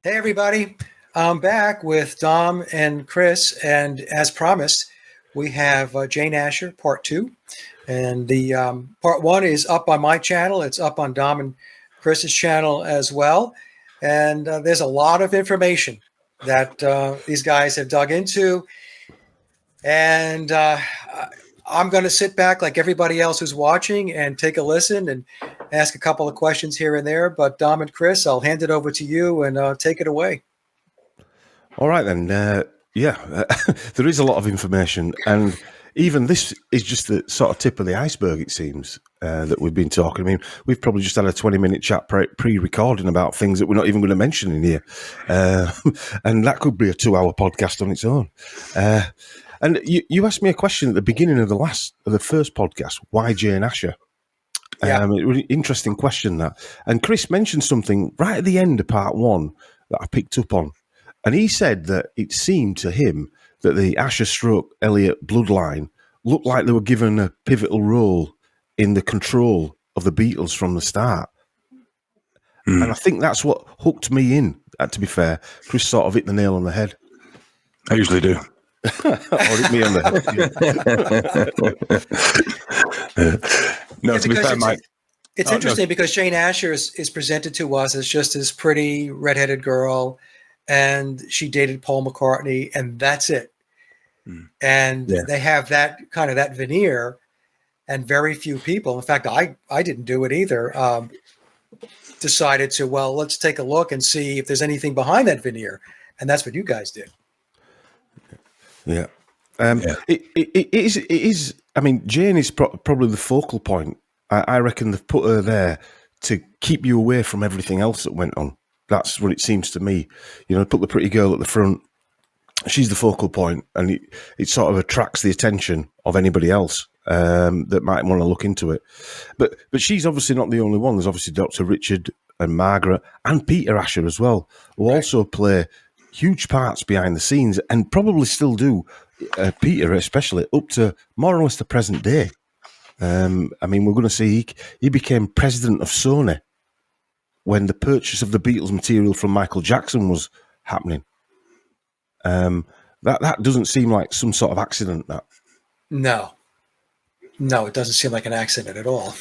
Hey, everybody. I'm back with Dom and Chris. And as promised, we have Jane Asher, part 2. And the part 1 is up on my channel. It's up on Dom and Chris's channel as well. And there's a lot of information that these guys have dug into. And I'm going to sit back like everybody else who's watching and take a listen and ask a couple of questions here and there. But Dom and Chris, I'll hand it over to you and take it away. All right, then. There is a lot of information. And even this is just the sort of tip of the iceberg, it seems, that we've been talking. I mean, we've probably just had a 20-minute chat pre-recording about things that we're not even going to mention in here. And that could be a 2-hour podcast on its own. And you asked me a question at the beginning of the first podcast, why Jane Asher? Yeah. It was an interesting question, that. And Chris mentioned something right at the end of part 1 that I picked up on. And he said that it seemed to him that the Asher stroke Elliott bloodline looked like they were given a pivotal role in the control of the Beatles from the start. And I think that's what hooked me in, to be fair. Chris sort of hit the nail on the head. I usually do. Or hit me on the head. No, to be fair, Mike. It's interesting because Jane Asher is presented to us as just this pretty redheaded girl, and she dated Paul McCartney, and that's it. And they have that kind of that veneer, and very few people, in fact, I didn't do it either, decided to, well, let's take a look and see if there's anything behind that veneer. And that's what you guys did. Yeah. It is. I mean, Jane is probably the focal point. I reckon they've put her there to keep you away from everything else that went on. That's what it seems to me. You know, put the pretty girl at the front. She's the focal point, and it sort of attracts the attention of anybody else that might want to look into it. But she's obviously not the only one. There's obviously Dr. Richard and Margaret and Peter Asher as well, who also play huge parts behind the scenes and probably still do, Peter especially, up to more or less the present day. I mean, we're going to see he became president of Sony when the purchase of the Beatles material from Michael Jackson was happening. That doesn't seem like some sort of accident, that. No, it doesn't seem like an accident at all.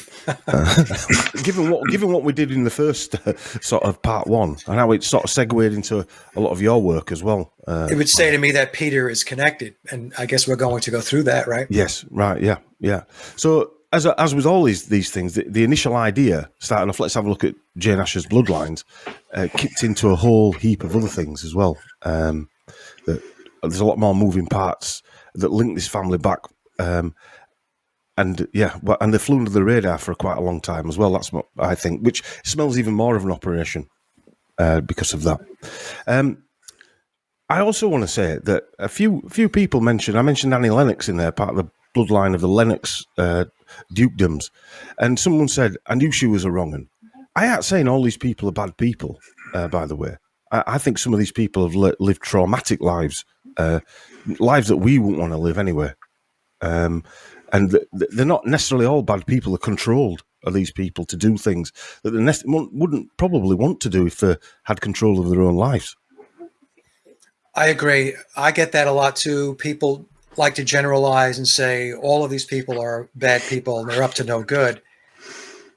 Given what we did in the first sort of part 1, and how it sort of segued into a lot of your work as well. It would say to me that Peter is connected, and I guess we're going to go through that, right? Yes, right, yeah. So as with all these things, the initial idea, starting off, let's have a look at Jane Asher's Bloodlines, kicked into a whole heap of other things as well. That there's a lot more moving parts that link this family back. And they flew under the radar for quite a long time as well. That's what I think, which smells even more of an operation because of that. I also want to say that a few people mentioned Annie Lennox in there, part of the bloodline of the Lennox dukedoms, and someone said, I knew she was a wrong un. I ain't saying all these people are bad people, by the way. I think some of these people have lived traumatic lives, lives that we wouldn't want to live anyway. And they're not necessarily all bad people. They're controlled, are these people, to do things that they wouldn't probably want to do if they had control of their own lives. I agree. I get that a lot too. People like to generalize and say all of these people are bad people and they're up to no good.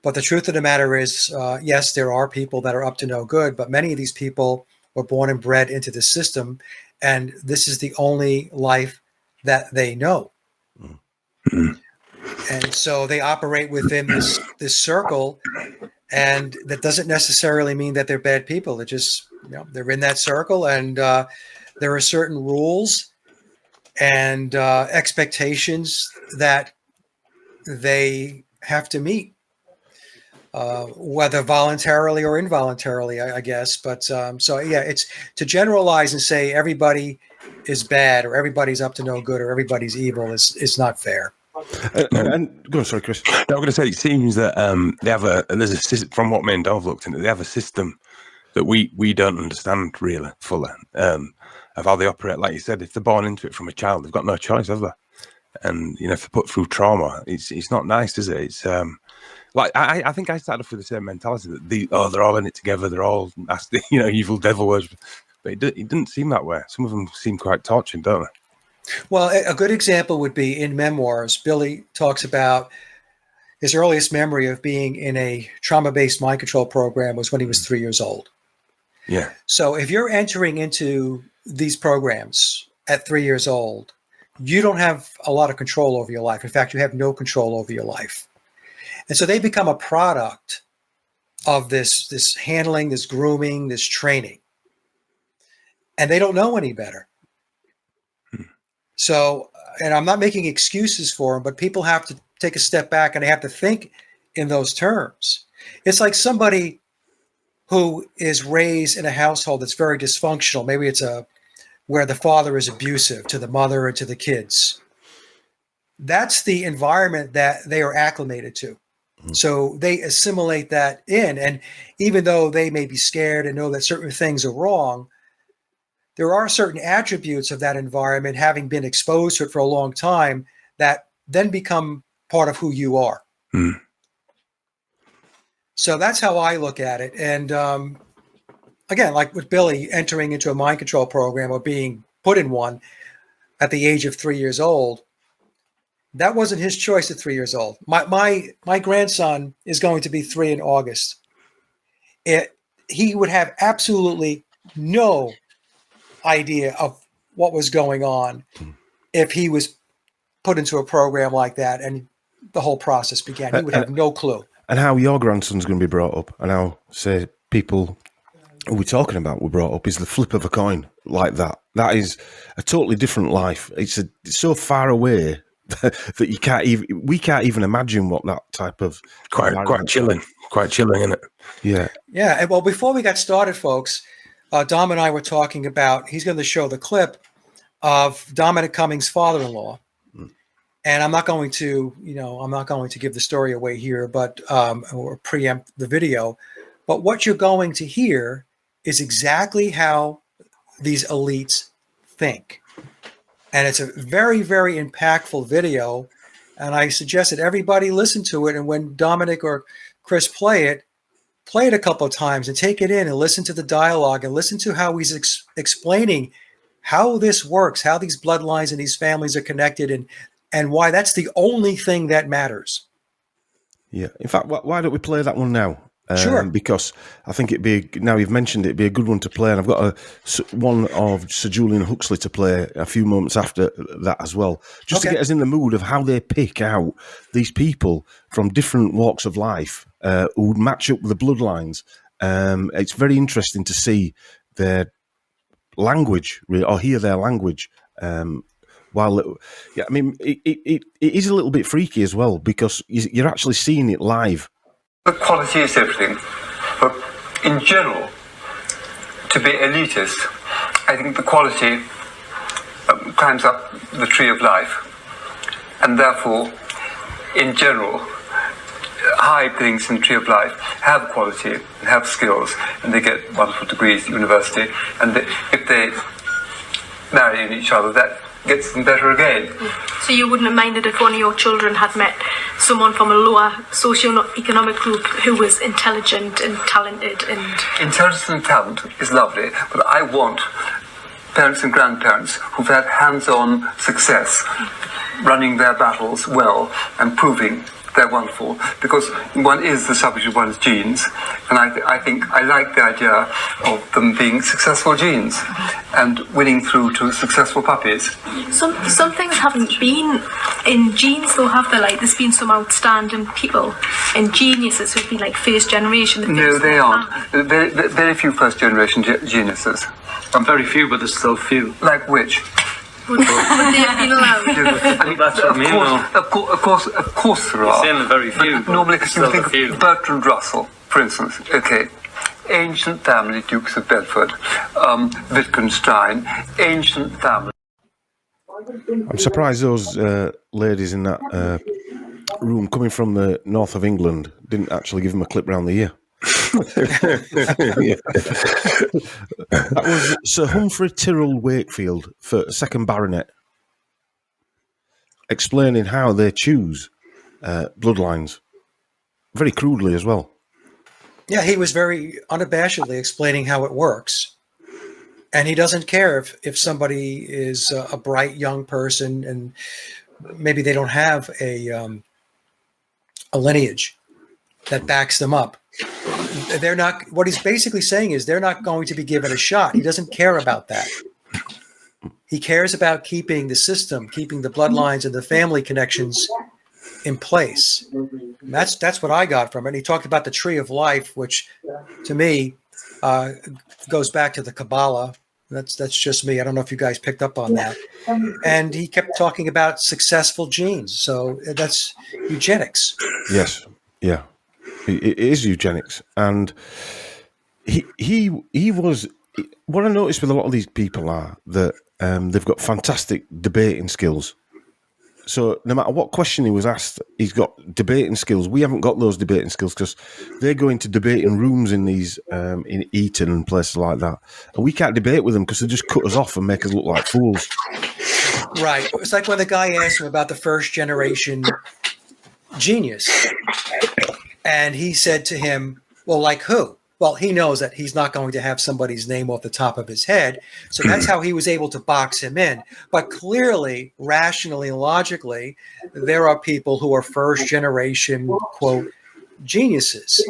But the truth of the matter is, yes, there are people that are up to no good, but many of these people were born and bred into the system, and this is the only life that they know. And so they operate within this circle, and that doesn't necessarily mean that they're bad people. They're just, they're in that circle, and there are certain rules and expectations that they have to meet, whether voluntarily or involuntarily, I guess. But it's to generalize and say everybody is bad or everybody's up to no good or everybody's evil is not fair. And go on, sorry, Chris. No, I'm going to say it seems that they have there's a system, from what me and Dov looked into, they have a system that we don't understand really fully of how they operate. Like you said, if they're born into it from a child, they've got no choice, have they? And if they're put through trauma, it's not nice, is it? like I think I started off with the same mentality that they're all in it together, they're all nasty, evil devil worship. But it didn't seem that way. Some of them seem quite tortured, don't they? Well, a good example would be in Memoirs. Billy talks about his earliest memory of being in a trauma-based mind control program was when he was 3 years old. Yeah. So if you're entering into these programs at 3 years old, you don't have a lot of control over your life. In fact, you have no control over your life. And so they become a product of this handling, this grooming, this training. And they don't know any better. So, and I'm not making excuses for them, but people have to take a step back and they have to think in those terms. It's like somebody who is raised in a household that's very dysfunctional. Maybe it's where the father is abusive to the mother and to the kids. That's the environment that they are acclimated to. So they assimilate that in. And even though they may be scared and know that certain things are wrong, there are certain attributes of that environment, having been exposed to it for a long time, that then become part of who you are. Mm. So that's how I look at it. And again, like with Billy entering into a mind control program or being put in one at the age of 3 years old, that wasn't his choice at 3 years old. My grandson is going to be 3 in August. He would have absolutely no idea of what was going on if he was put into a program like that and the whole process began. He would have no clue. And how your grandson's going to be brought up, and how, say, people who we're talking about were brought up, is the flip of a coin like that. That is a totally different life. It's so far away that we can't even imagine what that type of quite chilling, isn't it? Yeah. Yeah. Well, before we got started, folks, Dom and I were talking about, he's going to show the clip of Dominic Cummings' father-in-law. And I'm not going to give the story away here, but or preempt the video. But what you're going to hear is exactly how these elites think. And it's a very, very impactful video. And I suggest that everybody listen to it. And when Dominic or Chris play it a couple of times and take it in and listen to the dialogue and listen to how he's explaining how this works, how these bloodlines and these families are connected, and why that's the only thing that matters. Yeah. In fact, why don't we play that one now? Sure. Because I think now you've mentioned it, it'd be a good one to play. And I've got one of Sir Julian Huxley to play a few moments after that as well, just to get us in the mood of how they pick out these people from different walks of life who would match up with the bloodlines. It's very interesting to see their language, or hear their language. It is a little bit freaky as well, because you're actually seeing it live. The quality is everything, but in general, to be elitist, I think the quality climbs up the tree of life, and therefore, in general, high things in the tree of life have quality and have skills, and they get wonderful degrees at university, and if they marry each other, that gets them better again. So you wouldn't have minded if one of your children had met someone from a lower socio-economic group who was intelligent and talented? Intelligence and talent is lovely, but I want parents and grandparents who've had hands-on success running their battles well and proving they're wonderful, because one is the subject of one's genes, and I think I like the idea of them being successful genes and winning through to successful puppies. Some things haven't been in genes though, have they? Like, there's been some outstanding people and geniuses who've been like first generation. No, they aren't. Very few first generation geniuses. Very few, but there's still few. Like which? Would they have been allowed? That's what I mean, of course there are. You're saying very few. Normally, still you a few. think Bertrand Russell, for instance. Okay, ancient family, Dukes of Bedford, Wittgenstein, ancient family. I'm surprised those ladies in that room, coming from the north of England, didn't actually give him a clip round the ear. That was Sir Humphrey Tyrrell Wakefield, for 2nd Baronet, explaining how they choose bloodlines. very crudely as well. Yeah, he was very unabashedly explaining how it works. And he doesn't care if somebody is a bright young person and maybe they don't have a lineage that backs them up. They're not. What he's basically saying is they're not going to be given a shot. He doesn't care about that. He cares about keeping the system, keeping the bloodlines and the family connections in place. And that's what I got from it. And he talked about the tree of life, which to me goes back to the Kabbalah. That's just me. I don't know if you guys picked up on that. And he kept talking about successful genes. So that's eugenics. Yes, yeah, it is eugenics, and he was. What I noticed with a lot of these people are that they've got fantastic debating skills. So no matter what question he was asked, he's got debating skills. We haven't got those debating skills because they go into debating rooms in these in Eton and places like that, and we can't debate with them because they just cut us off and make us look like fools. Right. It's like when the guy asked him about the first generation genius, and he said to him, "Well, like who?" Well, he knows that he's not going to have somebody's name off the top of his head. So that's how he was able to box him in. But clearly, rationally, logically, there are people who are first generation, quote, geniuses.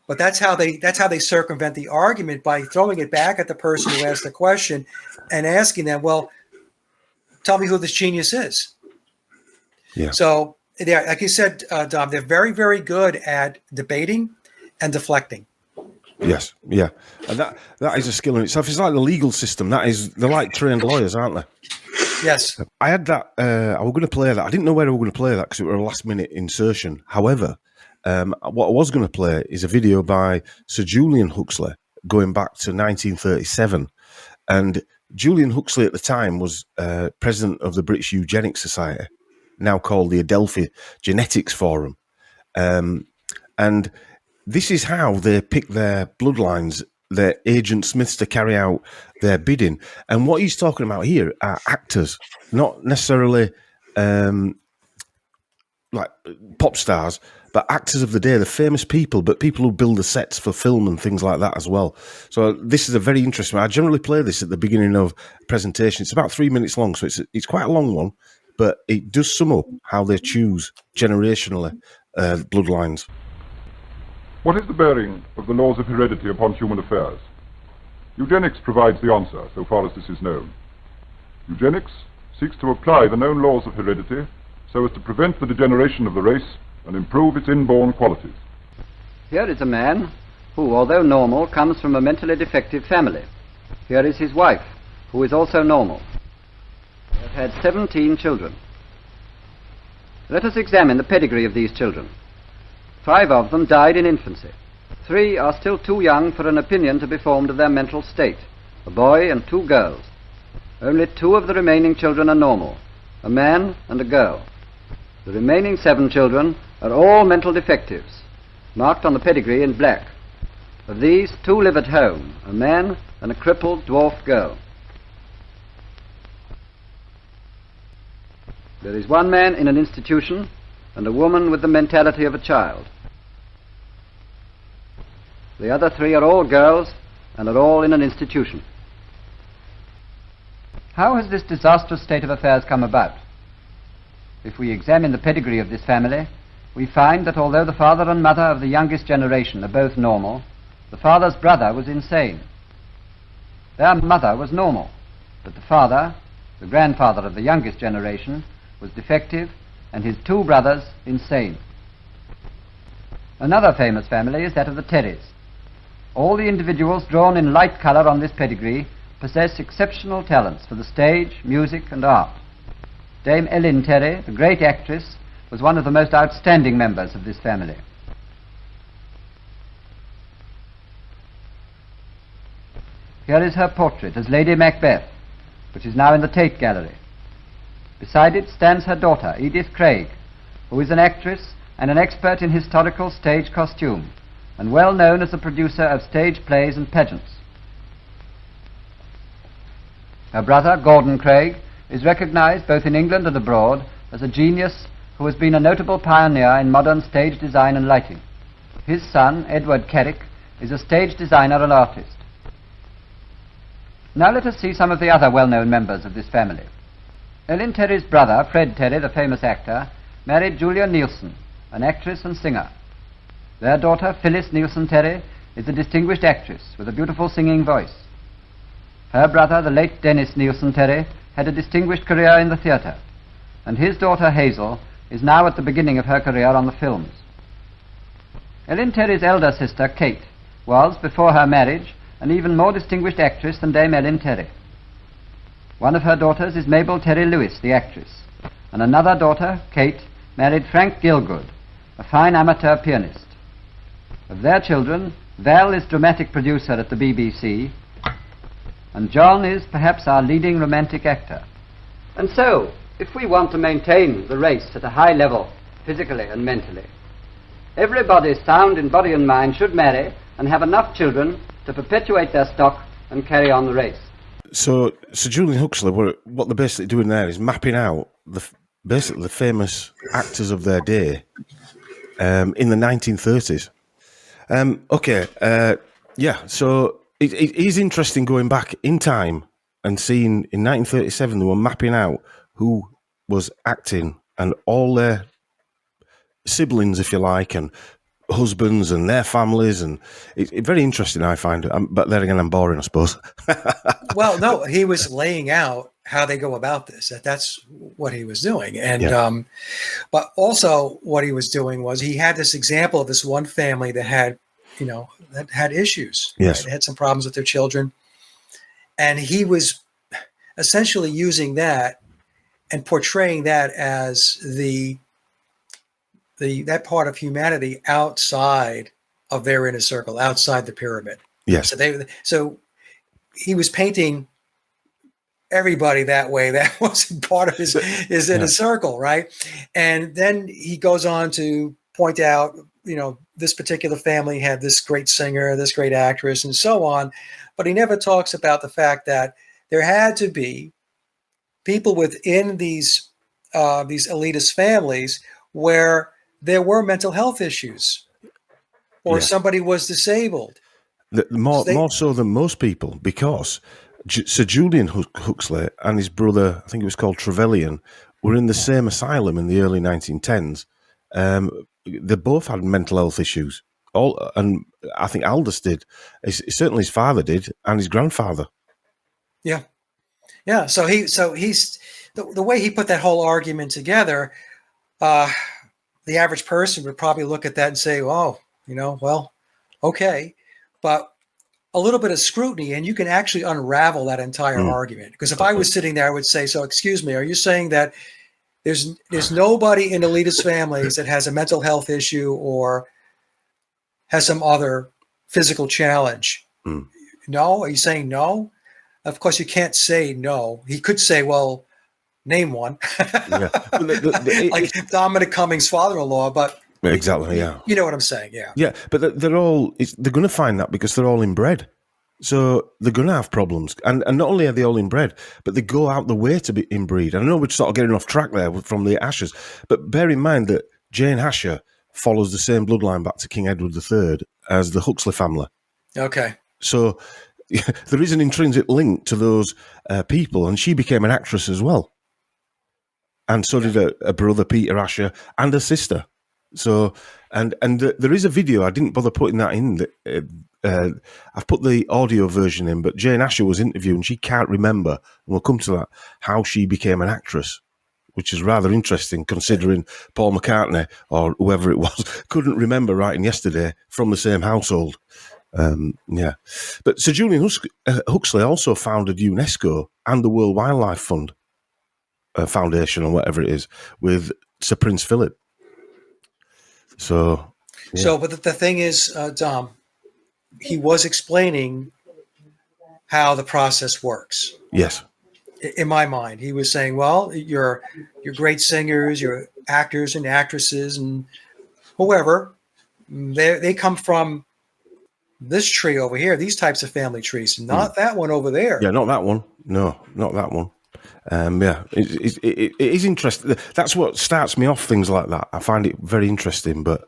But that's how they circumvent the argument by throwing it back at the person who asked the question and asking them, well, tell me who this genius is. Yeah. So, yeah, like you said, Dom, they're very, very good at debating and deflecting. Yes, yeah, and that is a skill in itself. It's like the legal system. They're like trained lawyers, aren't they? Yes. I had that. I was going to play that. I didn't know where I was going to play that because it was a last-minute insertion. However, what I was going to play is a video by Sir Julian Huxley going back to 1937, and Julian Huxley at the time was president of the British Eugenics Society, now called the Adelphi Genetics Forum, and this is how they pick their bloodlines, their agent Smiths, to carry out their bidding. And what he's talking about here are actors, not necessarily like pop stars, but actors of the day, the famous people, but people who build the sets for film and things like that as well. So this is a very interesting one. I generally play this at the beginning of a presentation. It's about 3 minutes long, so it's quite a long one, but it does sum up how they choose generationally bloodlines. What is the bearing of the laws of heredity upon human affairs? Eugenics provides the answer, so far as this is known. Eugenics seeks to apply the known laws of heredity so as to prevent the degeneration of the race and improve its inborn qualities. Here is a man who, although normal, comes from a mentally defective family. Here is his wife, who is also normal. They have had 17 children. Let us examine the pedigree of these children. 5 of them died in infancy. 3 are still too young for an opinion to be formed of their mental state, a boy and 2 girls. Only 2 of the remaining children are normal, a man and a girl. The remaining 7 children are all mental defectives, marked on the pedigree in black. Of these, 2 live at home, a man and a crippled dwarf girl. There is 1 man in an institution and a woman with the mentality of a child. The other 3 are all girls and are all in an institution. How has this disastrous state of affairs come about? If we examine the pedigree of this family, we find that although the father and mother of the youngest generation are both normal, the father's brother was insane. Their mother was normal, but the father, the grandfather of the youngest generation, was defective, and his 2 brothers insane. Another famous family is that of the Terrys. All the individuals drawn in light colour on this pedigree possess exceptional talents for the stage, music and art. Dame Ellen Terry, the great actress, was one of the most outstanding members of this family. Here is her portrait as Lady Macbeth, which is now in the Tate Gallery. Beside it stands her daughter, Edith Craig, who is an actress and an expert in historical stage costume, and well known as a producer of stage plays and pageants. Her brother, Gordon Craig, is recognized both in England and abroad as a genius who has been a notable pioneer in modern stage design and lighting. His son, Edward Kerrick, is a stage designer and artist. Now let us see some of the other well-known members of this family. Ellen Terry's brother, Fred Terry, the famous actor, married Julia Nielsen, an actress and singer. Their daughter, Phyllis Nielsen Terry, is a distinguished actress with a beautiful singing voice. Her brother, the late Dennis Nielsen Terry, had a distinguished career in the theatre, and his daughter, Hazel, is now at the beginning of her career on the films. Ellen Terry's elder sister, Kate, was, before her marriage, an even more distinguished actress than Dame Ellen Terry. One of her daughters is Mabel Terry Lewis, the actress, and another daughter, Kate, married Frank Gilgood, a fine amateur pianist. Of their children, Val is dramatic producer at the BBC, and John is perhaps our leading romantic actor. And so, if we want to maintain the race at a high level, physically and mentally, everybody sound in body and mind should marry and have enough children to perpetuate their stock and carry on the race. So Julian Huxley, what they're basically doing there is mapping out basically the famous actors of their day in the 1930s. So it is interesting going back in time and seeing in 1937 they were mapping out who was acting and all their siblings, if you like, and husbands and their families, and it's very interesting, I find. But then again, I'm boring, I suppose. Well, no, he was laying out how they go about this. That's what he was doing. And but also what he was doing was he had this example of this one family that had, that had issues. Yes. Right? They had some problems with their children. And he was essentially using that and portraying that as that part of humanity outside of their inner circle, outside the pyramid. Yes. So he was painting everybody that way. That wasn't part of his inner circle, right? And then he goes on to point out, this particular family had this great singer, this great actress, and so on. But he never talks about the fact that there had to be people within these elitist families where there were mental health issues, or somebody was disabled. More so than most people, because Sir Julian Huxley and his brother, I think it was called Trevelyan, were in the same asylum in the early 1910s. They both had mental health issues. And I think Aldous did. Certainly his father did, and his grandfather. Yeah. Yeah. So he's the way he put that whole argument together. The average person would probably look at that and say, "Oh, well, okay," but a little bit of scrutiny, and you can actually unravel that entire argument. Because if I was sitting there, I would say, "So, excuse me, are you saying that there's nobody in elitist families that has a mental health issue or has some other physical challenge?" No? Are you saying no? Of course, you can't say no. He could say, "Well, name one." Like Dominic Cummings' father-in-law, but exactly, yeah. You know what I'm saying, yeah. Yeah, but they're going to find that because they're all inbred. So they're going to have problems. And not only are they all inbred, but they go out the way to be inbreed. I know we're sort of getting off track there from the Ashers, but bear in mind that Jane Asher follows the same bloodline back to King Edward III as the Huxley family. Okay. So there is an intrinsic link to those people, and she became an actress as well. And so did a brother, Peter Asher, and a sister. So, and there is a video. I didn't bother putting that in. I've put the audio version in, but Jane Asher was interviewed, and she can't remember, and we'll come to that, how she became an actress, which is rather interesting considering Paul McCartney, or whoever it was, couldn't remember writing Yesterday from the same household. But Sir Julian Huxley also founded UNESCO and the World Wildlife Fund. Foundation or whatever it is with Sir Prince Philip. So but the thing is, Dom, he was explaining how the process works. Yes. In my mind, he was saying, well, you're great singers, you're actors and actresses and whoever, they come from this tree over here, these types of family trees, not that one over there. Yeah, not that one. No, not that one. It is interesting. That's what starts me off, things like that. I find it very interesting. But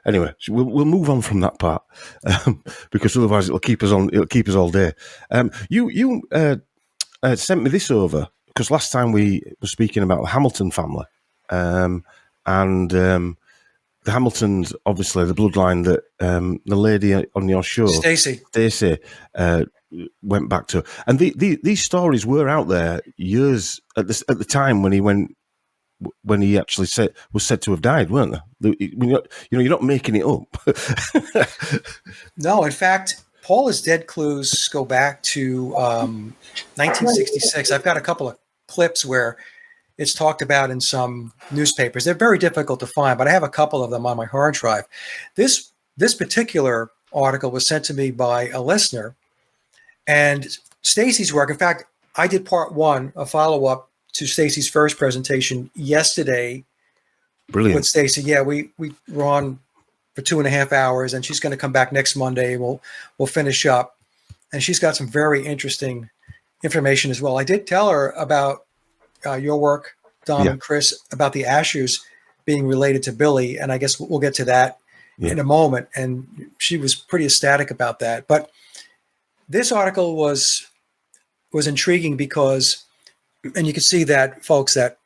anyway, we'll move on from that part because otherwise it'll keep us on. It'll keep us all day. You sent me this over because last time we were speaking about the Hamilton family, and the Hamiltons, obviously the bloodline that the lady on your show, Stacey, went back to, and these stories were out there years at the time when he actually was said to have died, weren't they? You're not making it up. no. In fact, Paula's dead clues go back to 1966. I've got a couple of clips where it's talked about in some newspapers. They're very difficult to find, but I have a couple of them on my hard drive. This particular article was sent to me by a listener, and Stacey's work. In fact, I did part one, a follow-up to Stacey's first presentation yesterday. Brilliant. With Stacey. Yeah, we were on for 2.5 hours, and she's going to come back next Monday. We'll finish up, and she's got some very interesting information as well. I did tell her about your work, Dom and Chris, about the Ashers being related to Billy, and I guess we'll get to that in a moment. And she was pretty ecstatic about that. But this article was intriguing because, and you can see that, folks, that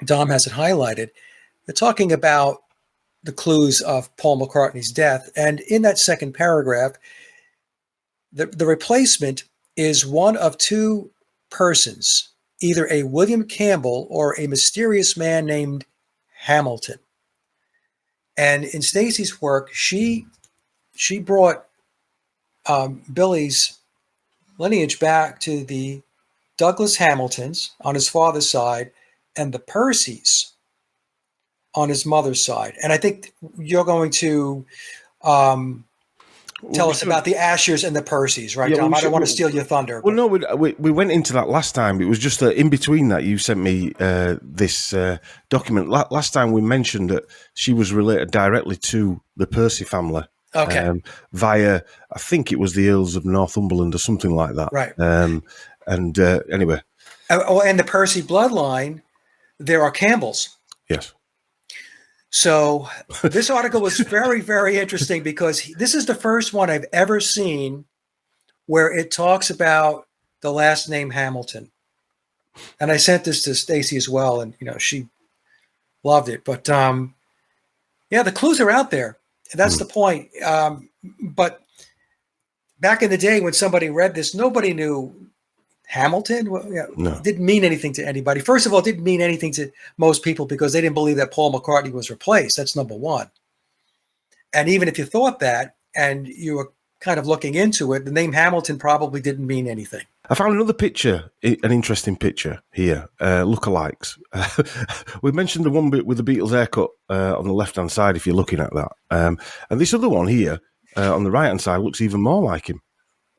Dom has it highlighted. They're talking about the clues of Paul McCartney's death, and in that second paragraph, the replacement is one of two persons, either a William Campbell or a mysterious man named Hamilton. And in Stacey's work, she brought Billy's lineage back to the Douglas Hamiltons on his father's side and the Percys on his mother's side. And I think you're going to tell us about the Ashers and the Percys, right, Tom? I don't want to steal your thunder. Well, no, we went into that last time. It was just that in between that you sent me this document. Last time we mentioned that she was related directly to the Percy family. Okay. Via, I think it was the Earls of Northumberland or something like that. Right. Anyway. And the Percy bloodline, there are Campbells. Yes. So this article was very, very interesting because this is the first one I've ever seen where it talks about the last name Hamilton. And I sent this to Stacey as well, and she loved it. But the clues are out there. That's the point. But back in the day when somebody read this, nobody knew Hamilton. No. It didn't mean anything to anybody. First of all, it didn't mean anything to most people because they didn't believe that Paul McCartney was replaced. That's number one. And even if you thought that and you were kind of looking into it, the name Hamilton probably didn't mean anything. I found another picture, an interesting picture here, lookalikes. We mentioned the one bit with the Beatles haircut on the left-hand side, if you're looking at that. And this other one here on the right-hand side looks even more like him.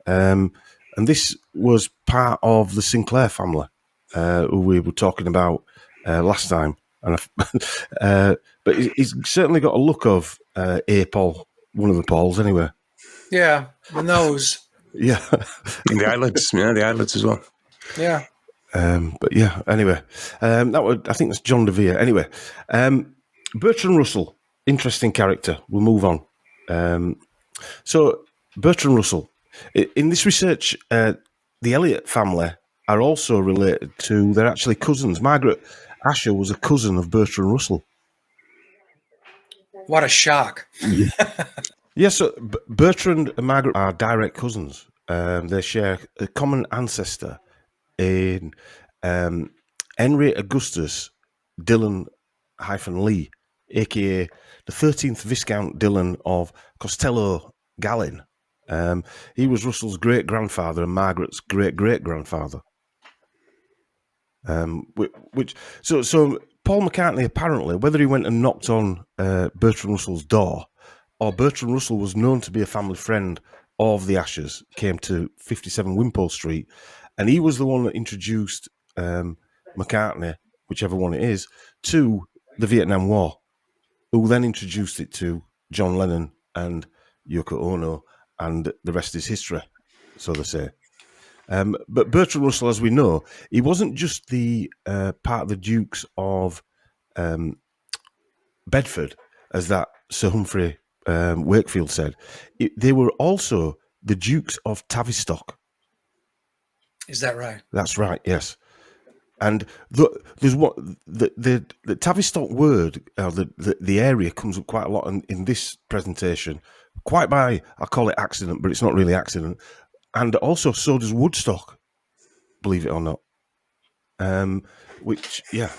And this was part of the Sinclair family, who we were talking about last time. And but he's certainly got a look of a Paul, one of the Pauls anyway. Yeah, the nose. Yeah. And the eyelids, the eyelids as well. Yeah. But yeah, anyway, I think that's John DeVere. Anyway, Bertrand Russell, interesting character. We'll move on. So Bertrand Russell, in this research, the Elliot family are also related to, they're actually cousins. Margaret Asher was a cousin of Bertrand Russell. What a shock. Yes, so Bertrand and Margaret are direct cousins. They share a common ancestor in Henry Augustus Dillon-Lee, a.k.a. the 13th Viscount Dillon of Costello-Gallin. He was Russell's great-grandfather and Margaret's great-great-grandfather. So Paul McCartney, apparently, whether he went and knocked on Bertrand Russell's door, or Bertrand Russell was known to be a family friend of the Ashers, came to 57 Wimpole Street, and he was the one that introduced McCartney, whichever one it is, to the Vietnam War, who then introduced it to John Lennon and Yoko Ono, and the rest is history, so they say. But Bertrand Russell, as we know, he wasn't just the part of the Dukes of Bedford, as that Sir Humphrey Wakefield said. They were also the Dukes of Tavistock. Is that right? That's right, yes. And there's what the Tavistock word, the area comes up quite a lot in this presentation, quite by, I call it accident, but it's not really accident. And also, so does Woodstock, believe it or not. Which, yeah.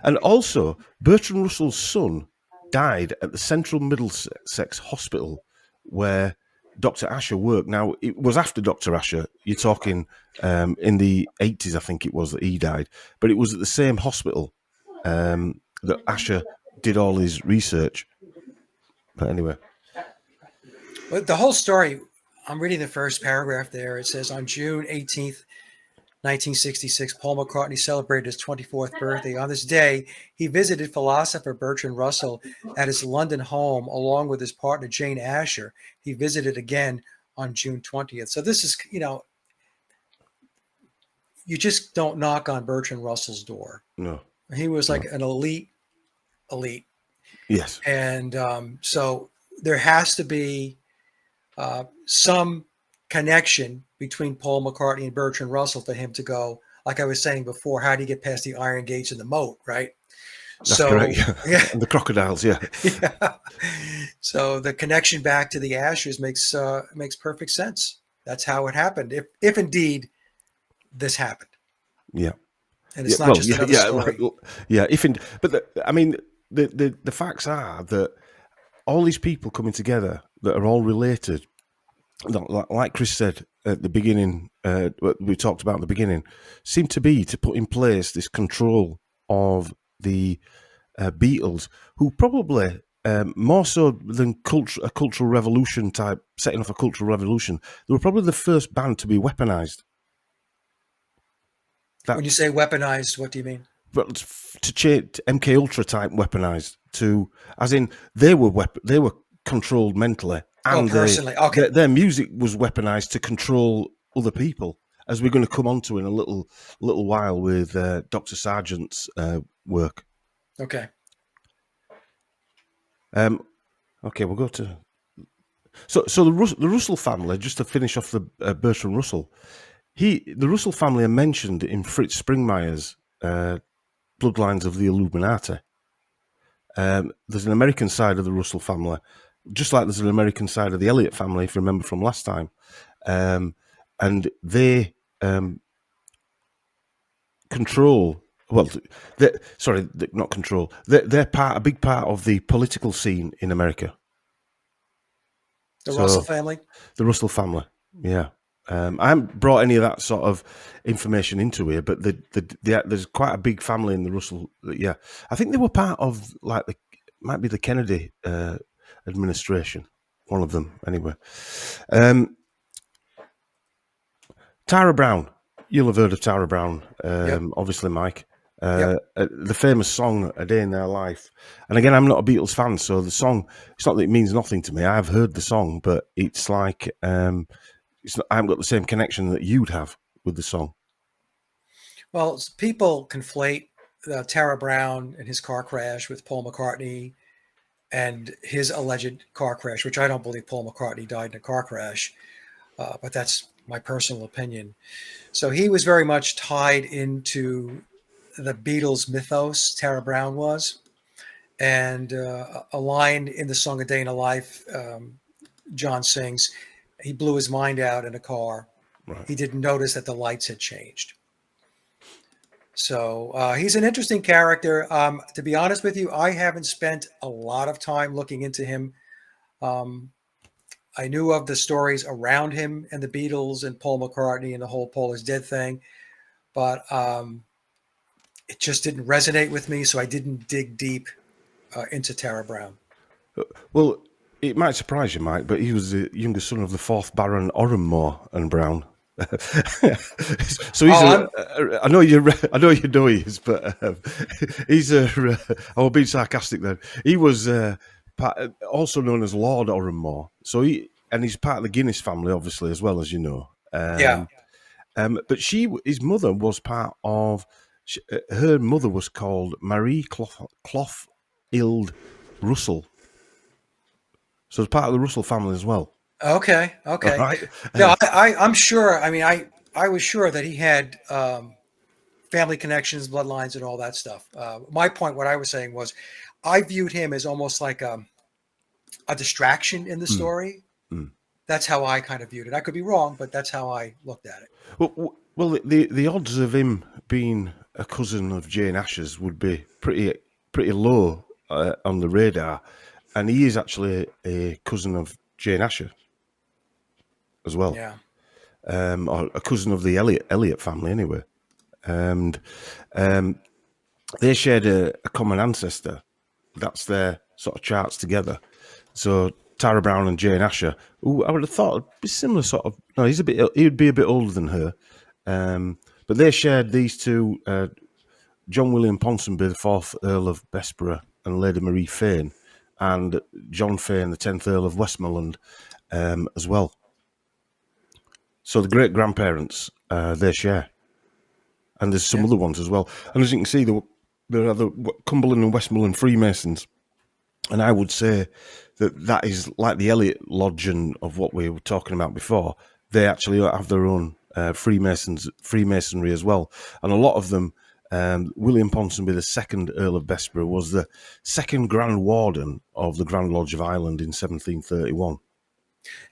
And also, Bertrand Russell's son died at the Central Middlesex Hospital where Dr. Asher worked. Now, it was after Dr. Asher. You're talking in the 80s, I think it was, that he died. But it was at the same hospital that Asher did all his research. But anyway. Well, the whole story, I'm reading the first paragraph there. It says, on June 18th, 1966, Paul McCartney celebrated his 24th birthday. On this day, he visited philosopher Bertrand Russell at his London home along with his partner Jane Asher. He visited again on June 20th. So this is, you just don't knock on Bertrand Russell's door. No. He was like an elite. Yes. And so there has to be some connection between Paul McCartney and Bertrand Russell for him to go, like I was saying before, how do you get past the iron gates and the moat, right? That's correct, yeah. And the crocodiles, yeah. Yeah. So the connection back to the Ashers makes perfect sense. That's how it happened. If indeed this happened. Yeah. And it's not just another story. But the facts are that all these people coming together that are all related, like Chris said at the beginning, we talked about at the beginning, seem to be to put in place this control of the Beatles, who probably more so than a cultural revolution type, setting off a cultural revolution, they were probably the first band to be weaponized. When you say weaponized, what do you mean? But to change MK Ultra type weaponized to, as in they were controlled mentally, and personally, okay. Their music was weaponized to control other people, as we're going to come on to in a little while with Dr. Sargent's work. Okay. Okay, we'll go to. So the Russell family, just to finish off the Bertrand Russell, the Russell family are mentioned in Fritz Springmeier's Bloodlines of the Illuminati. There's an American side of the Russell family, just like there's an American side of the Elliot family, if you remember from last time. And they control. Well, not control. They're a big part of the political scene in America. The Russell family? The Russell family, yeah. I haven't brought any of that sort of information into here, but there's quite a big family in the Russell. Yeah, I think they were part of might be the Kennedy administration, one of them anyway. Tara Brown, you'll have heard of Tara Brown, Yep. obviously, Mike. Yep. The famous song "A Day in Their Life," and again, I'm not a Beatles fan, so the song, it's not that it means nothing to me. I've heard the song, but it's like I haven't got the same connection that you'd have with the song. Well, people conflate Tara Brown and his car crash with Paul McCartney and his alleged car crash, which I don't believe Paul McCartney died in a car crash, but that's my personal opinion. So he was very much tied into the Beatles mythos, Tara Brown was. And a line in the song "A Day in a Life," John sings, he blew his mind out in a car. Right. He didn't notice that the lights had changed. So he's an interesting character. To be honest with you, I haven't spent a lot of time looking into him. I knew of the stories around him and the Beatles and Paul McCartney and the whole Paul is dead thing, but it just didn't resonate with me, so I didn't dig deep into Tara Brown. Well, it might surprise you, Mike, but he was the younger son of the 4th Baron Oranmore and Brown. So he's I know you know he is, but he's I was being sarcastic then. He was also known as Lord Oranmore. So he's part of the Guinness family, obviously, as well, as you know. Yeah. But his mother was part of. Her mother was called Marie Clothild Russell, so it's part of the Russell family as well. Okay. All right. No, I'm sure. I mean, I was sure that he had family connections, bloodlines, and all that stuff. My point, what I was saying was, I viewed him as almost like a distraction in the story. That's how I kind of viewed it. I could be wrong, but that's how I looked at it. Well, the odds of him being a cousin of Jane Asher's would be pretty low on the radar, and he is actually a cousin of Jane Asher as well. Yeah. Or a cousin of the Elliot family, anyway. And they shared a common ancestor. That's their sort of charts together. So Tara Brown and Jane Asher, who I would have thought would be similar sort of. No, he would be a bit older than her. But they shared these two, John William Ponsonby, the 4th Earl of Bessborough, and Lady Marie Fane, and John Fane, the 10th Earl of Westmoreland, as well. So the great grandparents, they share, and there's some other ones as well. And as you can see, there are the Cumberland and Westmoreland Freemasons, and I would say that is like the Elliot Lodge and of what we were talking about before. They actually have their own Freemasonry as well, and a lot of them. William Ponsonby, the 2nd Earl of Bessborough, was the 2nd Grand Warden of the Grand Lodge of Ireland in 1731.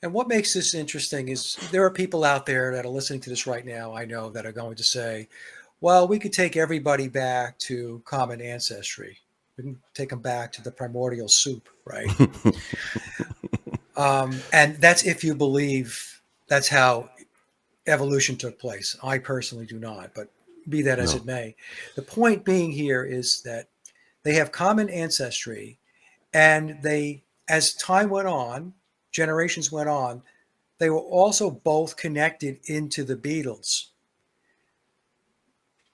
And what makes this interesting is there are people out there that are listening to this right now, I know, that are going to say, well, we could take everybody back to common ancestry. We can take them back to the primordial soup, right? And that's if you believe that's how evolution took place. I personally do not, but be that as it may. The point being here is that they have common ancestry, and they, as time went on, generations went on, they were also both connected into the Beatles.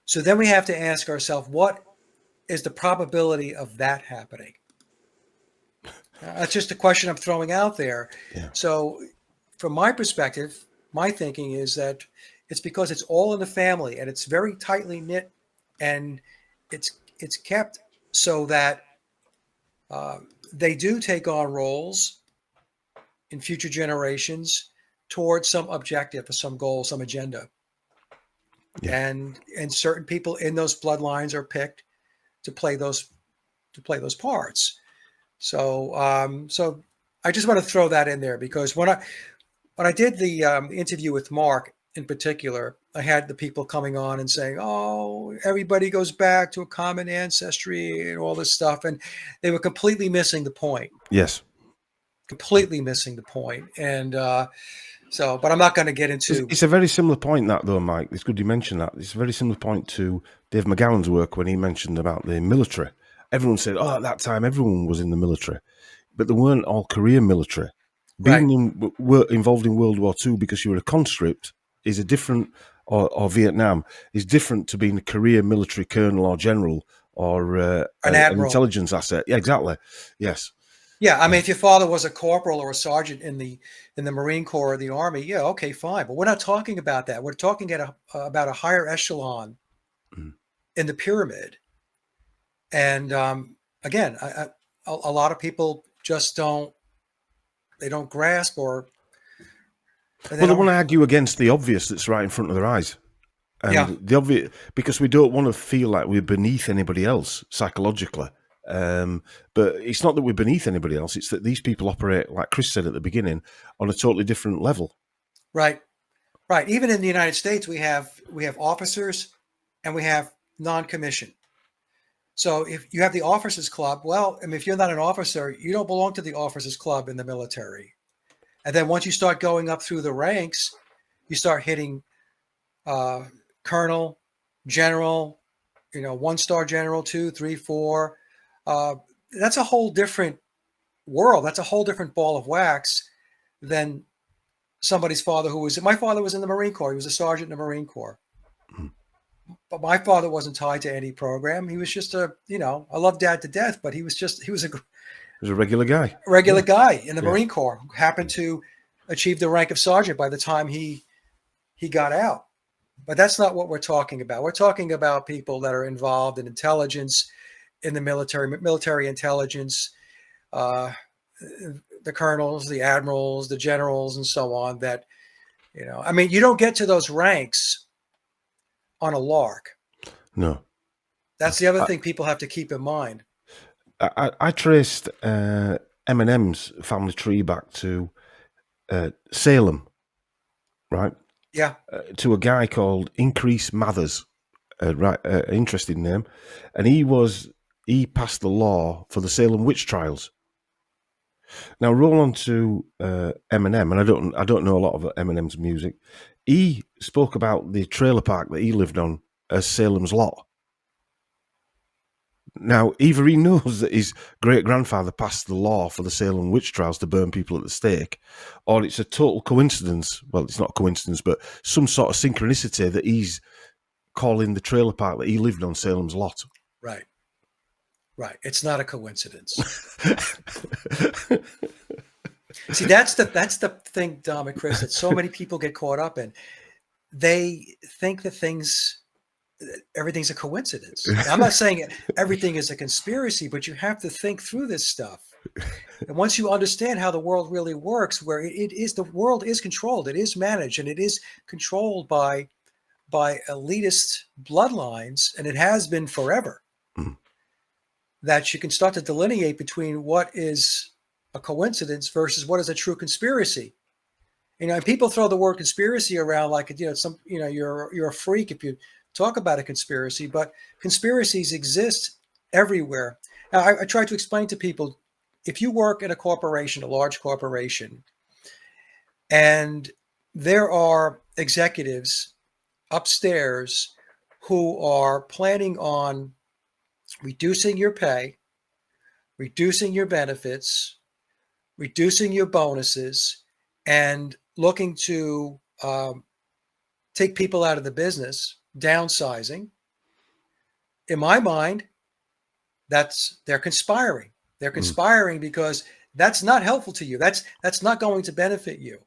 So then we have to ask ourselves, what is the probability of that happening? That's just a question I'm throwing out there. Yeah. So from my perspective, my thinking is that it's because it's all in the family, and it's very tightly knit, and it's kept so that they do take on roles in future generations towards some objective or some goal, some agenda. Yeah. And certain people in those bloodlines are picked to play those parts. So so I just want to throw that in there, because when I did the interview with Mark in particular, I had the people coming on and saying, oh, everybody goes back to a common ancestry and all this stuff. And they were completely missing the point. Yes. Completely missing the point. And so, but I'm not going to get into... It's a very similar point, that, though, Mike. It's good you mentioned that. It's a very similar point to Dave McGowan's work when he mentioned about the military. Everyone said, oh, at that time, everyone was in the military. But they weren't all career military. Being involved in World War II because you were a conscript is a different, or Vietnam, is different to being a career military colonel or general or an intelligence asset. Yeah, exactly. Yes. Yeah, I mean, if your father was a corporal or a sergeant in the Marine Corps or the Army, yeah, okay, fine. But we're not talking about that. We're talking about a higher echelon in the pyramid. And again, a lot of people just don't grasp, or they want to argue against the obvious that's right in front of their eyes. And the obvious, because we don't want to feel like we're beneath anybody else psychologically. But it's not that we're beneath anybody else. It's that these people operate, like Chris said at the beginning, on a totally different level. Right. Even in the United States, we have officers and we have non-commissioned. So if you have the officers club, well, I mean, if you're not an officer, you don't belong to the officers club in the military. And then once you start going up through the ranks, you start hitting colonel, general, 1-star general, 2, 3, 4. That's a whole different world. That's a whole different ball of wax than somebody's father my father was in the Marine Corps. He was a sergeant in the Marine Corps. But my father wasn't tied to any program. He was just I love Dad to death, but he was a regular guy. Guy in the Marine Corps who happened to achieve the rank of sergeant by the time he got out. But that's not what we're talking about. We're talking about people that are involved in intelligence, in the military intelligence, uh, the colonels, the admirals, the generals, and so on. That, I mean, you don't get to those ranks on a lark. No. That's the other thing people have to keep in mind. I traced Eminem's family tree back to Salem, right? Yeah. To a guy called Increase Mathers, interesting name, and he passed the law for the Salem witch trials. Now roll on to Eminem, and I don't know a lot of Eminem's music. He spoke about the trailer park that he lived on as Salem's Lot. Now, either he knows that his great-grandfather passed the law for the Salem witch trials to burn people at the stake, or it's a total coincidence. Well, it's not a coincidence, but some sort of synchronicity that he's calling the trailer park that he lived on Salem's Lot. Right. Right. It's not a coincidence. See, that's the thing, Dom and Chris, that so many people get caught up in. They think that everything's a coincidence. Now, I'm not saying everything is a conspiracy, but you have to think through this stuff. And once you understand how the world really works, where the world is controlled, it is managed, and it is controlled by elitist bloodlines, and it has been forever. Mm. That you can start to delineate between what is a coincidence versus what is a true conspiracy. And people throw the word conspiracy around like you're a freak if you talk about a conspiracy, but conspiracies exist everywhere. Now, I try to explain to people, if you work in a corporation, a large corporation, and there are executives upstairs who are planning on reducing your pay, reducing your benefits, reducing your bonuses, and looking to take people out of the business, downsizing. In my mind, they're conspiring. They're conspiring because that's not helpful to you. That's not going to benefit you.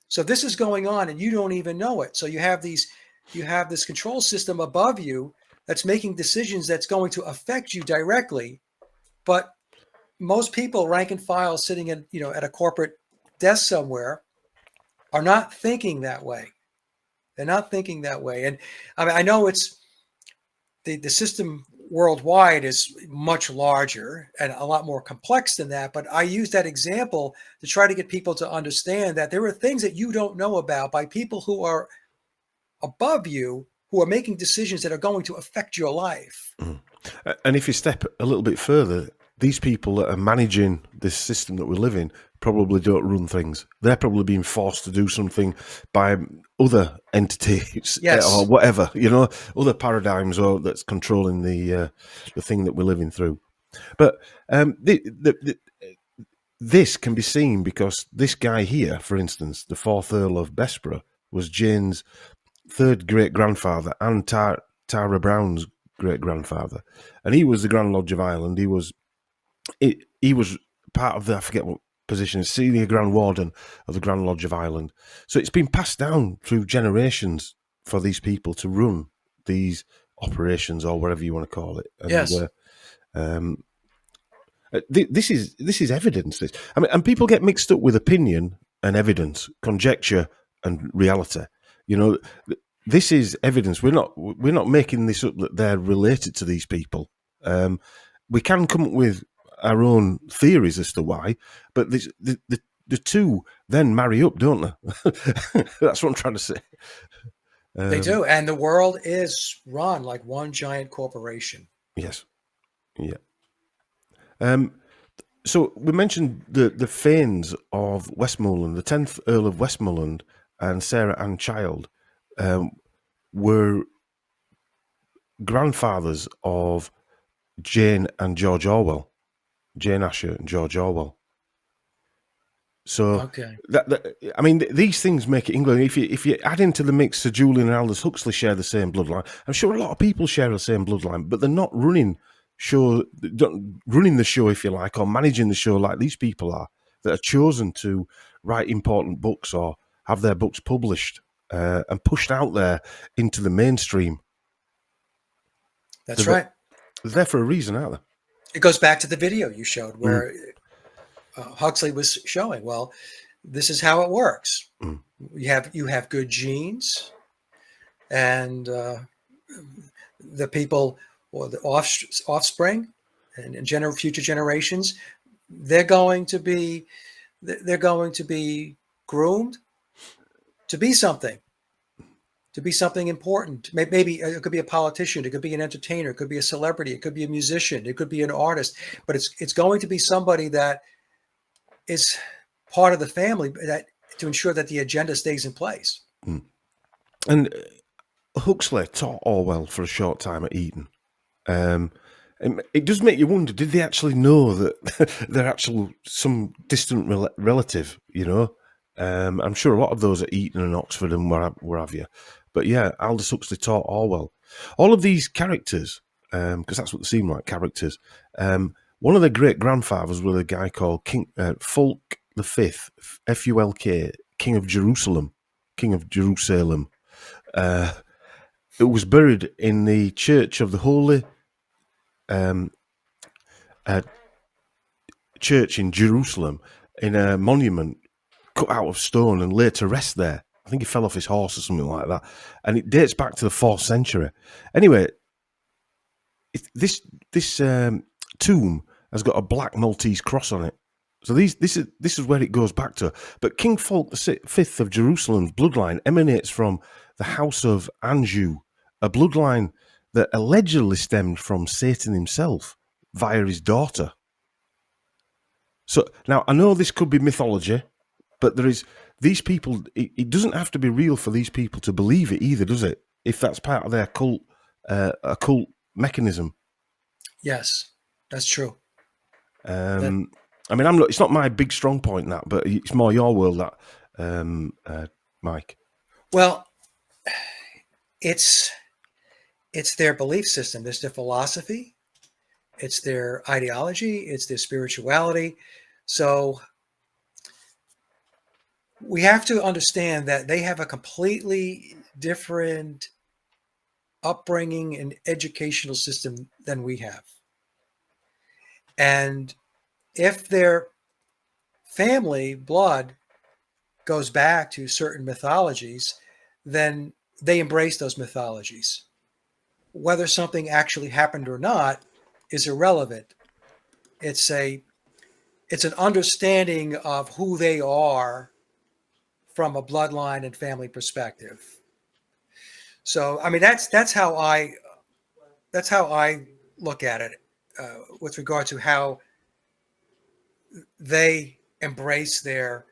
So this is going on and you don't even know it. So you have this control system above you that's making decisions that's going to affect you directly. But most people, rank and file, sitting at a corporate desk somewhere, are not thinking that way. They're not thinking that way. And I mean, I know it's the system worldwide is much larger and a lot more complex than that. But I use that example to try to get people to understand that there are things that you don't know about by people who are above you, who are making decisions that are going to affect your life. Mm. And if you step a little bit further, these people that are managing this system that we live in probably don't run things. They're probably being forced to do something by other entities, yes, or whatever, other paradigms or that's controlling the thing that we're living through. But this can be seen because this guy here, for instance, the 4th Earl of Bessborough, was Jane's 3rd great-grandfather and Tara Brown's great-grandfather. And he was the Grand Lodge of Ireland. He was part of the, I forget what position, Senior Grand Warden of the Grand Lodge of Ireland. So it's been passed down through generations for these people to run these operations, or whatever you want to call it. And, yes. This is evidence. I mean, and people get mixed up with opinion and evidence, conjecture and reality. This is evidence. We're not making this up that they're related to these people. We can come up with our own theories as to why, but the two then marry up, don't they? That's what I'm trying to say. They do, and the world is run like one giant corporation. Yes. Yeah. So we mentioned the Fanes of Westmoreland, the 10th Earl of Westmoreland and Sarah Ann Child were grandfathers of Jane and George Orwell, Jane Asher and George Orwell. So, okay. I mean, these things make it England. If you add into the mix, Sir Julian and Aldous Huxley share the same bloodline. I'm sure a lot of people share the same bloodline, but they're not running the show, if you like, or managing the show like these people are, that are chosen to write important books or have their books published. and pushed out there into the mainstream. That's right. They're there for a reason, aren't they? It goes back to the video you showed where Huxley was showing, well, this is how it works. You have good genes, and the people or the offspring and future generations, they're going to be groomed to be something important. Maybe it could be a politician, it could be an entertainer, it could be a celebrity, it could be a musician, it could be an artist, but it's going to be somebody that is part of the family, that to ensure that the agenda stays in place. And Huxley taught Orwell for a short time at Eton. It does make you wonder, did they actually know that they're actual some distant relative, you know? I'm sure a lot of those at Eton and Oxford and where have you. But yeah, Aldous Huxley taught Orwell. All of these characters, because that's what they seem like, characters. One of their great-grandfathers was a guy called King Fulk V, F-U-L-K, King of Jerusalem. It was buried in the Church of the Holy Church in Jerusalem in a monument cut out of stone and laid to rest there. I think he fell off his horse or something like that. And it dates back to the 4th century. Anyway, this tomb has got a black Maltese cross on it. So this is where it goes back to. But King Fulk V of Jerusalem's bloodline emanates from the House of Anjou, a bloodline that allegedly stemmed from Satan himself via his daughter. So now I know this could be mythology, but there is these people. It doesn't have to be real for these people to believe it either, does it? If that's part of their cult mechanism. Yes, that's true. I mean, it's not my big strong point, that, but it's more your world, that, Mike. Well, it's their belief system. It's their philosophy. It's their ideology. It's their spirituality. So we have to understand that they have a completely different upbringing and educational system than we have. And if their family blood goes back to certain mythologies, then they embrace those mythologies. Whether something actually happened or not is irrelevant. It's an understanding of who they are from a bloodline and family perspective. So, I mean, that's how I look at it with regard to how they embrace their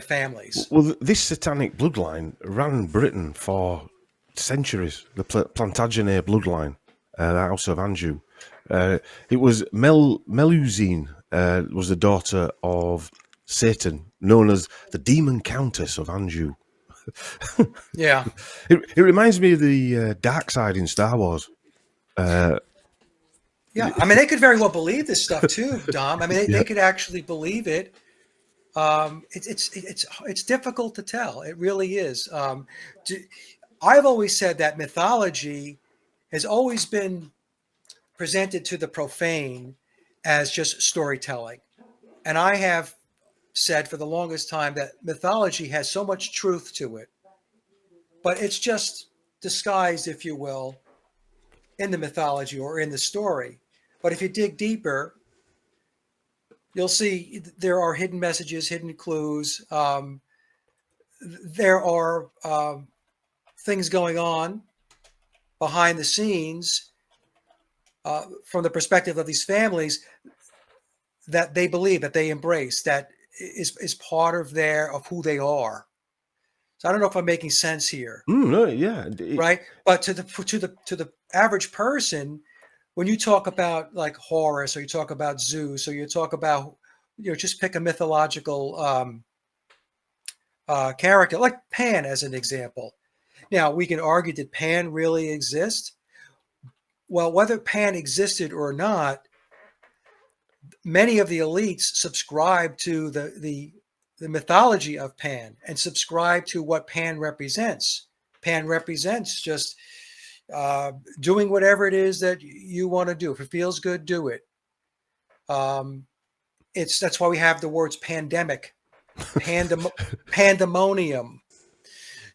families. Well, this satanic bloodline ran Britain for centuries. The Plantagenet bloodline, the House of Anjou. It was Melusine was the daughter of Satan, known as the Demon Countess of Anjou. Yeah. It reminds me of the dark side in Star Wars. Yeah, I mean, they could very well believe this stuff too, Dom. I mean, they could actually believe it. It's difficult to tell. It really is. I've always said that mythology has always been presented to the profane as just storytelling, and I have said for the longest time that mythology has so much truth to it, but it's just disguised, if you will, in the mythology or in the story. But if you dig deeper, you'll see there are hidden messages, hidden clues. There are things going on behind the scenes from the perspective of these families that they believe, that they embrace, that is part of who they are. So I don't know if I'm making sense here. No, yeah, right. But to the average person, when you talk about like Horus, or you talk about Zeus, or you talk about, just pick a mythological character like Pan as an example. Now we can argue, did Pan really exist? Well, whether Pan existed or not, many of the elites subscribe to the the mythology of Pan and subscribe to what Pan represents. Pan represents just doing whatever it is that you want to do. If it feels good, do it. That's why we have the words pandemic, pandemonium.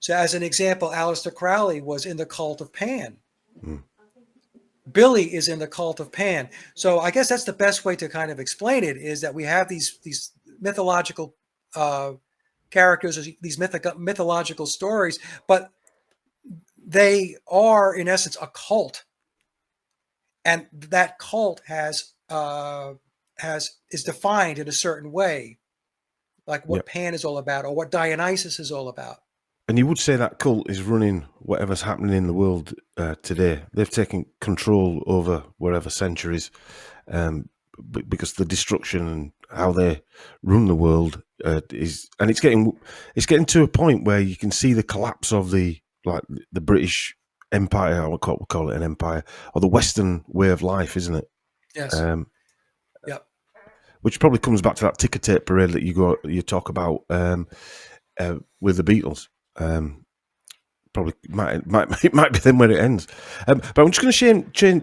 So as an example, Aleister Crowley was in the cult of Pan. Billy is in the cult of Pan. So I guess that's the best way to kind of explain it, is that we have these mythological characters, these mythological stories, but they are in essence a cult, and that cult is defined in a certain way, like what Pan is all about or what Dionysus is all about. And you would say that cult is running whatever's happening in the world today. They've taken control over wherever centuries, because the destruction and how they run the world is, and it's getting to a point where you can see the collapse of the British Empire. I would call it an empire, or the Western way of life, isn't it? Yes. Yep. Which probably comes back to that ticker tape parade that you talk about with the Beatles. Probably it might be then when it ends. But I'm just going to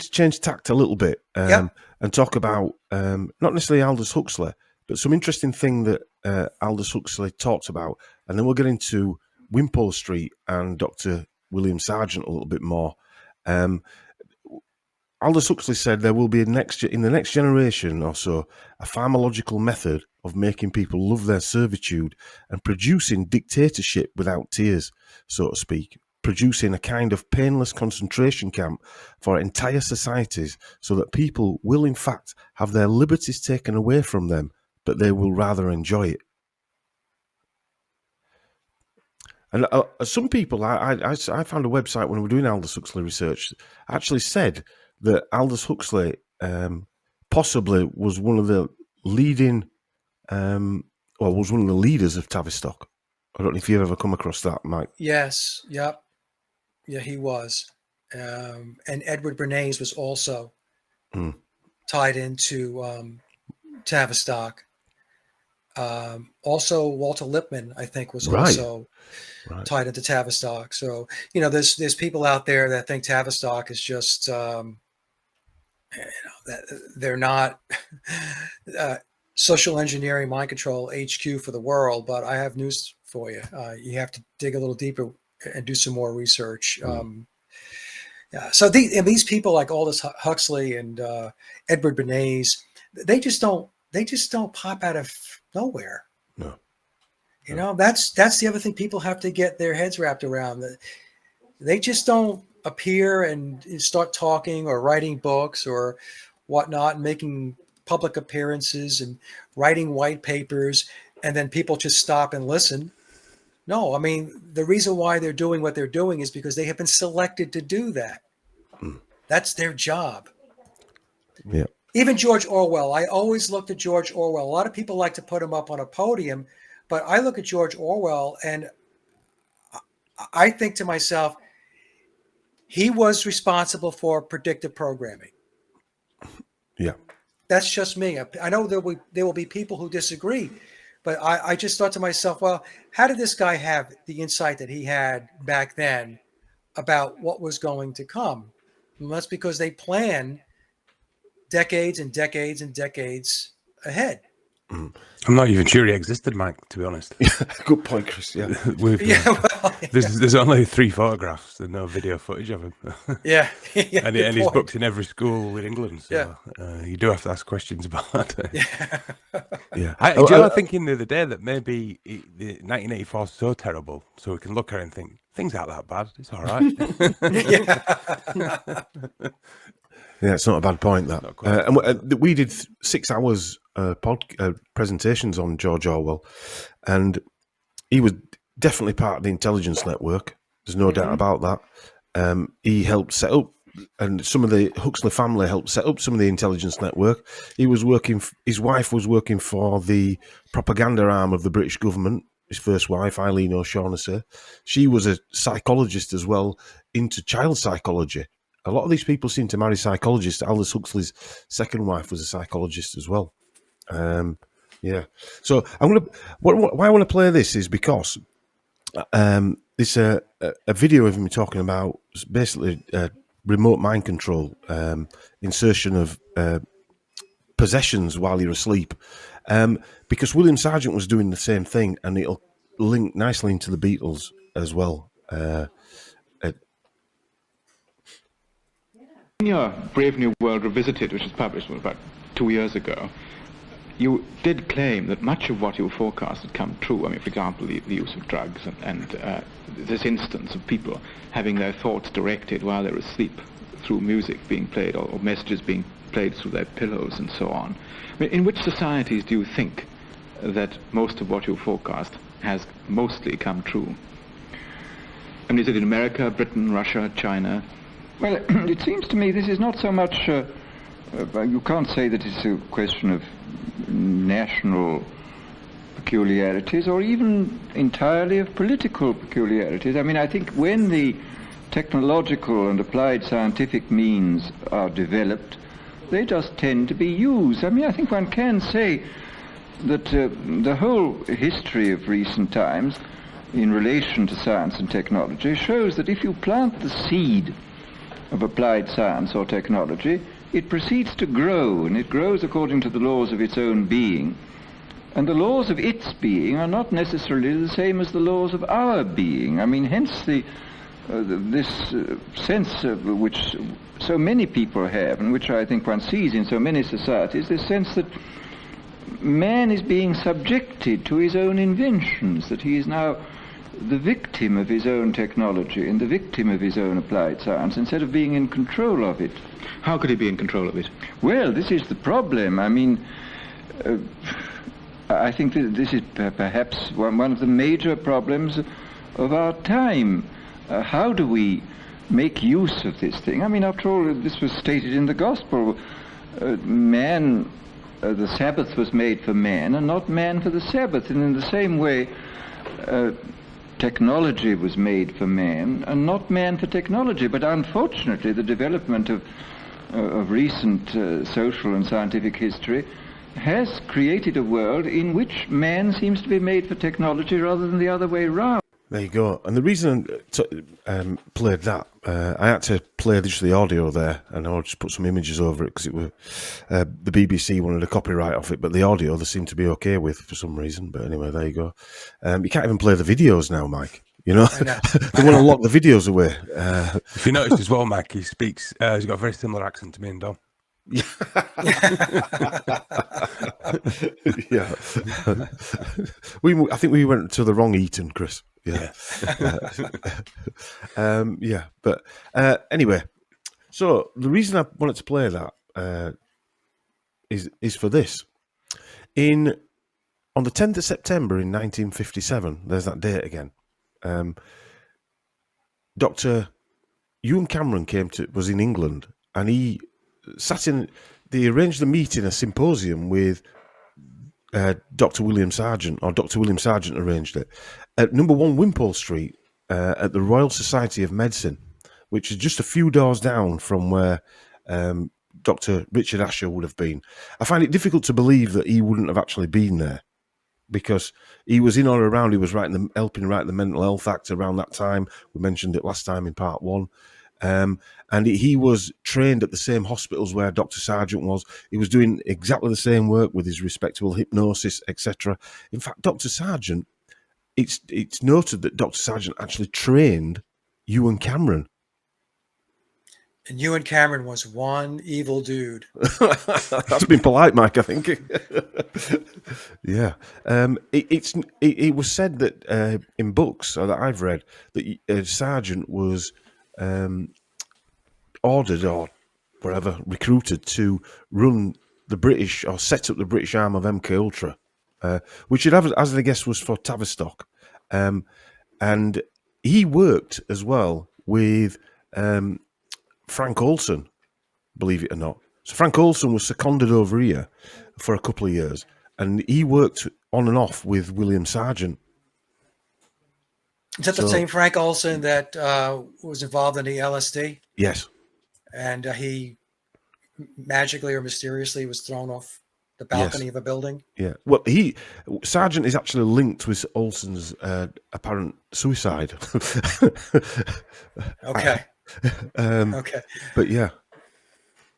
change tact a little bit and talk about not necessarily Aldous Huxley, but some interesting thing that Aldous Huxley talked about, and then we'll get into Wimpole Street and Dr. William Sargent a little bit more. Aldous Huxley said there will be in the next generation or so a pharmacological method of making people love their servitude and producing dictatorship without tears, so to speak, producing a kind of painless concentration camp for entire societies, so that people will in fact have their liberties taken away from them, but they will rather enjoy it. And some people, I found a website when we were doing Aldous Huxley research, actually said that Aldous Huxley possibly was one of the leading, was one of the leaders of Tavistock. I don't know if you've ever come across that, Mike. Yes. Yep. Yeah, he was. And Edward Bernays was also tied into Tavistock. Also, Walter Lippmann, I think, was also tied into Tavistock. So, there's people out there that think Tavistock is just, that they're not social engineering, mind control HQ for the world. But I have news for you. You have to dig a little deeper and do some more research. So these people like Aldous Huxley and Edward Bernays, they just don't pop out of nowhere. No. That's the other thing people have to get their heads wrapped around. They just don't appear and start talking or writing books or whatnot, and making public appearances and writing white papers, and then people just stop and listen. No, I mean, the reason why they're doing what they're doing is because they have been selected to do that. That's their job. Yeah. Even George Orwell, I always looked at George Orwell. A lot of people like to put him up on a podium, but I look at George Orwell and I think to myself, he was responsible for predictive programming. Yeah. That's just me. I know there will be people who disagree, but I just thought to myself, well, how did this guy have the insight that he had back then about what was going to come? And that's because they plan decades and decades and decades ahead. I'm not even sure he existed, Mike, to be honest. Good point, Chris. Yeah. There's only 3 photographs and no video footage of him. Yeah. And he's booked in every school in England. So you do have to ask questions about that. Yeah. I was thinking the other day that maybe 1984 is so terrible, so we can look at it and think, things aren't that bad. It's all right. Yeah, it's not a bad point, that. And we did 6 hours presentations on George Orwell, and he was definitely part of the intelligence network. There's no doubt about that. He helped set up, and some of the Huxley family helped set up some of the intelligence network. His wife was working for the propaganda arm of the British government. His first wife, Eileen O'Shaughnessy, she was a psychologist as well, into child psychology. A lot of these people seem to marry psychologists. Aldous Huxley's second wife was a psychologist as well. Yeah. So I'm gonna. Why I want to play this is because it's a video of him talking about basically remote mind control, insertion of possessions while you're asleep, because William Sargent was doing the same thing, and it'll link nicely into the Beatles as well. In your Brave New World Revisited, which was published about 2 years ago, you did claim that much of what you forecast had come true. I mean, for example, the use of drugs and this instance of people having their thoughts directed while they're asleep through music being played or messages being played through their pillows and so on. I mean, in which societies do you think that most of what you forecast has mostly come true? I mean, is it in America, Britain, Russia, China? Well, it seems to me this is not so much, you can't say that it's a question of national peculiarities or even entirely of political peculiarities. I mean, I think when the technological and applied scientific means are developed, they just tend to be used. I mean, I think one can say that the whole history of recent times in relation to science and technology shows that if you plant the seed of applied science or technology, it proceeds to grow, and it grows according to the laws of its own being. And the laws of its being are not necessarily the same as the laws of our being. I mean, hence this sense which so many people have, and which I think one sees in so many societies, this sense that man is being subjected to his own inventions, that he is now the victim of his own technology and the victim of his own applied science instead of being in control of it. How could he be in control of it? Well, this is the problem. I mean, I think that this is perhaps one of the major problems of our time. How do we make use of this thing? I mean, after all, this was stated in the Gospel. Man, the Sabbath was made for man and not man for the Sabbath. And in the same way, technology was made for man and not man for technology. But unfortunately, the development of recent social and scientific history has created a world in which man seems to be made for technology rather than the other way round. There you go. And the reason I played that, I had to play just the audio there, and I'll just put some images over it because it was the BBC wanted a copyright off it, but the audio they seem to be okay with for some reason. But anyway, there you go. You can't even play the videos now, Mike. You know, they want to lock the videos away. If you noticed as well, Mike, he speaks. He's got a very similar accent to me and Dom. Yeah. I think we went to the wrong Eton, Chris. Yeah. But anyway, so the reason I wanted to play that is for this. On the 10th of September in 1957, there's that date again. Dr. Ewan Cameron was in England, and he they arranged the meeting, a symposium with Dr. William Sargent, or Dr. William Sargent arranged it, at number 1 Wimpole Street at the Royal Society of Medicine, which is just a few doors down from where Dr. Richard Asher would have been. I find it difficult to believe that he wouldn't have actually been there, because he was in or around, he was helping write the Mental Health Act around that time. We mentioned it last time in part 1. And he was trained at the same hospitals where Dr. Sargent was. He was doing exactly the same work with his respectable hypnosis, etc. In fact, Dr. Sargent, it's noted that Dr. Sargent actually trained Ewan Cameron. And Ewan Cameron was one evil dude. That's been polite, Mike, I think. Yeah. It was said that in books that I've read that Sargent was ordered or whatever, recruited to run the British or set up the British arm of MK Ultra, which as I guess was for Tavistock. And he worked as well with Frank Olsen, believe it or not. So Frank Olsen was seconded over here for a couple of years, and he worked on and off with William Sargent. Is that the same Frank Olsen that was involved in the LSD? Yes. And he magically or mysteriously was thrown off the balcony of a building. Yeah. Well, Sargent is actually linked with Olsen's apparent suicide. Okay. Okay. But yeah,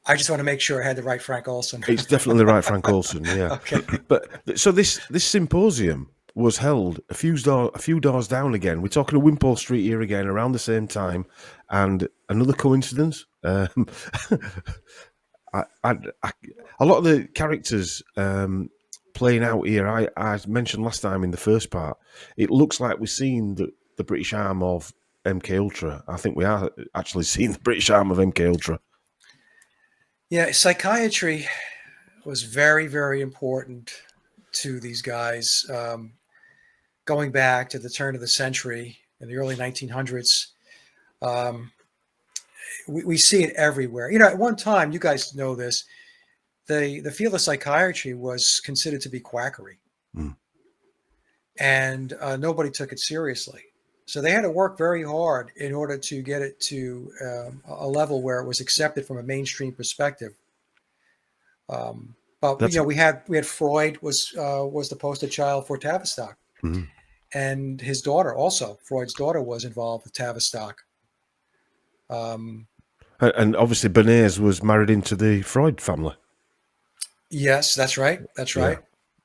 I just want to make sure I had the right Frank Olsen. it's definitely the right Frank Olsen. Yeah. Okay. But so this symposium was held a few doors down again. We're talking of Wimpole Street here again, around the same time, and another coincidence. A lot of the characters playing out here, I mentioned last time in the first part, it looks like we're seeing the British arm of MK Ultra. I think we are actually seeing the British arm of MK Ultra. Yeah, psychiatry was very, very important to these guys. Going back to the turn of the century in the early 1900s, we see it everywhere. You know, at one time, you guys know this, the field of psychiatry was considered to be quackery. And nobody took it seriously. So they had to work very hard in order to get it to a level where it was accepted from a mainstream perspective. But you know, we had Freud was the poster child for Tavistock, and his daughter also. Freud's daughter was involved with Tavistock. And obviously, Bernays was married into the Freud family. Yes, that's right. That's right. Yeah.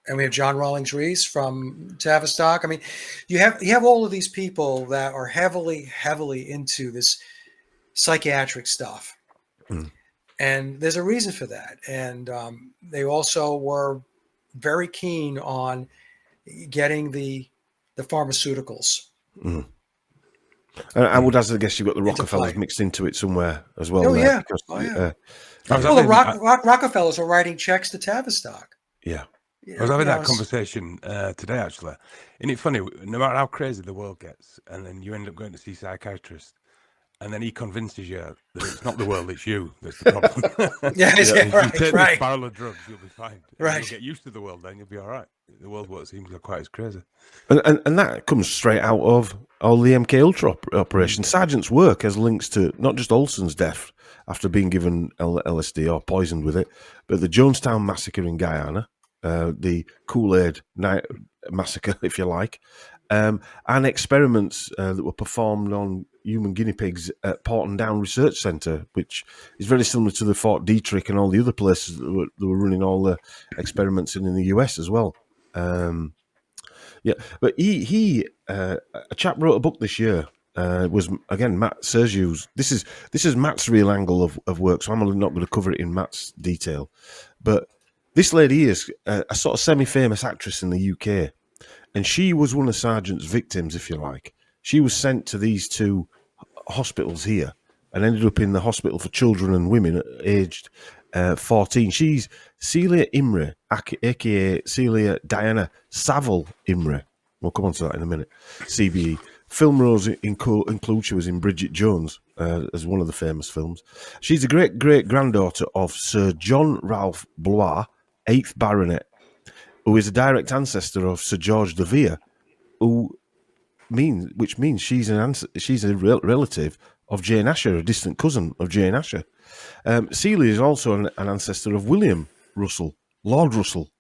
And we have John Rawlings Rees from Tavistock. I mean, you have all of these people that are heavily into this psychiatric stuff. And there's a reason for that. And they also were very keen on getting the pharmaceuticals. I would also guess you've got the Rockefellers mixed into it somewhere as well. Oh, there, yeah. Because, well, the Rockefellers were writing checks to Tavistock. Yeah. I was having that conversation today, actually. Isn't it funny? No matter how crazy the world gets, and then you end up going to see psychiatrists, and then he convinces you that it's not the world, it's you that's the problem. If you take this barrel of drugs, you'll be fine. Right. You'll get used to the world, then you'll be all right. The world won't seem quite as crazy. And that comes straight out of all the MK Ultra operation. Sargent's work has links to not just Olsen's death after being given LSD or poisoned with it, but the Jonestown massacre in Guyana, the Kool-Aid night massacre, if you like, and experiments that were performed on human guinea pigs at Porton Down Research Centre, which is very similar to the Fort Detrick and all the other places that were running all the experiments in the US as well. But a chap wrote a book this year. Was again Matt Sergiu's. This is Matt's real angle of work, so I'm not going to cover it in Matt's detail. But this lady is a sort of semi-famous actress in the UK, and she was one of Sargent's victims, if you like. She was sent to these two hospitals here and ended up in the hospital for children and women aged 14. She's Celia Imrie, aka Celia Diana Saville Imrie. We'll come on to that in a minute. CBE. Film roles include she was in Bridget Jones as one of the famous films. She's the great-great-granddaughter of Sir John Ralph Blois, 8th Baronet, who is a direct ancestor of Sir George de Vere, which means she's a relative of Jane Asher, a distant cousin of Jane Asher. Celia is also an ancestor of William Russell, Lord Russell,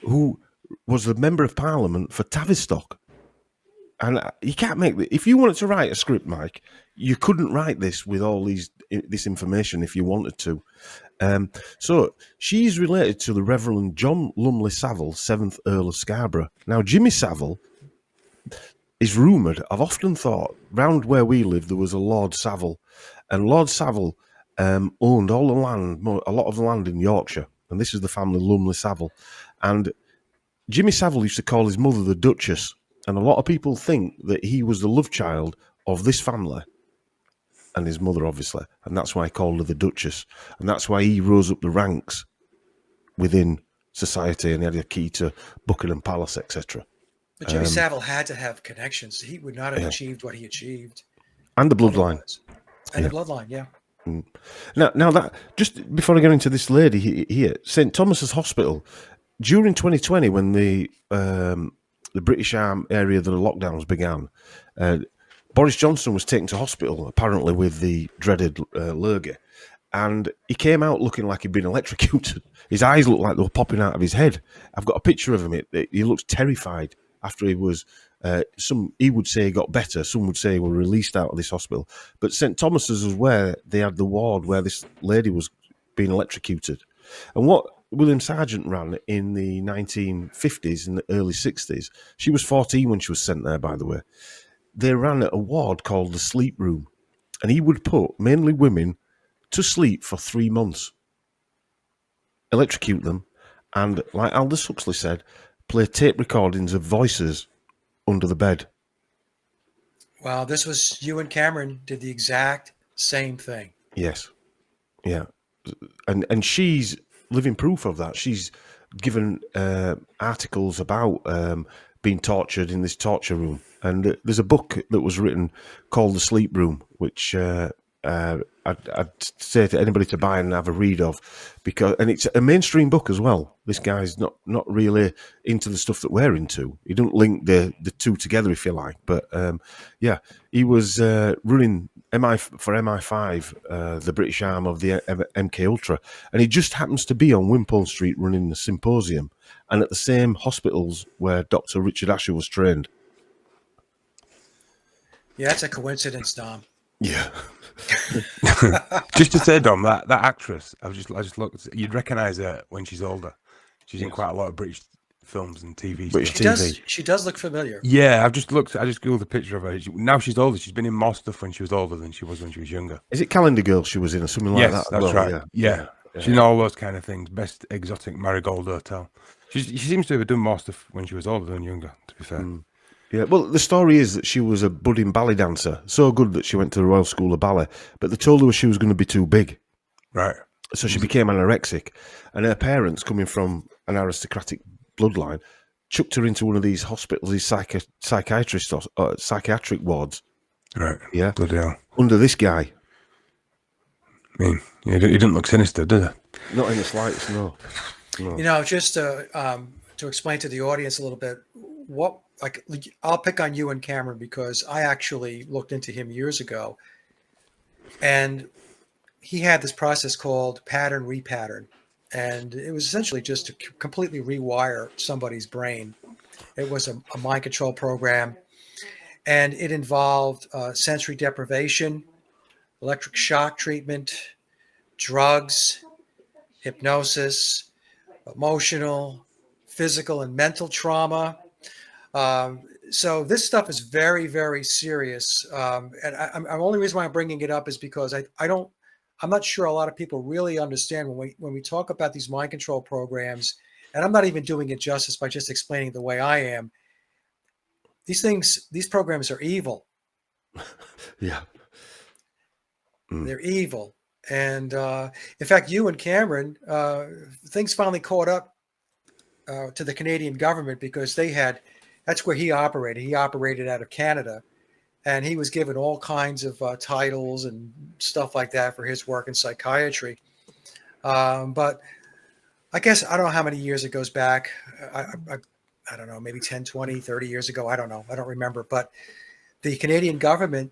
who was the Member of Parliament for Tavistock. And you can't make it. If you wanted to write a script, Mike, you couldn't write this with all this information if you wanted to. So she's related to the Reverend John Lumley Saville, 7th Earl of Scarborough. Now, Jimmy Saville is rumoured. I've often thought round where we live there was a Lord Saville, and Lord Saville owned all the land, a lot of the land in Yorkshire, and this is the family Lumley Saville. And Jimmy Saville used to call his mother the Duchess. And a lot of people think that he was the love child of this family and his mother, obviously. And that's why he called her the Duchess. And that's why he rose up the ranks within society and he had a key to Buckingham Palace, etc. But Jimmy Savile had to have connections. He would not have achieved what he achieved. And the bloodline. And the bloodline, yeah. Now that, just before I get into this lady here, St. Thomas's Hospital, during 2020 when the British Arm area that the lockdowns began, Boris Johnson was taken to hospital, apparently with the dreaded lurgy. and he came out looking like he'd been electrocuted. His eyes looked like they were popping out of his head. I've got a picture of him. He looks terrified after he was. He would say he got better. Some would say he was released out of this hospital. But St Thomas's was where they had the ward where this lady was being electrocuted. And what William Sargent ran in the 1950s and the early 60s, she was 14 when she was sent there, by the way. They ran a ward called the Sleep Room. And he would put mainly women to sleep for 3 months, electrocute them, and, like Aldous Huxley said, play tape recordings of voices under the bed. Wow, this was Ewan Cameron did the exact same thing. Yes. Yeah. And she's living proof of that. She's given articles about being tortured in this torture room. And there's a book that was written called The Sleep Room, which I'd say to anybody to buy and have a read of, and it's a mainstream book as well. This guy's not really into the stuff that we're into. He don't link the two together, if you like. But yeah, he was running MI5, the British arm of the MK Ultra, and he just happens to be on Wimpole Street running the symposium, and at the same hospitals where Dr. Richard Asher was trained. Yeah, that's a coincidence, Dom. Yeah. Just to say, Dom, that actress, I just looked. You'd recognise her when she's older. She's in quite a lot of British films and TV. British stuff. She does look familiar. Yeah, I just googled a picture of her. Now she's older. She's been in more stuff when she was older than she was when she was younger. Is it Calendar Girl she was in or something like that? Yes, that's right. Yeah. She's in all those kind of things. Best Exotic Marigold Hotel. She seems to have done more stuff when she was older than younger, to be fair. Yeah, well, the story is that she was a budding ballet dancer, so good that she went to the Royal School of Ballet, but they told her she was going to be too big. Right. So she became anorexic, and her parents, coming from an aristocratic bloodline, chucked her into one of these hospitals, these psychiatric wards. Right. Yeah. Bloody hell. Under this guy. I mean, he didn't look sinister, did he? Not in the slightest, no. You know, just to explain to the audience a little bit, I'll pick on Ewan Cameron because I actually looked into him years ago, and he had this process called pattern repattern, and it was essentially just to completely rewire somebody's brain. It was a mind control program, and it involved sensory deprivation, electric shock treatment, drugs, hypnosis, emotional, physical, and mental trauma. So this stuff is very, very serious. And I'm only reason why I'm bringing it up is because I'm not sure a lot of people really understand when we talk about these mind control programs, and I'm not even doing it justice by just explaining the way I am. These programs are evil. Yeah. They're evil. And in fact, Ewan Cameron, things finally caught up to the Canadian government because that's where he operated. He operated out of Canada, and he was given all kinds of titles and stuff like that for his work in psychiatry. But I guess, I don't know how many years it goes back. I don't know, maybe 10, 20, 30 years ago. I don't know. I don't remember. But the Canadian government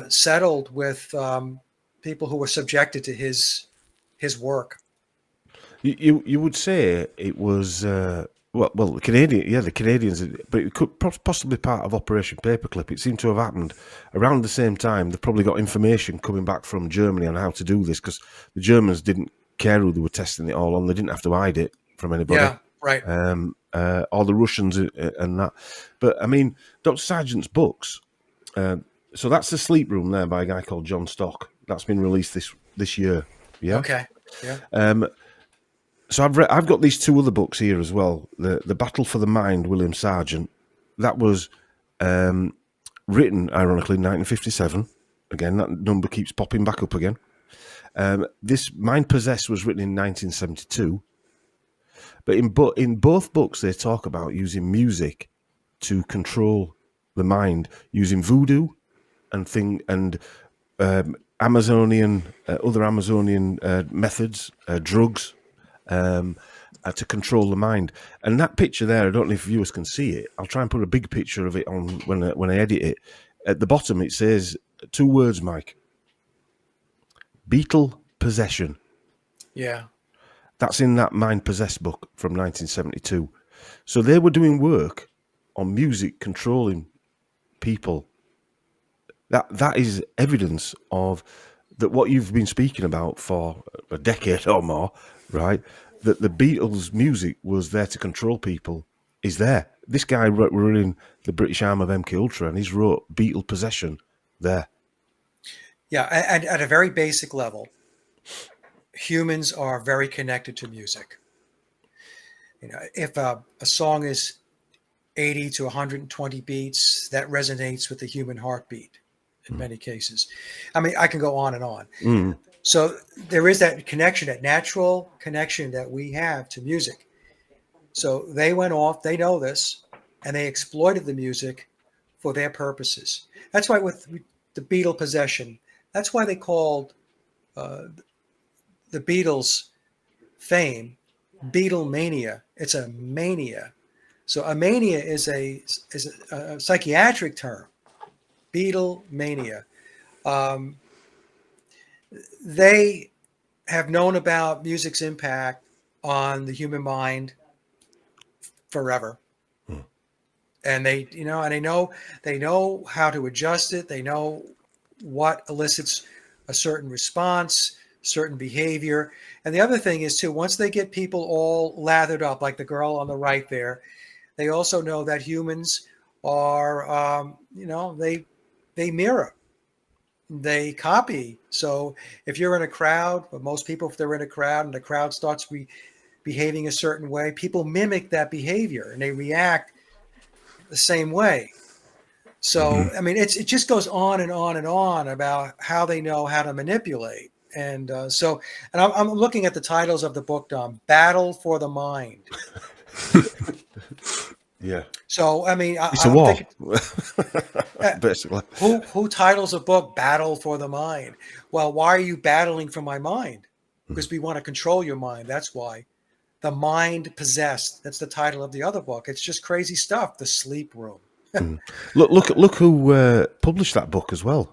settled with people who were subjected to his work. You would say it was well the Canadians, but it could possibly part of Operation Paperclip. It seemed to have happened around the same time. They've probably got information coming back from Germany on how to do this because the Germans didn't care who they were testing it all on. They didn't have to hide it from anybody. Yeah, right. Or the Russians and that. But I mean, Dr. Sargent's books. So that's The Sleep Room there by a guy called John Stock. That's been released this year. Yeah. Okay. Yeah. So I've got these two other books here as well. The Battle for the Mind, William Sargent. That was written, ironically, in 1957. Again, that number keeps popping back up again. This Mind Possessed was written in 1972. But in both books, they talk about using music to control the mind, using voodoo and Amazonian other Amazonian methods, drugs, to control the mind. And that picture there, I don't know if viewers can see it. I'll try and put a big picture of it on when I edit it. At the bottom, it says two words, Mike: beetle possession. Yeah. That's in that Mind Possessed book from 1972. So they were doing work on music controlling people. That is evidence of that what you've been speaking about for a decade or more, right? That the Beatles' music was there to control people is there. This guy were in the British arm of MK Ultra, and he's wrote Beatle Possession there. Yeah, and at a very basic level, humans are very connected to music. If a song is 80 to 120 beats, that resonates with the human heartbeat in many cases. I mean, I can go on and on. Mm. So there is that connection, that natural connection that we have to music. So they went off, they know this, and they exploited the music for their purposes. That's why with the Beatle possession, that's why they called the Beatles' fame Beatlemania. It's a mania. So a mania is a psychiatric term. Beatlemania. They have known about music's impact on the human mind forever. And they know how to adjust it. They know what elicits a certain response, certain behavior. And the other thing is too, once they get people all lathered up, like the girl on the right there, they also know that humans are, they mirror, they copy. So if you're in a crowd, but most people, if they're in a crowd and the crowd starts behaving a certain way, people mimic that behavior and they react the same way. So, I mean, it just goes on and on and on about how they know how to manipulate. And I'm looking at the titles of the book, Dom. Battle for the Mind. Yeah. So, I mean, it's a war, basically. Who titles a book Battle for the Mind? Well, why are you battling for my mind? Because we want to control your mind. That's why. The Mind Possessed. That's the title of the other book. It's just crazy stuff. The Sleep Room. Look who published that book as well.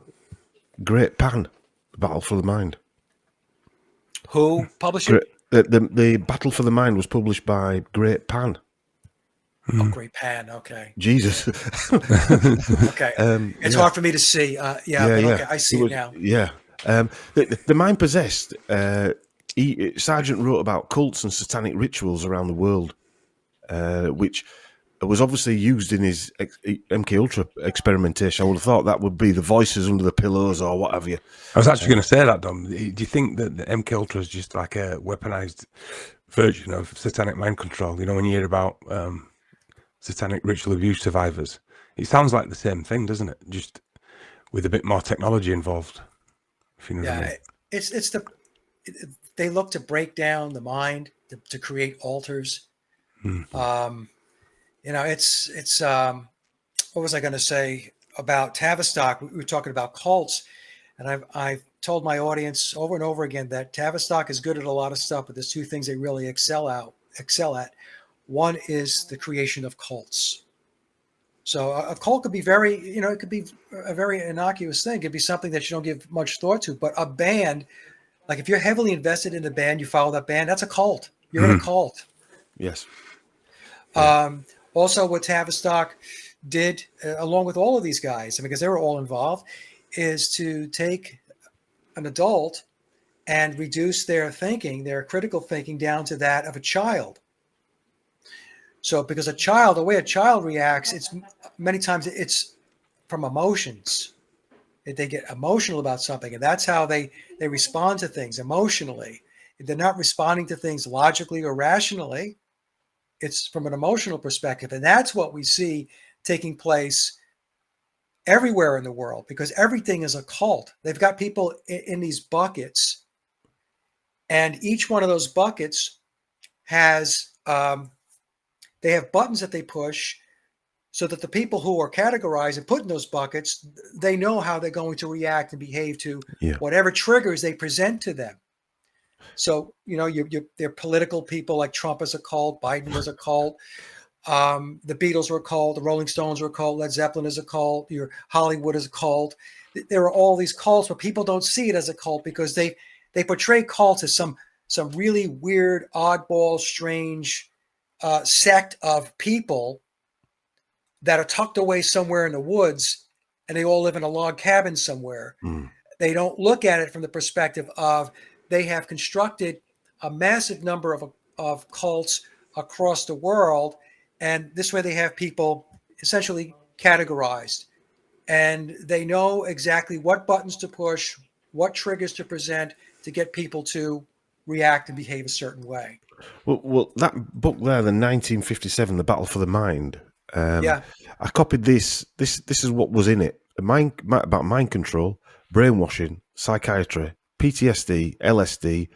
Great Pan, Battle for the Mind. Who published it? The Battle for the Mind was published by Great Pan. Oh, Great Pan. Okay. Jesus. Okay. It's hard for me to see. Okay, I see it now. Yeah. The Mind Possessed. Sargent wrote about cults and satanic rituals around the world, which was obviously used in his MK Ultra experimentation. I would have thought that would be the voices under the pillows or what have you. I was actually going to say that, Dom. Do you think that the MK Ultra is just like a weaponized version of satanic mind control? You know, when you hear about satanic ritual abuse survivors, it sounds like the same thing, doesn't it? Just with a bit more technology involved. If you know what I mean. They look to break down the mind to create altars. It's what was I going to say about Tavistock? We were talking about cults, and I've told my audience over and over again that Tavistock is good at a lot of stuff, but there's two things they really excel at. One is the creation of cults. So a cult could be it could be a very innocuous thing. It could be something that you don't give much thought to, but a band, like if you're heavily invested in a band, you follow that band, that's a cult. You're in a cult. Yes. Also, what Tavistock did, along with all of these guys, because they were all involved, is to take an adult and reduce their thinking, their critical thinking, down to that of a child. So, because the way a child reacts, it's many times it's from emotions. They get emotional about something, and that's how they respond to things emotionally. They're not responding to things logically or rationally. It's from an emotional perspective. And that's what we see taking place everywhere in the world, because everything is a cult. They've got people in these buckets, and each one of those buckets has, they have buttons that they push so that the people who are categorized and put in those buckets, they know how they're going to react and behave to whatever triggers they present to them. So, they're political people, like Trump is a cult, Biden was a cult, the Beatles were a cult, the Rolling Stones were a cult, Led Zeppelin is a cult, your Hollywood is a cult. There are all these cults, but people don't see it as a cult because they've they portray cults as some really weird, oddball, strange sect of people that are tucked away somewhere in the woods, and they all live in a log cabin somewhere. They don't look at it from the perspective of they have constructed a massive number of cults across the world, and this way they have people essentially categorized, and they know exactly what buttons to push, what triggers to present to get people to react and behave a certain way. Well, that book there, the 1957, The Battle for the Mind. Yeah. I copied this. This is what was in it: about mind control, brainwashing, psychiatry, PTSD, LSD,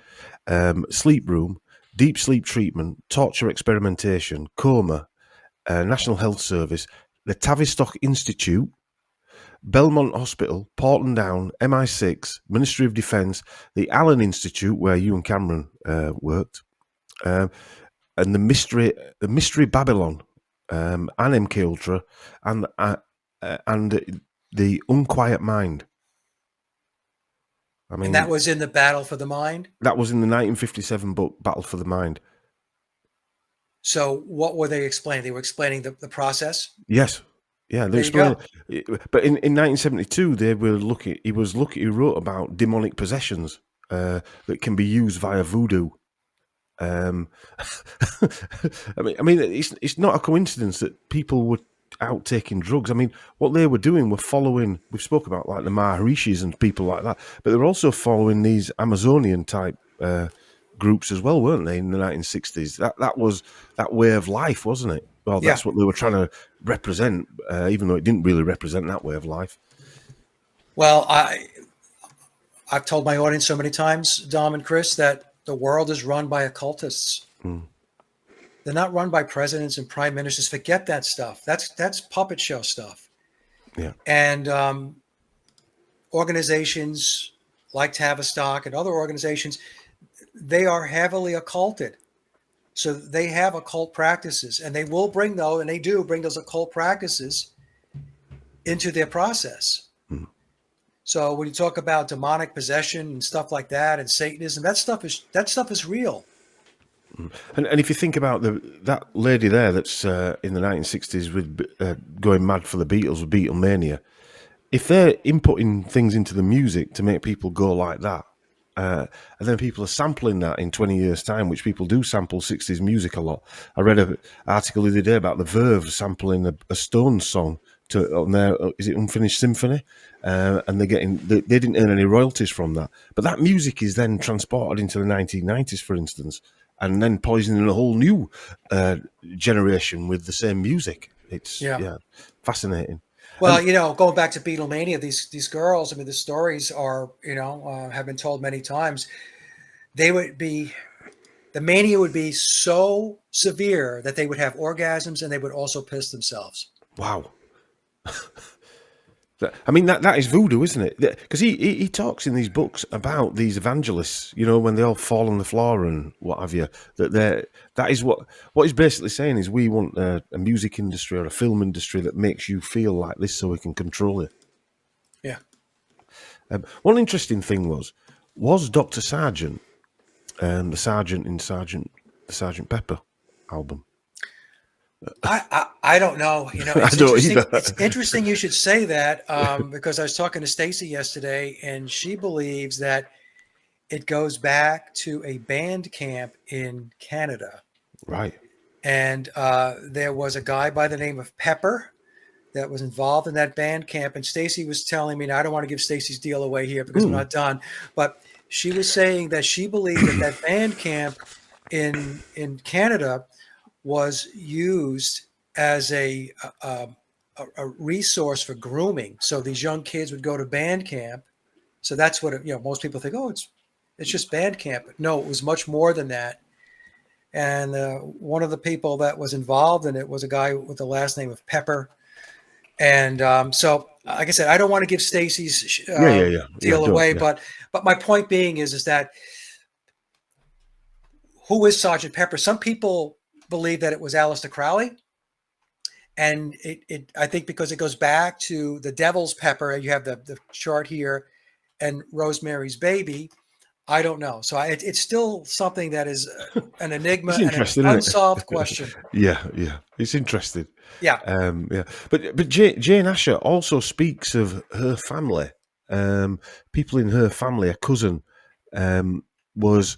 sleep room, deep sleep treatment, torture experimentation, coma, National Health Service, the Tavistock Institute, Belmont Hospital, Portland Down, MI6, Ministry of Defence, the Allen Institute, where you and Cameron worked, and the Mystery Babylon, and MK Ultra, and the Unquiet Mind. I mean, And that was in the Battle for the Mind? That was in the 1957 book, Battle for the Mind. So what were they explaining? They were explaining the process? Yes. Yeah, they explained it. But in 1972, they were looking. He wrote about demonic possessions that can be used via voodoo. I mean, it's not a coincidence that people were out taking drugs. I mean, what they were doing were following. We've spoke about like the Maharishis and people like that, but they were also following these Amazonian type groups as well, weren't they? In the 1960s, that was that way of life, wasn't it? Well, that's what they were trying to represent, even though it didn't really represent that way of life. Well, I've told my audience so many times, Dom and Chris, that the world is run by occultists. They're not run by presidents and prime ministers. Forget that stuff. That's puppet show stuff. Yeah. And organizations like Tavistock and other organizations, they are heavily occulted. So they have occult practices, and they will bring those, and they do bring those occult practices into their process. So when you talk about demonic possession and stuff like that, and Satanism, that stuff is real. And if you think about that lady there that's in the 1960s with going mad for the Beatles with Beatlemania, if they're inputting things into the music to make people go like that, and then people are sampling that in 20 years' time, which people do sample 60s music a lot. I read an article the other day about the Verve sampling a Stones song on their, is it Unfinished Symphony? And they didn't earn any royalties from that. But that music is then transported into the 1990s, for instance, and then poisoning a whole new generation with the same music. It's fascinating. Well, going back to Beatlemania, these girls, I mean, the stories are, have been told many times. The mania would be so severe that they would have orgasms and they would also piss themselves. Wow. I mean, that is voodoo, isn't it? Because he talks in these books about these evangelists, when they all fall on the floor and what have you. That is what he's basically saying is we want a music industry or a film industry that makes you feel like this, so we can control you. Yeah. One interesting thing was Dr. Sargent, the Sergeant in the Sergeant Pepper album. I don't know. I don't either. It's interesting you should say that because I was talking to Stacy yesterday, and she believes that it goes back to a band camp in Canada. Right. And there was a guy by the name of Pepper that was involved in that band camp. And Stacy was telling me, and I don't want to give Stacy's deal away here because I'm not done, but she was saying that she believed that band camp in Canada was used as a resource for grooming. So these young kids would go to band camp. So that's what most people think. Oh, it's just band camp. But no, it was much more than that. And one of the people that was involved in it was a guy with the last name of Pepper. And so, like I said, I don't want to give Stacy's deal away, but my point being is that who is Sergeant Pepper? Some people believe that it was Aleister Crowley, and I think because it goes back to the Devil's Pepper. You have the chart here, and Rosemary's Baby. I don't know. So it's still something that is an enigma It's and an interesting, isn't it? unsolved question. Yeah, it's interesting. Yeah. Yeah. But Jane Asher also speaks of her family. People in her family, a cousin, was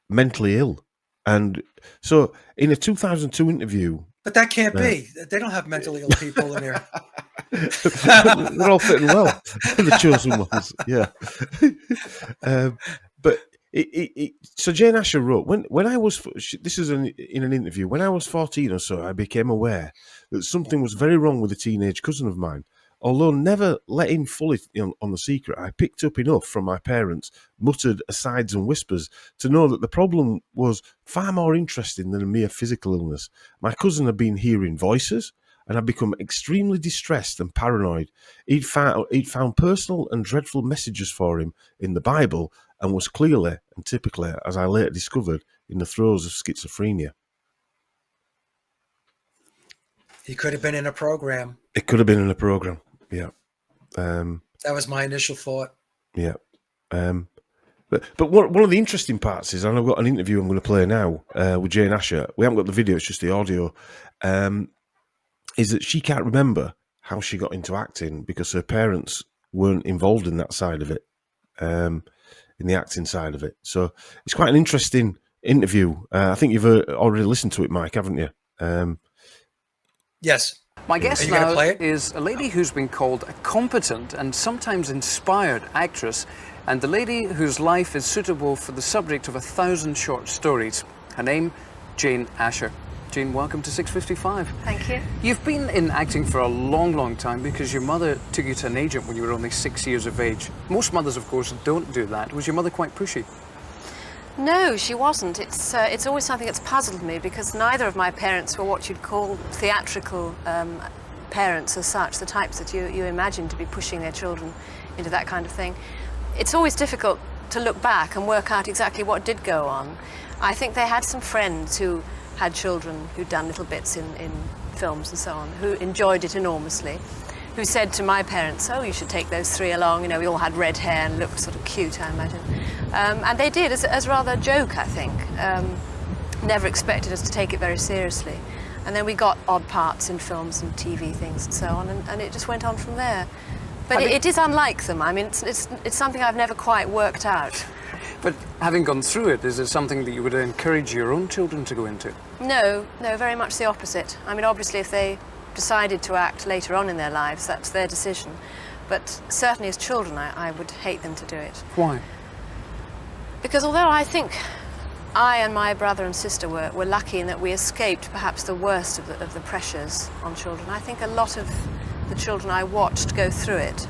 mentally ill, and so in a 2002 interview. But that can't be. They don't have mentally ill people in there. They're all fitting well. The chosen ones, yeah. But so Jane Asher wrote, when I was, this is in an interview, when I was 14 or so, I became aware that something was very wrong with a teenage cousin of mine. Although never let in fully on the secret, I picked up enough from my parents' muttered asides and whispers to know that the problem was far more interesting than a mere physical illness. My cousin had been hearing voices and had become extremely distressed and paranoid. He'd found personal and dreadful messages for him in the Bible and was clearly, and typically, as I later discovered, in the throes of schizophrenia. He could have been in a program. It could have been in a program, yeah. That was my initial thought. Yeah. But one of the interesting parts is, and I've got an interview I'm going to play now with Jane Asher. We haven't got the video, it's just the audio. Is that she can't remember how she got into acting because her parents weren't involved in that side of it, in the acting side of it. So it's quite an interesting interview. I think you've already listened to it, Mike, haven't you? Yes. My guest now is a lady who's been called a competent and sometimes inspired actress, and the lady whose life is suitable for the subject of 1,000 short stories. Her name, Jane Asher. Jane, welcome to 655. Thank you. You've been in acting for a long, long time because your mother took you to an agent when you were only 6 years of age. Most mothers, of course, don't do that. Was your mother quite pushy? No, she wasn't. It's always something that's puzzled me because neither of my parents were what you'd call theatrical parents as such, the types that you imagine to be pushing their children into that kind of thing. It's always difficult to look back and work out exactly what did go on. I think they had some friends who had children who'd done little bits in films and so on, who enjoyed it enormously, who said to my parents, oh, you should take those three along. You know, we all had red hair and looked sort of cute, I imagine. And they did, as rather a joke, I think. Never expected us to take it very seriously. And then we got odd parts in films and TV things and so on, and it just went on from there. But it is unlike them. I mean, it's something I've never quite worked out. But having gone through it, is it something that you would encourage your own children to go into? No, very much the opposite. I mean, obviously, if they decided to act later on in their lives, that's their decision. But certainly as children, I would hate them to do it. Why? Because although I think I and my brother and sister were lucky in that we escaped perhaps the worst of the pressures on children, I think a lot of the children I watched go through it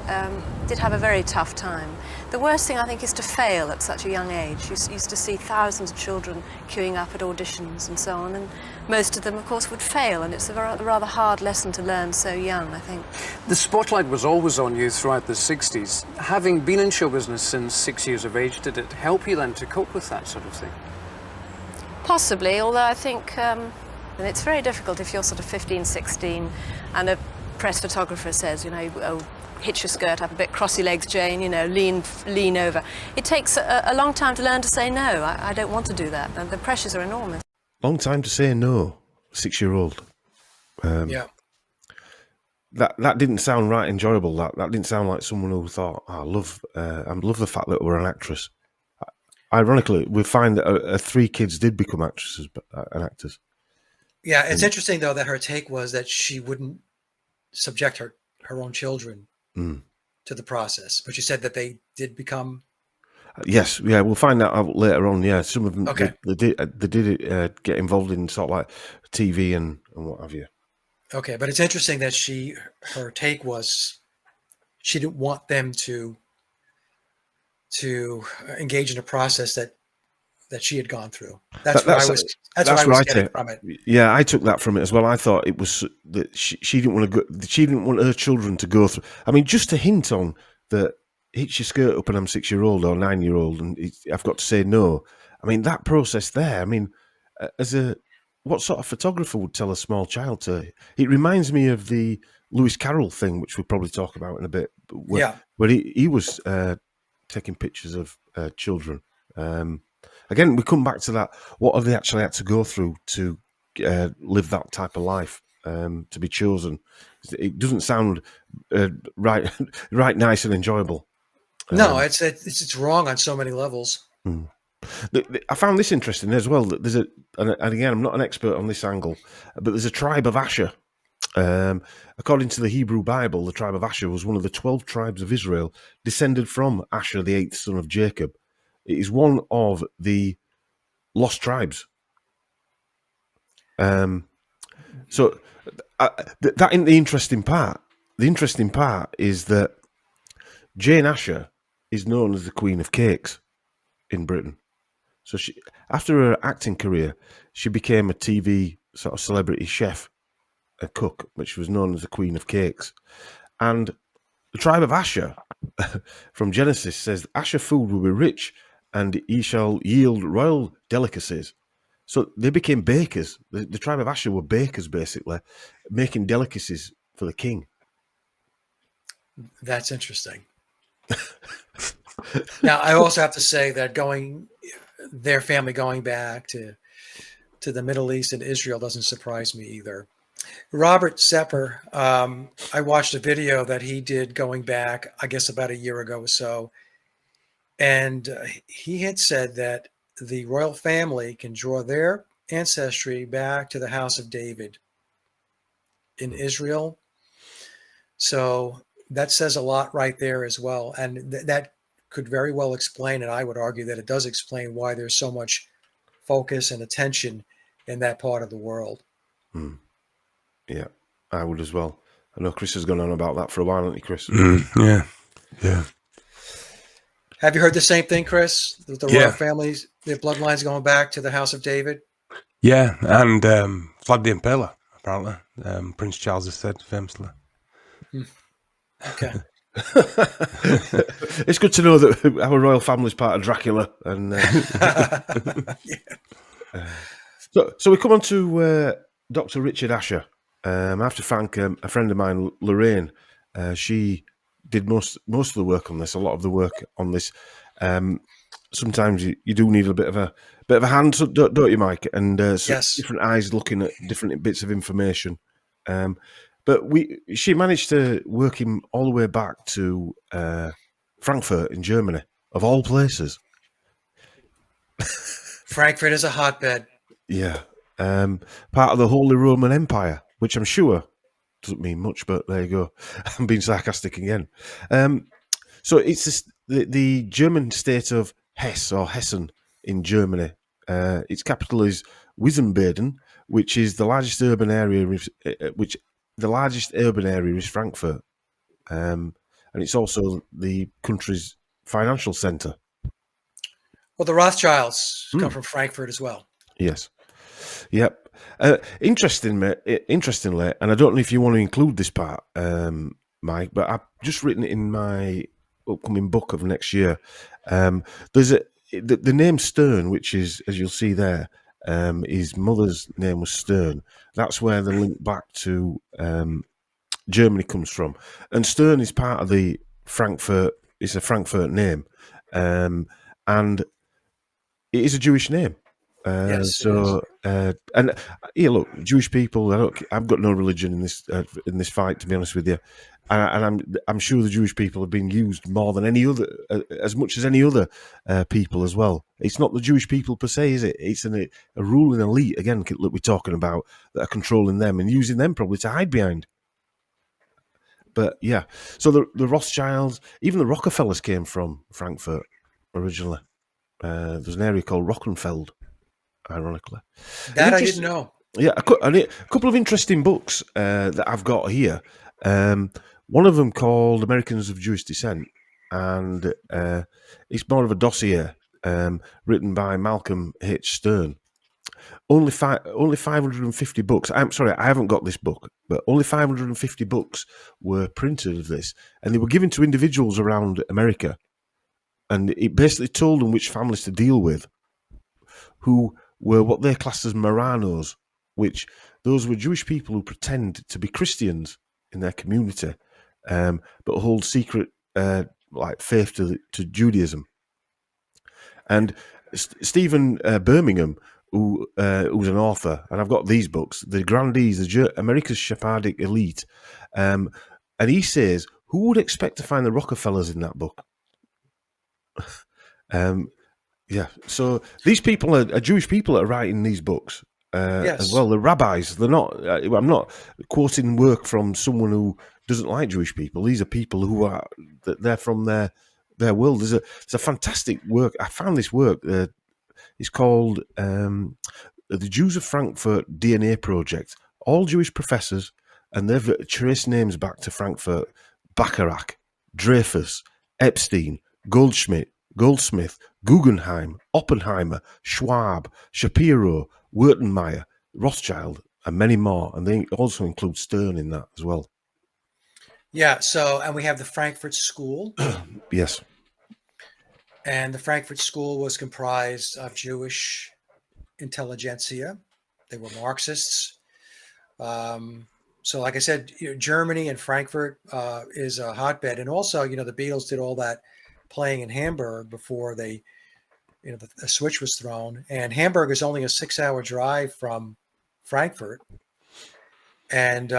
did have a very tough time. The worst thing, I think, is to fail at such a young age. You used to see thousands of children queuing up at auditions and so on, and most of them, of course, would fail, and it's a rather hard lesson to learn so young, I think. The spotlight was always on you throughout the 60s. Having been in show business since 6 years of age, did it help you then to cope with that sort of thing? Possibly, although I think and it's very difficult if you're sort of 15, 16, and a press photographer says, you know, oh, hitch your skirt up a bit, cross your legs, Jane, you know, lean over. It takes a long time to learn to say no. I don't want to do that. And the pressures are enormous. Long time to say no, 6-year-old. Yeah. That didn't sound right enjoyable. That didn't sound like someone who thought, oh, I love the fact that we're an actress. Ironically, we find that 3 kids did become actresses and actors. Yeah, it's interesting, though, that her take was that she wouldn't subject her own children to the process. But she said that they did become... Yes, yeah, we'll find that out later on. Yeah, some of them, okay. they did get involved in sort of like TV and what have you. Okay, but it's interesting that her take was she didn't want them to engage in a process that she had gone through. That's what I was getting from it. Yeah, I took that from it as well. I thought it was that she didn't want to go. She didn't want her children to go through. I mean, just to hint on that, hitch your skirt up and I'm 6-year-old or 9-year-old, and I've got to say no. I mean, that process there. I mean, what sort of photographer would tell a small child to? It reminds me of the Lewis Carroll thing, which we'll probably talk about in a bit. Where he was taking pictures of children. Again, we come back to that. What have they actually had to go through to live that type of life, to be chosen? It doesn't sound right nice and enjoyable. No, it's wrong on so many levels. I found this interesting as well. That there's and again, I'm not an expert on this angle, but there's a tribe of Asher. According to the Hebrew Bible, the tribe of Asher was one of the 12 tribes of Israel, descended from Asher, the 8th son of Jacob. It is one of the lost tribes. So that in the interesting part. The interesting part is that Jane Asher is known as the Queen of Cakes in Britain. So she, after her acting career, she became a TV sort of celebrity chef, a cook, but she was known as the Queen of Cakes. And the tribe of Asher from Genesis says, Asher food will be rich and he shall yield royal delicacies. So they became bakers. The tribe of Asher were bakers, basically, making delicacies for the king. That's interesting. Now, I also have to say that their family going back to the Middle East and Israel doesn't surprise me either. Robert Sepper, I watched a video that he did going back, I guess about a year ago or so, and he had said that the royal family can draw their ancestry back to the house of David in Israel. So that says a lot right there as well. And that could very well explain, and I would argue that it does explain why there's so much focus and attention in that part of the world. Yeah, I would as well. I know Chris has gone on about that for a while, hasn't he, Chris? Yeah. Have you heard the same thing, Chris? The royal families, their bloodlines going back to the house of David? Yeah, and Vlad the Impaler, apparently. Prince Charles has said famously. Okay. It's good to know that our royal family is part of Dracula. And so we come on to Dr. Richard Asher. I have to thank a friend of mine, Lorraine. She did most of the work on this, a lot of the work on this. Sometimes you do need a bit of a hand, don't you, Mike? And yes, different eyes looking at different bits of information. But she managed to work him all the way back to Frankfurt in Germany, of all places. Frankfurt is a hotbed. Yeah. Part of the Holy Roman Empire, which I'm sure doesn't mean much, but there you go. I'm being sarcastic again. So it's the German state of Hesse or Hessen in Germany. Its capital is Wiesbaden, which is the largest urban area. The largest urban area is Frankfurt, and it's also the country's financial centre. Well, the Rothschilds come from Frankfurt as well. Yes. Yep. Interestingly, and I don't know if you want to include this part, Mike, but I've just written it in my upcoming book of next year. There's the name Stern, which is, as you'll see there, his mother's name was Stern. That's where the link back to Germany comes from. And Stern is part of the Frankfurt. It's a Frankfurt name, and it is a Jewish name. Yes. So, and yeah, look, Jewish people. I've got no religion in this fight, to be honest with you, and I'm sure the Jewish people have been used more than any other, as much as any other people as well. It's not the Jewish people per se, is it? It's a ruling elite again that we're talking about that are controlling them and using them probably to hide behind. But yeah, so the Rothschilds, even the Rockefellers came from Frankfurt originally. There's an area called Rockenfeld. Ironically, that I didn't know. Yeah, a couple of interesting books that I've got here. One of them called Americans of Jewish Descent, and it's more of a dossier written by Malcolm H. Stern. Only 550 books. I'm sorry, I haven't got this book, but only 550 books were printed of this, and they were given to individuals around America, and it basically told them which families to deal with, who were what they classed as Marranos, which those were Jewish people who pretend to be Christians in their community, but hold secret like faith to Judaism. And Stephen Birmingham, who's an author, and I've got these books, The Grandees, America's Shepardic Elite, and he says, who would expect to find the Rockefellers in that book? Yeah, so these people are Jewish people that are writing these books as well. The rabbis, they're not. I'm not quoting work from someone who doesn't like Jewish people. These are people who are they're from their world. There's a fantastic work. I found this work. It's called the Jews of Frankfurt DNA Project. All Jewish professors, and they've traced names back to Frankfurt: Bacharach, Dreyfus, Epstein, Goldsmith, Guggenheim, Oppenheimer, Schwab, Shapiro, Wertenmeyer, Rothschild, and many more. And they also include Stern in that as well. Yeah. So, and we have the Frankfurt School. Yes. And the Frankfurt School was comprised of Jewish intelligentsia. They were Marxists. So, like I said, Germany and Frankfurt is a hotbed. And also, the Beatles did all that playing in Hamburg before they, the switch was thrown. And Hamburg is only a 6-hour drive from Frankfurt. And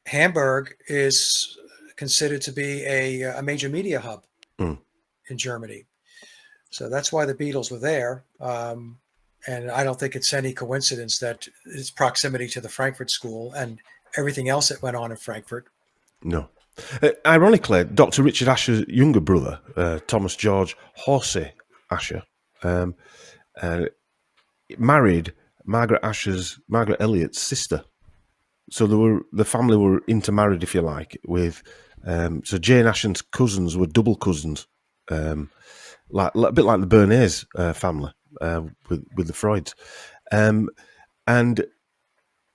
Hamburg is considered to be a major media hub in Germany. So that's why the Beatles were there. And I don't think it's any coincidence that its proximity to the Frankfurt School and everything else that went on in Frankfurt. No. Ironically, Dr. Richard Asher's younger brother, Thomas George Horsey Asher, married Margaret Elliott's sister. So the family were intermarried, if you like, with so Jane Asher's cousins were double cousins, a bit like the Bernays family with the Freuds, and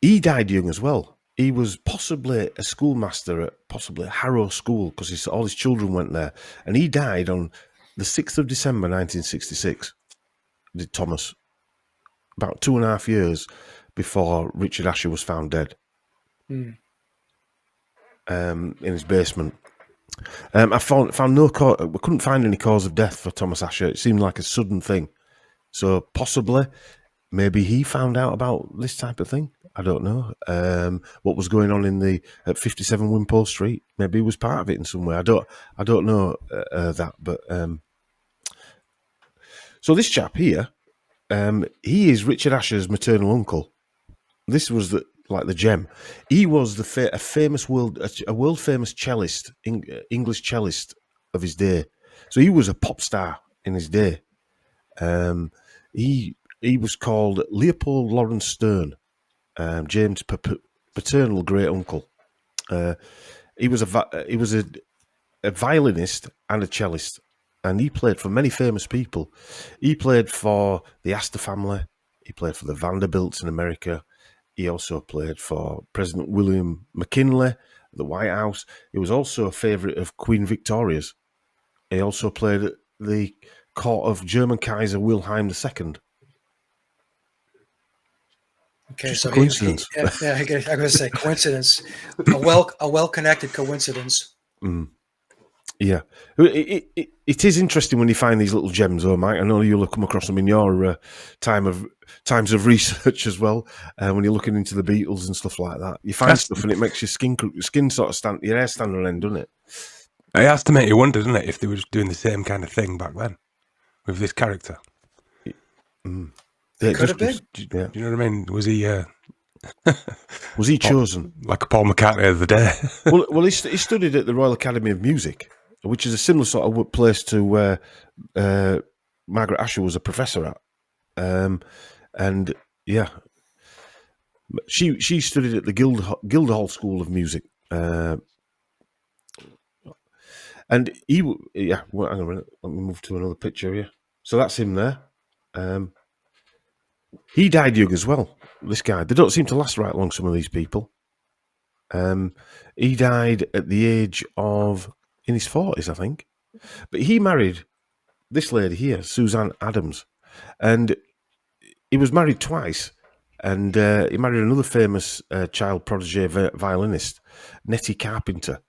he died young as well. He was possibly a schoolmaster at possibly Harrow School because all his children went there. And he died on the 6th of December, 1966, did Thomas, about 2.5 years before Richard Asher was found dead in his basement. I found no cause. We couldn't find any cause of death for Thomas Asher. It seemed like a sudden thing. So possibly, maybe he found out about this type of thing. I don't know what was going on at 57 Wimpole Street. Maybe he was part of it in some way. I don't know that. But so this chap here, he is Richard Asher's maternal uncle. This was the gem. He was a world famous cellist, English cellist of his day. So he was a pop star in his day. He was called Leopold Lawrence Stern. James' paternal great uncle. He was a violinist and a cellist, and he played for many famous people. He played for the Astor family. He played for the Vanderbilts in America. He also played for President William McKinley at the White House. He was also a favourite of Queen Victoria's. He also played at the court of German Kaiser Wilhelm II. Okay, just so a coincidence. I'm going to say coincidence, a well-connected coincidence. Yeah, it is interesting when you find these little gems, though, Mike. I know you'll have come across them in your times of research as well. When you're looking into the Beatles and stuff like that, you find stuff and it makes your skin sort of your hair stand on end, doesn't it? It has to make you wonder, doesn't it, if they were doing the same kind of thing back then with this character. It could have been. Do you know what I mean? Was he? Was he chosen like a Paul McCartney of the day? well, he studied at the Royal Academy of Music, which is a similar sort of place to where Margaret Asher was a professor at. And yeah, she studied at the Guildhall School of Music. And he, yeah, well, hang on a minute. Let me move to another picture here. So that's him there. He died young as well, this guy. They don't seem to last right long, some of these people. He died at the age of, in his 40s, I think. But he married this lady here, Suzanne Adams. And he was married twice. And he married another famous child protege violinist, Nettie Carpenter.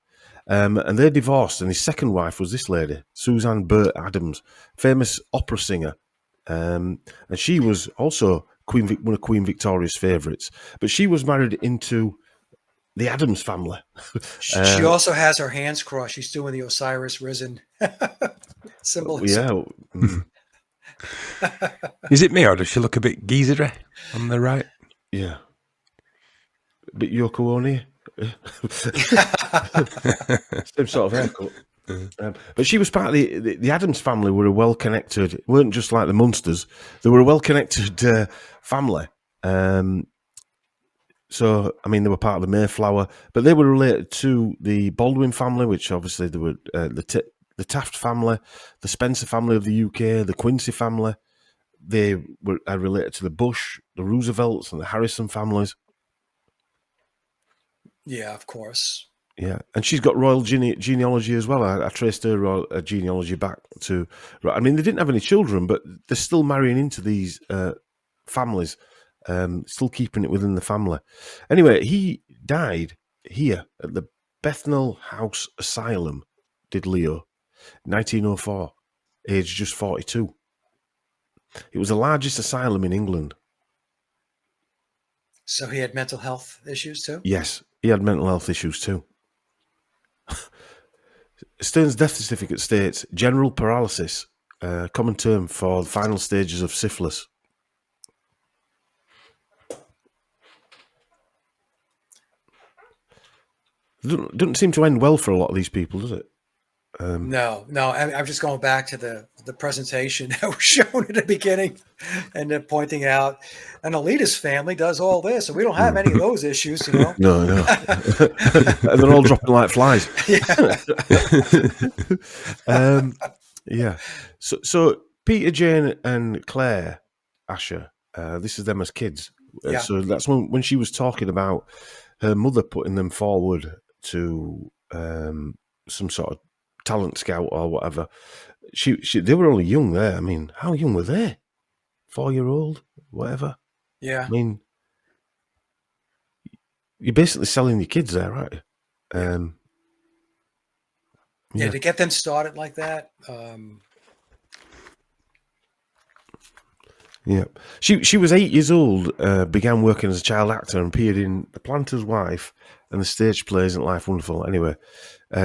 And they divorced, and his second wife was this lady, Suzanne Burt Adams, famous opera singer. And she was also one of Queen Victoria's favourites. But she was married into the Adams family. She also has her hands crossed. She's doing the Osiris Risen symbolism. Yeah. Is it me, or does she look a bit geezery on the right? Yeah. A bit Yoko Ono. Same sort of haircut. But she was part of the Adams family. Were a well-connected, weren't just like the Munsters. They were a well-connected family. So, I mean, they were part of the Mayflower, but they were related to the Baldwin family, which obviously they were the Taft family, the Spencer family of the UK, the Quincy family. They were related to the Bush, the Roosevelts, and the Harrison families. Yeah, of course. Yeah, and she's got royal genealogy as well. I traced her royal genealogy back to... I mean, they didn't have any children, but they're still marrying into these families, still keeping it within the family. Anyway, he died here at the Bethnal House Asylum, did Leo, 1904, aged just 42. It was the largest asylum in England. So he had mental health issues too? Yes, he had mental health issues too. Stern's death certificate states general paralysis, common term for the final stages of syphilis. Doesn't seem to end well for a lot of these people, does it? No. I'm just going back to the presentation that was shown at the beginning, and then pointing out an elitist family does all this, and we don't have any of those issues, you know. No. And they're all dropping like flies. Yeah. So Peter, Jane, and Claire Asher. This is them as kids. Yeah. So that's when she was talking about her mother putting them forward to some sort of talent scout or whatever. They were only young there. I mean, how young were they? 4-year-old, whatever. Yeah. I mean, you're basically selling your kids there, right? Yeah, to get them started like that. Yeah, she was 8 years old, began working as a child actor and appeared in The Planter's Wife and the stage play Isn't Life Wonderful. Anyway,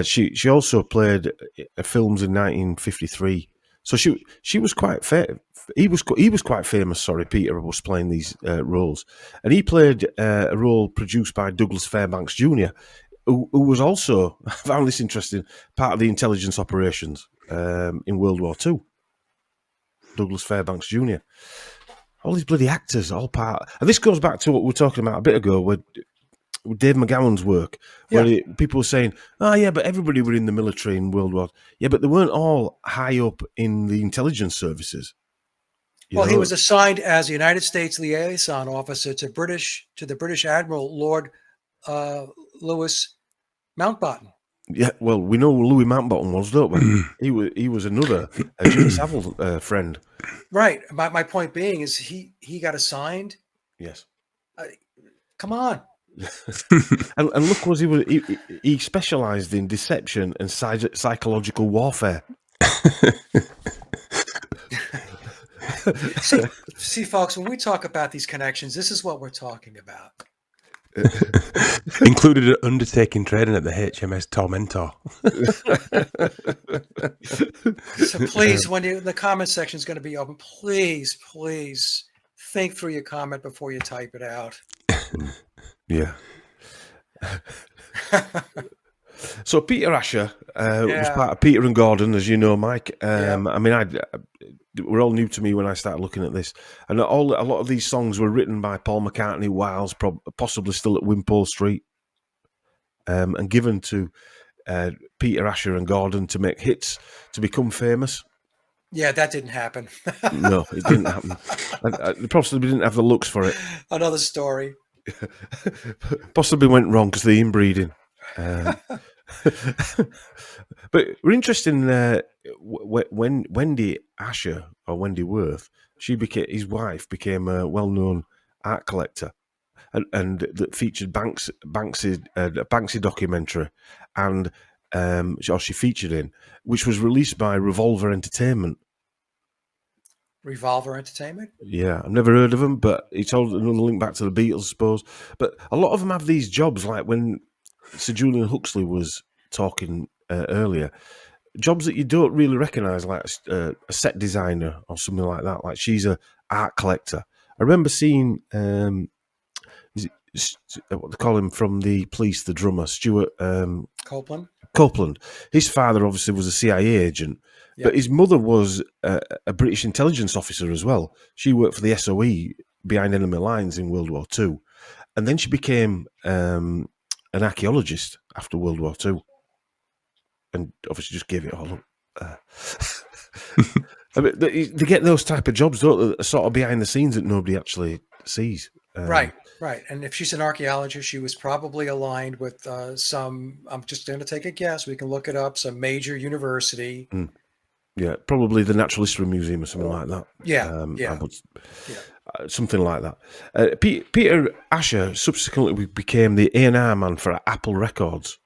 she also played films in 1953. So she was quite he was quite famous. Sorry, Peter was playing these roles, and he played a role produced by Douglas Fairbanks Jr., who was also, I found this interesting, part of the intelligence operations in World War II. Douglas Fairbanks Jr. All these bloody actors, all part. And this goes back to what we were talking about a bit ago with Dave McGowan's work, where people were saying, oh, yeah, but everybody were in the military in World War. Yeah, but they weren't all high up in the intelligence services. Well, he was assigned as a United States liaison officer to the British Admiral Lord Louis Mountbatten. Yeah, well, we know who Louis Mountbatten was, don't we? He was another Jimmy Savile friend. Right. My point being is he got assigned. Yes. Come on. and look, he specialised in deception and psychological warfare. See, folks, when we talk about these connections, this is what we're talking about. Included an undertaking training at the HMS Tormentor. So please, when the comment section is going to be open, please think through your comment before you type it out. Yeah. So Peter Asher was part of Peter and Gordon, as you know, Mike. I mean, were all new to me when I started looking at this, and a lot of these songs were written by Paul McCartney, whilst possibly still at Wimpole Street, and given to Peter Asher and Gordon to make hits to become famous. Yeah, that didn't happen. No, it didn't happen. They possibly didn't have the looks for it. Another story. Possibly went wrong because of the inbreeding. But we're interested in when Wendy Asher, or Wendy Worth, his wife became a well-known art collector, and that featured Banksy documentary, and or she featured in, which was released by Revolver Entertainment. Revolver Entertainment? Yeah, I've never heard of them, but it's all another link back to the Beatles, I suppose. But a lot of them have these jobs, like when Sir Julian Huxley was talking earlier, jobs that you don't really recognise, like a set designer or something like that. Like she's a art collector. I remember seeing, what they call him from the Police, the drummer, Stuart Copeland. His father obviously was a CIA agent, but his mother was a British intelligence officer as well. She worked for the SOE behind enemy lines in World War II. And then she became an archaeologist after World War II. And obviously just gave it all up. I mean, they get those type of jobs, don't they, sort of behind the scenes that nobody actually sees. Right. And if she's an archaeologist, she was probably aligned with some, I'm just going to take a guess, we can look it up, some major university. Yeah, probably the Natural History Museum or something like that. Something like that. Peter Asher subsequently became the A&R man for Apple Records.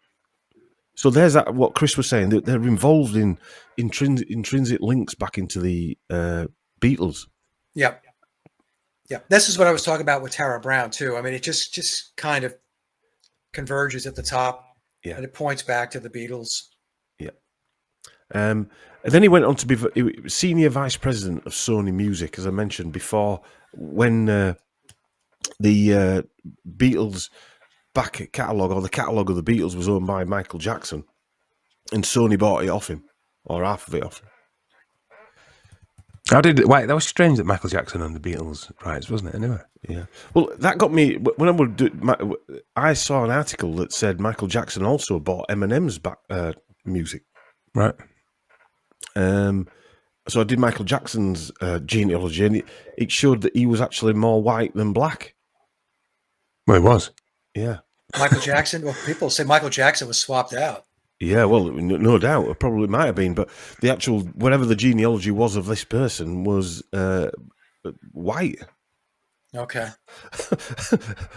So there's that. What Chris was saying, that they're involved in intrinsic links back into the Beatles. Yep. This is what I was talking about with Tara Brown too. I mean, it just kind of converges at the top, and it points back to the Beatles. Yeah. And then he went on to be senior vice president of Sony Music, as I mentioned before, when the Beatles back catalogue, or the catalogue of the Beatles, was owned by Michael Jackson, and Sony bought it off him, or half of it off him. That was strange that Michael Jackson owned the Beatles rights, wasn't it? Anyway, yeah. Well, that got me when I saw an article that said Michael Jackson also bought Eminem's music. Right. So I did Michael Jackson's genealogy, and it showed that he was actually more white than black. Well, he was. Yeah. Michael Jackson. Well, people say Michael Jackson was swapped out. Yeah, well, no doubt, it probably might have been, but the actual, whatever the genealogy was of this person was white. Okay.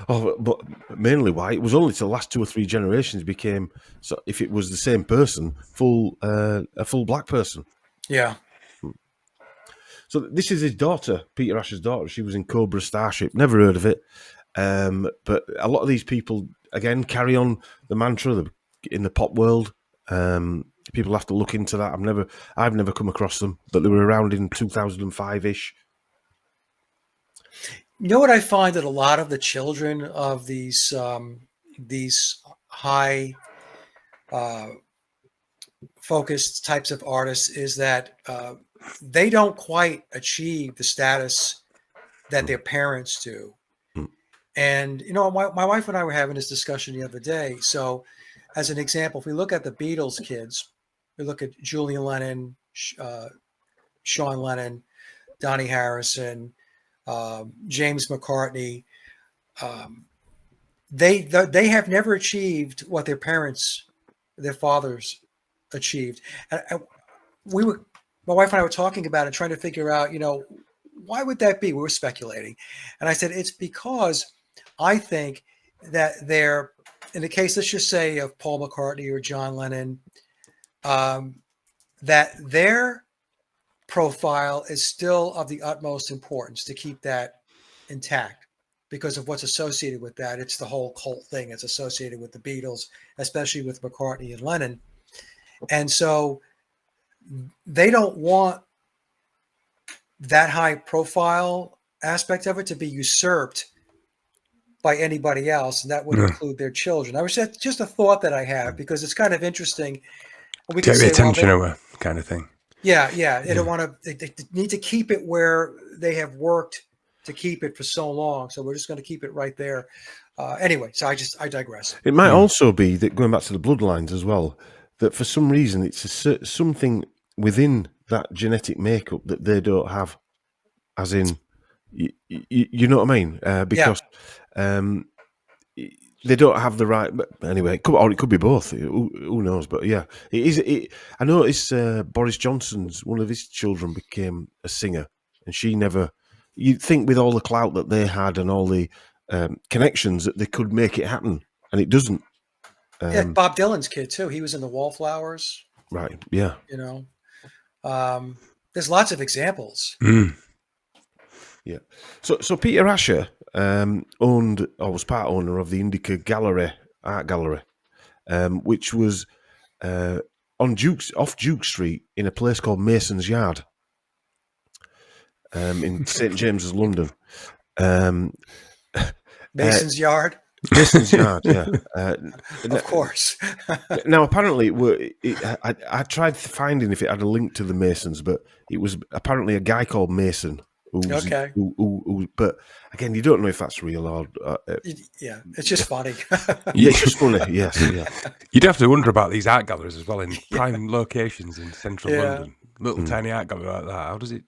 But mainly white. It was only till the last 2 or 3 generations became, so if it was the same person, a full black person. Yeah. So this is his daughter, Peter Asher's daughter. She was in Cobra Starship. Never heard of it. But a lot of these people, again, carry on the mantra in the pop world. People have to look into that. I've never come across them, but they were around in 2005-ish. You know what I find, that a lot of the children of these high focused types of artists is that they don't quite achieve the status that their parents do. And, you know, my wife and I were having this discussion the other day. So as an example, if we look at the Beatles kids, we look at Julian Lennon, Sean Lennon, Donnie Harrison, James McCartney, they have never achieved what their fathers achieved. And my wife and I were talking about it, trying to figure out, you know, why would that be? We were speculating. And I said, it's because I think that they're, in the case, let's just say, of Paul McCartney or John Lennon, that their profile is still of the utmost importance to keep that intact because of what's associated with that. It's the whole cult thing that's associated with the Beatles, especially with McCartney and Lennon. And so they don't want that high profile aspect of it to be usurped by anybody else, and that would include their children. I was just a thought that I have, because it's kind of interesting. We get the attention over kind of thing. Yeah. They don't want to. They need to keep it where they have worked to keep it for so long. So we're just going to keep it right there. Anyway, so I digress. It might also be that, going back to the bloodlines as well, that for some reason it's something within that genetic makeup that they don't have, as in, you know what I mean? Because they don't have the right. But anyway, it could be both. Who knows? But yeah, it is. I noticed Boris Johnson's, one of his children, became a singer, and she never. You'd think with all the clout that they had and all the connections that they could make it happen, and it doesn't. Yeah, Bob Dylan's kid too. He was in the Wallflowers. Right. Yeah. You know, there's lots of examples. Yeah. So Peter Asher owned, or was part owner of the Indica Gallery, art gallery, which was off Duke Street in a place called Mason's Yard, in St James's, London. Mason's Yard. Mason's Yard, yeah. Of course. Now, apparently, I tried finding if it had a link to the Masons, but it was apparently a guy called Mason. Okay. But again, you don't know if that's real or. Yeah, it's just funny. Yeah, it's just funny. Yes, yeah. You'd have to wonder about these art galleries as well in prime locations in central London. Little tiny art gallery like that. How does it?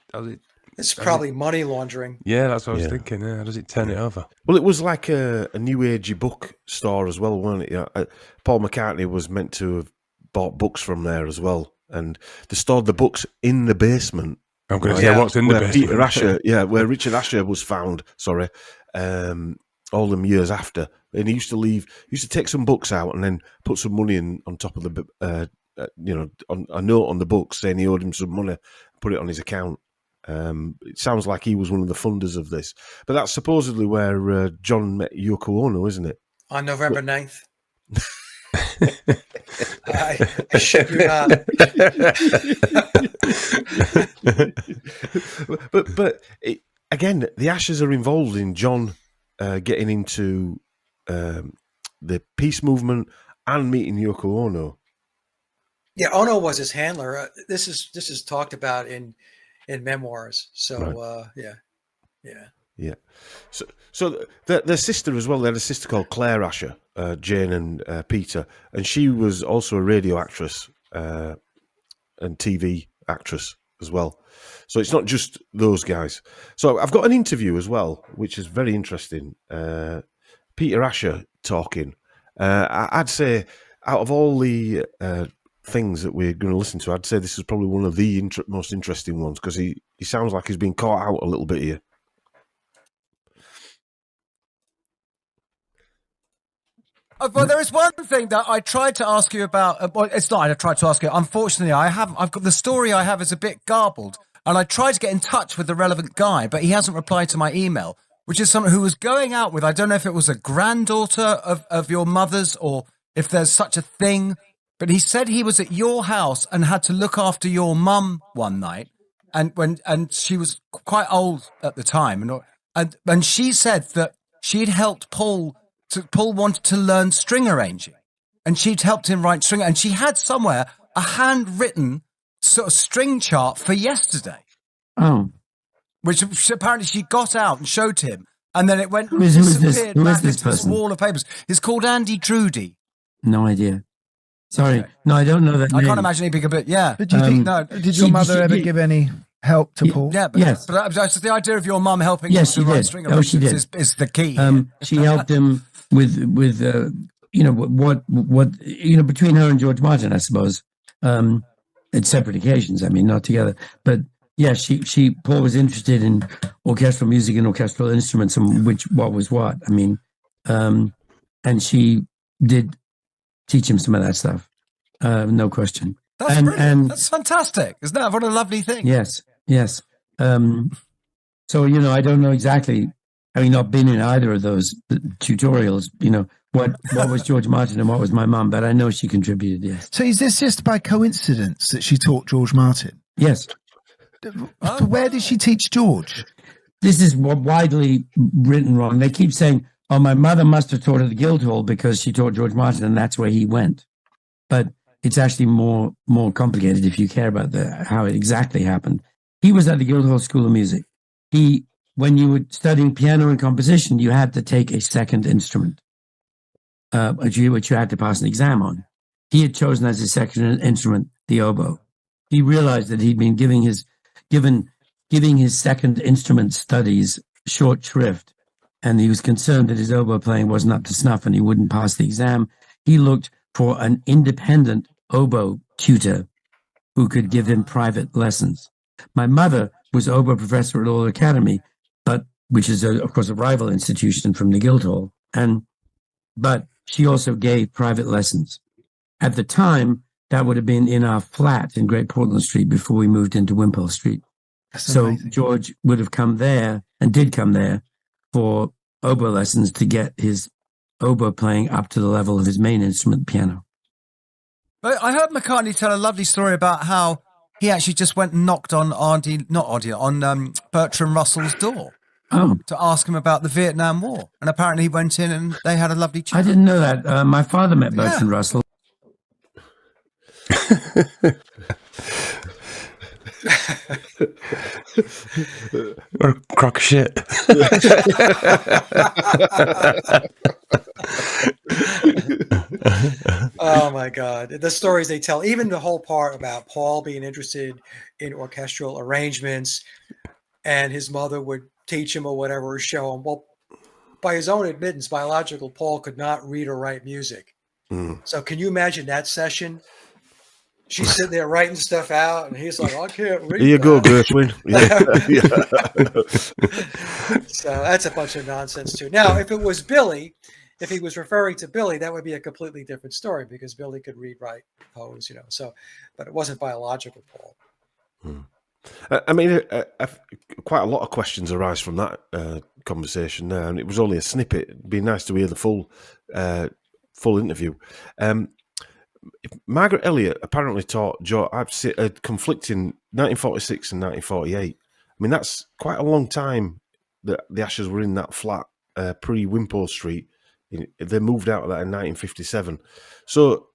It's probably money laundering. Yeah, that's what I was thinking. Yeah. How does it turn it over? Well, it was like a new agey book store as well, wasn't it? Yeah. Paul McCartney was meant to have bought books from there as well, and they stored the books in the basement. I'm going to say what's in the basement. Peter Asher, where Richard Asher was found. Sorry, all them years after, and he used to take some books out and then put some money in on top of the, on a note on the book saying he owed him some money, put it on his account. It sounds like he was one of the funders of this, but that's supposedly where John met Yoko Ono, isn't it? On November 9th. I ship you not. but again, the Ashers are involved in John getting into the peace movement and meeting Yoko Ono. Yeah, Ono was his handler. This is talked about in memoirs. So right. Yeah. So their sister as well. They had a sister called Claire Asher, Jane and Peter, and she was also a radio actress and TV actress as well. So it's not just those guys. So I've got an interview as well, which is very interesting. Peter Asher talking. I'd say out of all the things that we're going to listen to, I'd say this is probably one of the most interesting ones because he sounds like he's been caught out a little bit here. Well, there is one thing that I tried to ask you about. Well, it's not. I tried to ask you. Unfortunately, I've got the story I have is a bit garbled, and I tried to get in touch with the relevant guy, but he hasn't replied to my email, which is someone who was going out with. I don't know if it was a granddaughter of your mother's or if there's such a thing, but he said he was at your house and had to look after your mum one night, and she was quite old at the time, and she said that she'd helped Paul. Paul wanted to learn string arranging, and she'd helped him write string, and she had somewhere a handwritten sort of string chart for yesterday. Oh, which apparently she got out and showed him, and then it went Who is this into this person? wall of papers. It's called Andy Trudy. No idea. Sorry, Okay. no, I don't know that. I name. can't imagine he'd be a bit. Yeah, But do you think? no. Did your mother ever give any help to Paul? Yeah, but, Yes. but that's the idea of your mum helping Yes, him she to write did. string Oh, she arrangements did. is the key. She helped him with what between her and George Martin, I suppose, at separate occasions. I mean, not together, but yeah, Paul was interested in orchestral music and orchestral instruments and what was what. I mean, and she did teach him some of that stuff, no question. That's brilliant. That's fantastic. Isn't that what a lovely thing? Yes. So I don't know exactly. Having not been in either of those tutorials, what was George Martin and what was my mum, but I know she contributed, yes. So is this just by coincidence that she taught George Martin? Yes. Where did she teach George? This is widely written wrong. They keep saying, oh, my mother must have taught at the Guildhall because she taught George Martin and that's where he went. But it's actually more complicated if you care about how it exactly happened. He was at the Guildhall School of Music. When you were studying piano and composition, you had to take a second instrument, which you had to pass an exam on. He had chosen as his second instrument the oboe. He realized that he'd been giving his second instrument studies short shrift, and he was concerned that his oboe playing wasn't up to snuff and he wouldn't pass the exam. He looked for an independent oboe tutor who could give him private lessons. My mother was oboe professor at Royal Academy, which is, of course, a rival institution from the Guildhall. But she also gave private lessons. At the time, that would have been in our flat in Great Portland Street before we moved into Wimpole Street. So amazing. George would have come there and did come there for oboe lessons to get his oboe playing up to the level of his main instrument, piano. But I heard McCartney tell a lovely story about how he actually just went and knocked on Bertrand Russell's door to ask him about the Vietnam War. And apparently he went in and they had a lovely chat. I didn't know that. My father met Bertrand Russell. Or a crock of shit. Oh my God. The stories they tell, even the whole part about Paul being interested in orchestral arrangements and his mother would teach him or whatever, or show him. Well, by his own admittance, biological Paul could not read or write music. So can you imagine that session? She's sitting there writing stuff out, and he's like, I can't read. Here you go, Gershwin. So that's a bunch of nonsense, too. Now, if it was Billy, if he was referring to Billy, that would be a completely different story because Billy could read, write, pose, So, but it wasn't biological Paul. I mean, quite a lot of questions arise from that conversation now, and it was only a snippet. It'd be nice to hear the full interview. Margaret Elliott apparently taught George. I've seen a conflicting 1946 and 1948. I mean, that's quite a long time that the Ashers were in that flat pre-Wimpole Street. They moved out of that in 1957. So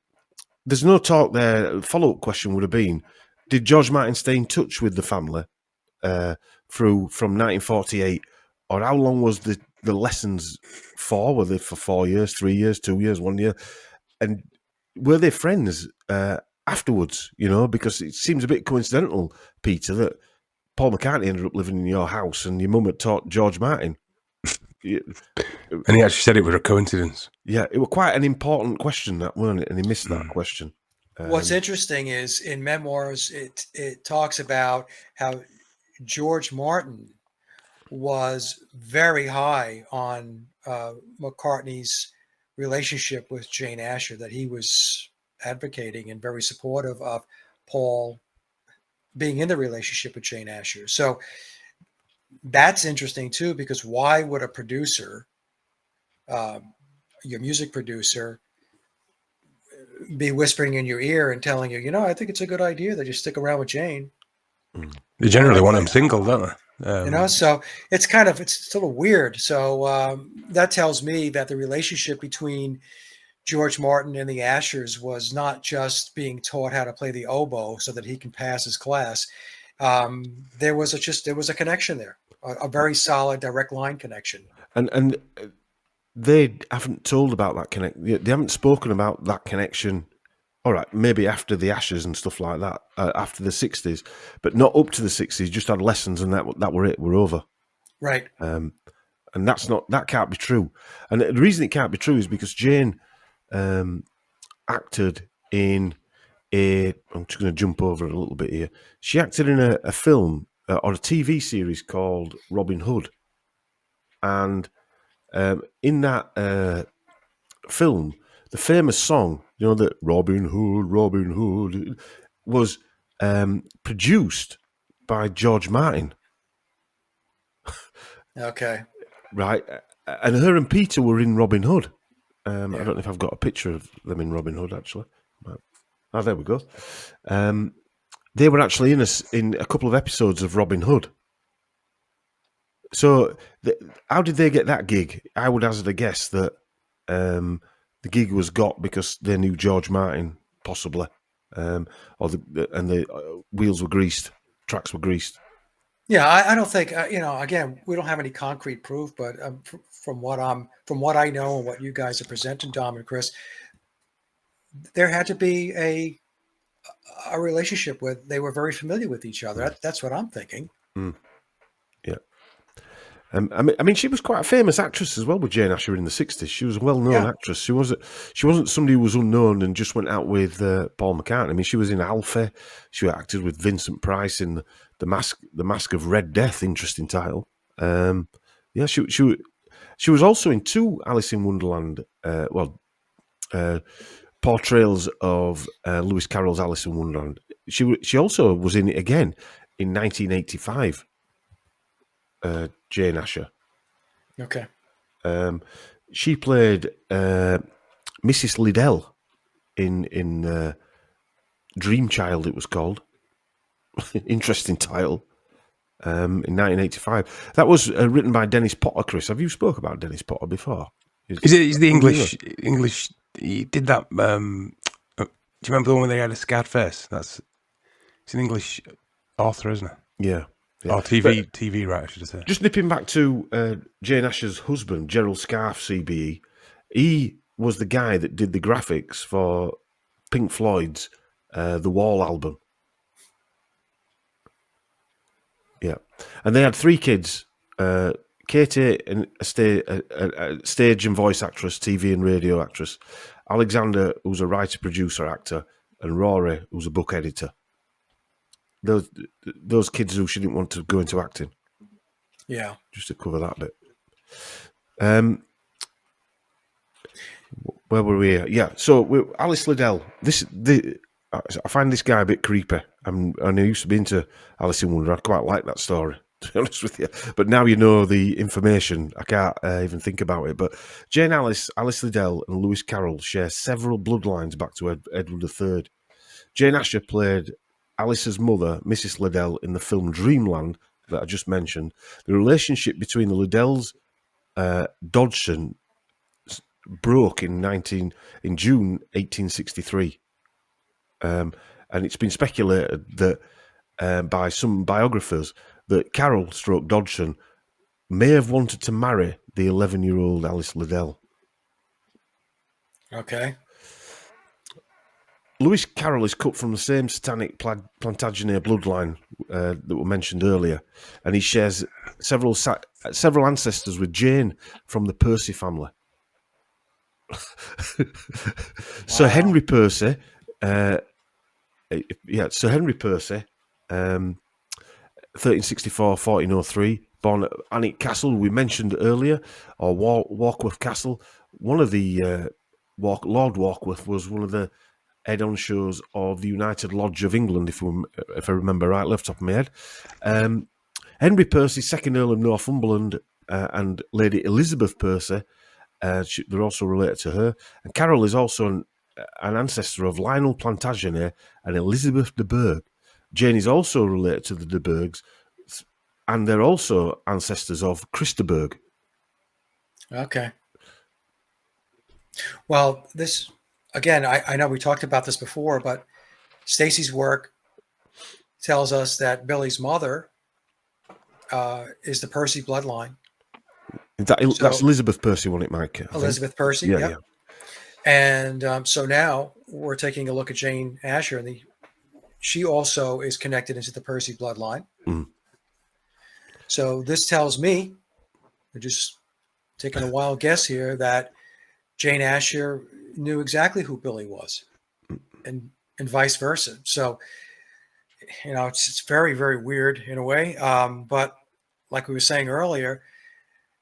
there's no talk there. Follow-up question would have been, did George Martin stay in touch with the family from 1948, or how long was the lessons for? Were they for 4 years, 3 years, 2 years, 1 year? And were they friends afterwards, because it seems a bit coincidental, Peter, that Paul McCartney ended up living in your house and your mum had taught George Martin. And he actually said it was a coincidence. Yeah, it was quite an important question, that, weren't it? And he missed that question. What's interesting is in memoirs, it talks about how George Martin was very high on McCartney's relationship with Jane Asher, that he was advocating and very supportive of Paul being in the relationship with Jane Asher. So that's interesting too, because why would a producer, your music producer, be whispering in your ear and telling you, I think it's a good idea that you stick around with Jane. They generally want them single, don't they? So it's a little weird. So that tells me that the relationship between George Martin and the Ashers was not just being taught how to play the oboe so that he can pass his class. There was a connection there, a very solid direct line connection. And they haven't told about that connection. They haven't spoken about that connection. All right, maybe after the Ashes and stuff like that, after the 60s, but not up to the 60s, just had lessons and that were it, we're over. Right. And that can't be true. And the reason it can't be true is because Jane acted in I'm just going to jump over a little bit here. She acted in a film or a TV series called Robin Hood. And in that film, the famous song, that Robin Hood, was produced by George Martin. Okay. Right. And her and Peter were in Robin Hood. I don't know if I've got a picture of them in Robin Hood, actually. Oh, there we go. They were actually in a couple of episodes of Robin Hood. So how did they get that gig? I would hazard a guess that the gig was got because they knew George Martin, possibly, and the wheels were greased, tracks were greased. Yeah, I don't think again, we don't have any concrete proof, but from what I know and what you guys are presenting, Dom and Chris, there had to be a relationship where they were very familiar with each other. That's what I'm thinking. Yeah. I mean, she was quite a famous actress as well with Jane Asher in the 60s. She was a well-known actress. She wasn't somebody who was unknown and just went out with Paul McCartney. I mean, she was in Alfie. She acted with Vincent Price in the Mask of Red Death. Interesting title. She was also in two Alice in Wonderland. portrayals of Lewis Carroll's Alice in Wonderland. She also was in it again in 1985. Jane Asher. Okay. She played Mrs. Liddell in Dream Child, it was called. Interesting title. In 1985. That was written by Dennis Potter, Chris. Have you spoke about Dennis Potter before? He's the English. He did that. Do you remember the one where they had a scarred face? It's an English author, isn't it? Yeah. Or TV writer, should I say? Just nipping back to Jane Asher's husband, Gerald Scarfe, CBE. He was the guy that did the graphics for Pink Floyd's The Wall album. Yeah, and they had 3 kids: Katie, a stage and voice actress, TV and radio actress; Alexander, who's a writer, producer, actor; and Rory, who's a book editor. Those kids who she didn't want to go into acting. Yeah, just to cover that bit. Where were we at? Yeah, so Alice Liddell. I find this guy a bit creepy. And I used to be into Alice in Wonderland. I quite like that story, to be honest with you. But now you know the information, I can't even think about it. But Jane Alice Liddell, and Lewis Carroll share several bloodlines back to Edward III. Jane Asher played Alice's mother, Mrs. Liddell, in the film Dreamland that I just mentioned. The relationship between the Liddells, Dodgson, broke in June 1863. And it's been speculated that by some biographers that Carroll / Dodgson may have wanted to marry the 11-year-old Alice Liddell. Okay. Lewis Carroll is cut from the same satanic Plantagenet bloodline that were mentioned earlier, and he shares several ancestors with Jane from the Percy family. Sir Henry Percy. Sir Henry Percy, 1364-1403, born at Alnwick Castle, we mentioned earlier, or Warkworth Castle. One of the Lord Warkworth was one of the head-on shows of the United Lodge of England, if I remember right, left top of my head. Henry Percy, 2nd Earl of Northumberland, and Lady Elizabeth Percy, they're also related to her. And Carroll is also an ancestor of Lionel Plantagenet and Elizabeth de Burgh. Jane is also related to the de Burghs, and they're also ancestors of Chris de Burgh. Okay. Well, this, again, I know we talked about this before, but Stacey's work tells us that Billy's mother is the Percy bloodline. That's Elizabeth Percy, wasn't it, Mike? Elizabeth Percy, yeah. And so now we're taking a look at Jane Asher, and she also is connected into the Percy bloodline. Mm. So this tells me, we're just taking a wild guess here, that Jane Asher knew exactly who Billy was, and vice versa. So, it's very, very weird in a way. But like we were saying earlier,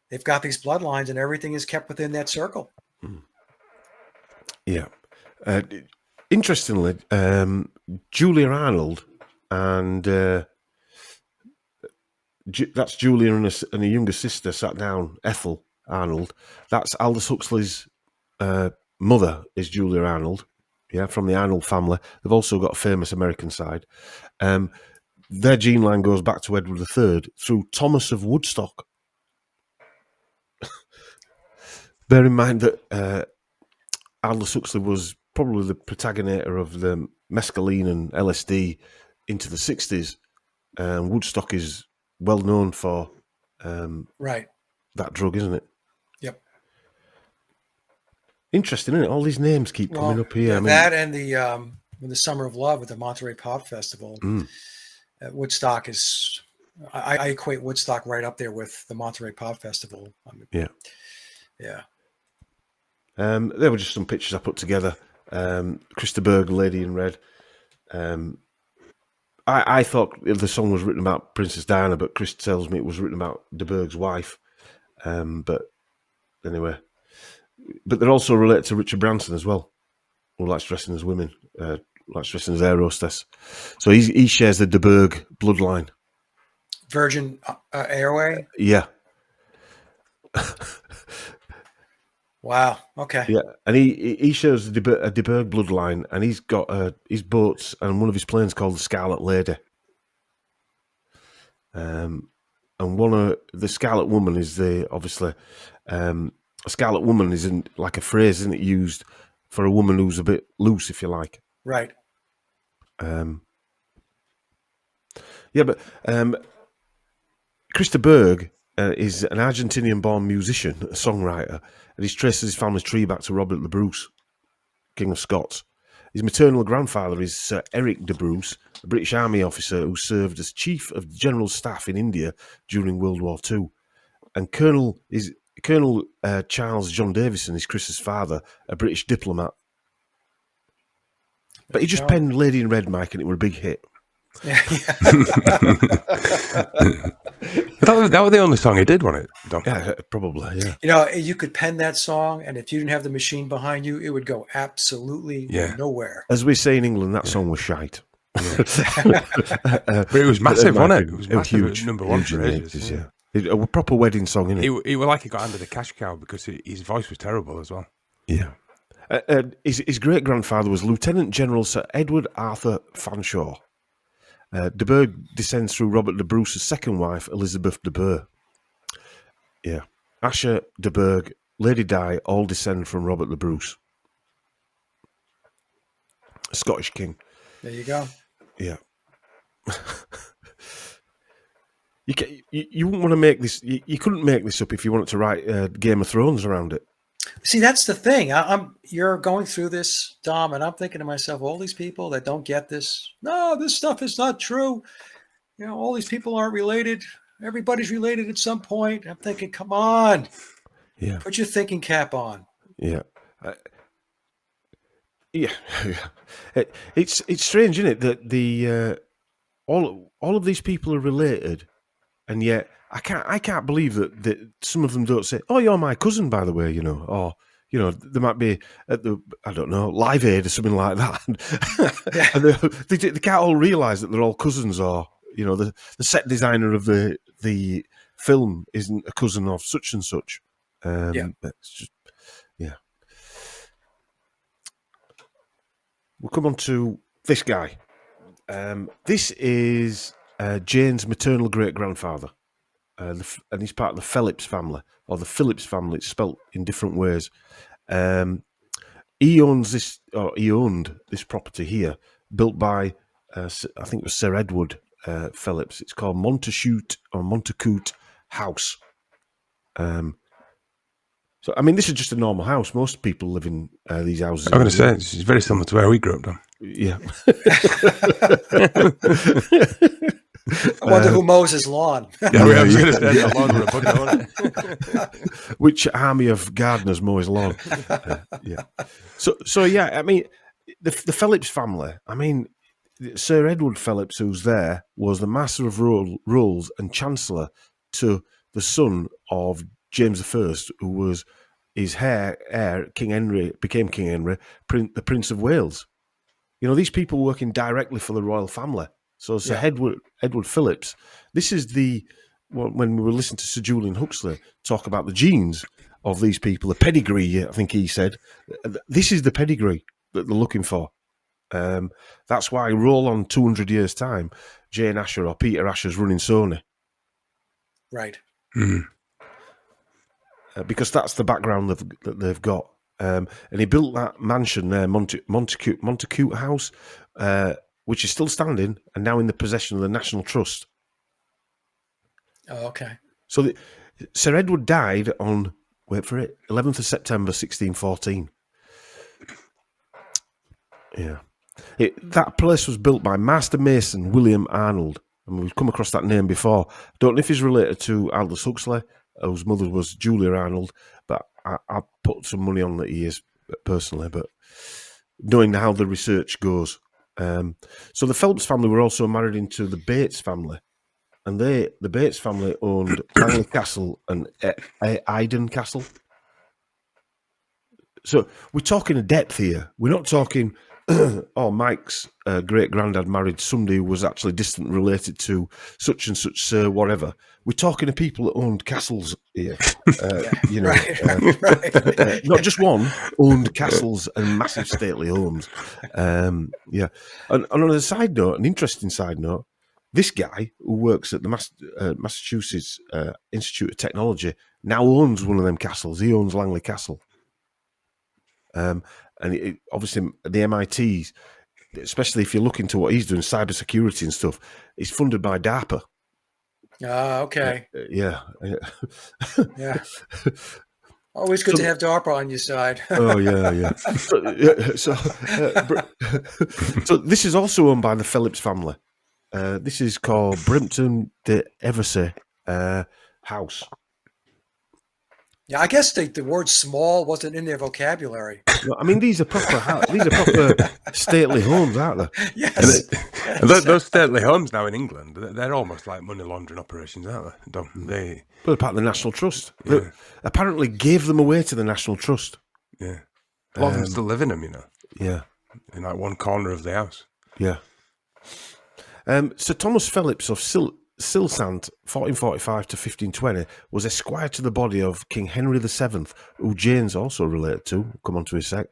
they've got these bloodlines, and everything is kept within that circle. Mm. Yeah. Interestingly, Julia Arnold and that's Julia and a younger sister sat down, Ethel Arnold. That's Aldous Huxley's mother is Julia Arnold, from the Arnold family. They've also got a famous American side. Their gene line goes back to Edward III through Thomas of Woodstock. Bear in mind that Aldous Huxley was probably the protagonist of the mescaline and LSD into the 60s. Woodstock is well known for right, that drug, isn't it? Yep. Interesting, isn't it? All these names keep coming up here. That and the Summer of Love with the Monterey Pop Festival. Woodstock is, I equate Woodstock right up there with the Monterey Pop Festival. Yeah. There were just some pictures I put together. Chris de Burgh, Lady in Red. I thought the song was written about Princess Diana, but Chris tells me it was written about de Burgh's wife. But anyway, but they're also related to Richard Branson as well, who likes dressing as women, likes dressing as air hostess. So he shares the de Burgh bloodline. Virgin Airway. Yeah. Wow. Okay. Yeah, and he shares a de Burgh bloodline, and he's got his boats and one of his planes called the Scarlet Lady. And one of the Scarlet Woman is obviously a Scarlet Woman isn't like a phrase, isn't it, used for a woman who's a bit loose, if you like. Right. Yeah, but Chris de Burgh is an Argentinian-born musician, a songwriter, and he's traced his family's tree back to Robert the Bruce, King of Scots. His maternal grandfather is Sir Eric de Bruce, a British Army officer who served as Chief of General Staff in India during World War II. And Colonel Charles John Davison is Chris's father, a British diplomat. But he just penned Lady in Red, Mike, and it were a big hit. Yeah. That was the only song he did, wasn't it, Dom? Yeah, probably, yeah. You know, you could pen that song, and if you didn't have the machine behind you, it would go absolutely nowhere. As we say in England, that song was shite. But it was massive, wasn't it? It was massive. huge. It was number one for ages. Yeah. A proper wedding song, isn't it? He was like he got under the cash cow because his voice was terrible as well. Yeah. His great-grandfather was Lieutenant General Sir Edward Arthur Fanshawe. De Burgh descends through Robert de Bruce's second wife, Elizabeth de Burgh. Yeah. Asher de Burgh, Lady Di, all descend from Robert the Bruce. A Scottish king. There you go. Yeah. You wouldn't want to make this. You couldn't make this up if you wanted to write Game of Thrones around it. See, that's the thing. You're going through this, Dom, and I'm thinking to myself, all these people that don't get this. No, this stuff is not true. You know, all these people aren't related. Everybody's related at some point. I'm thinking, come on. Yeah. Put your thinking cap on. Yeah. Yeah. It's strange, isn't it, that the all of these people are related, and yet I can't believe that some of them don't say, "Oh, you're my cousin, by the way," you know, or you know, they might be at the Live Aid or something like that, and they can't all realise that they're all cousins, or you know, the set designer of the film isn't a cousin of such and such. It's just, yeah. We'll come on to this guy. This is Jane's maternal great-grandfather, and he's part of the Phillips family, or the Phillips family. It's spelt in different ways. He owned this property here, built by I think it was Sir Edward Phillips. It's called Montacute House. So, I mean, this is just a normal house. Most people live in these houses. I'm going to say it's very similar to where we grew up, Dom. Yeah. I wonder who mows his lawn. Yeah, I was going to say the lawn with a bucket on it. Which army of gardeners mow his lawn? Yeah. So yeah, I mean, the Phillips family. I mean, Sir Edward Phillips, who's there, was the Master of Rolls and Chancellor to the son of James I, who was his heir, King Henry, became King Henry, the Prince of Wales. You know, these people working directly for the royal family. So Sir Edward Phillips, this is when we were listening to Sir Julian Huxley talk about the genes of these people, the pedigree, I think he said, this is the pedigree that they're looking for. That's why roll on 200 years' time, Jane Asher or Peter Asher's running Sony. Right. Mm-hmm. Because that's the background that they've got. And he built that mansion there, Montacute House, which is still standing and now in the possession of the National Trust. Oh, okay. So Sir Edward died on, wait for it, 11th of September, 1614. Yeah. That place was built by Master Mason William Arnold. And we've come across that name before. I don't know if he's related to Aldous Huxley, whose mother was Julia Arnold, but I put some money on that he is personally, but knowing how the research goes. So the Phelps family were also married into the Bates family, and the Bates family owned Langley Castle and Iden Castle. So we're talking a depth here. We're not talking, oh, Mike's great granddad married somebody who was actually distant related to such and such, whatever. We're talking to people that owned castles here. You know, not just one, owned castles and massive stately homes. Yeah. And on a side note, an interesting side note, this guy who works at the Massachusetts Institute of Technology now owns one of them castles. He owns Langley Castle. And obviously the MITs, especially if you look into what he's doing, cybersecurity and stuff, is funded by DARPA. Okay. Yeah. Yeah. Always good to have DARPA on your side. Oh, yeah. So this is also owned by the Phillips family. This is called Brimpton de Eversey House. Yeah, I guess the word "small" wasn't in their vocabulary. I mean, these are proper stately homes, aren't they? Yes. And those stately homes now in England, they're almost like money laundering operations, aren't they? Well, part of the National Trust. Yeah. They apparently gave them away to the National Trust. Yeah. A lot of them still live in them, you know. Yeah. In like one corner of the house. Yeah. Sir Thomas Phillips of Silsand, 1445 to 1520, was esquire to the body of King Henry VII, who Jane's also related to, we'll come on to in a sec,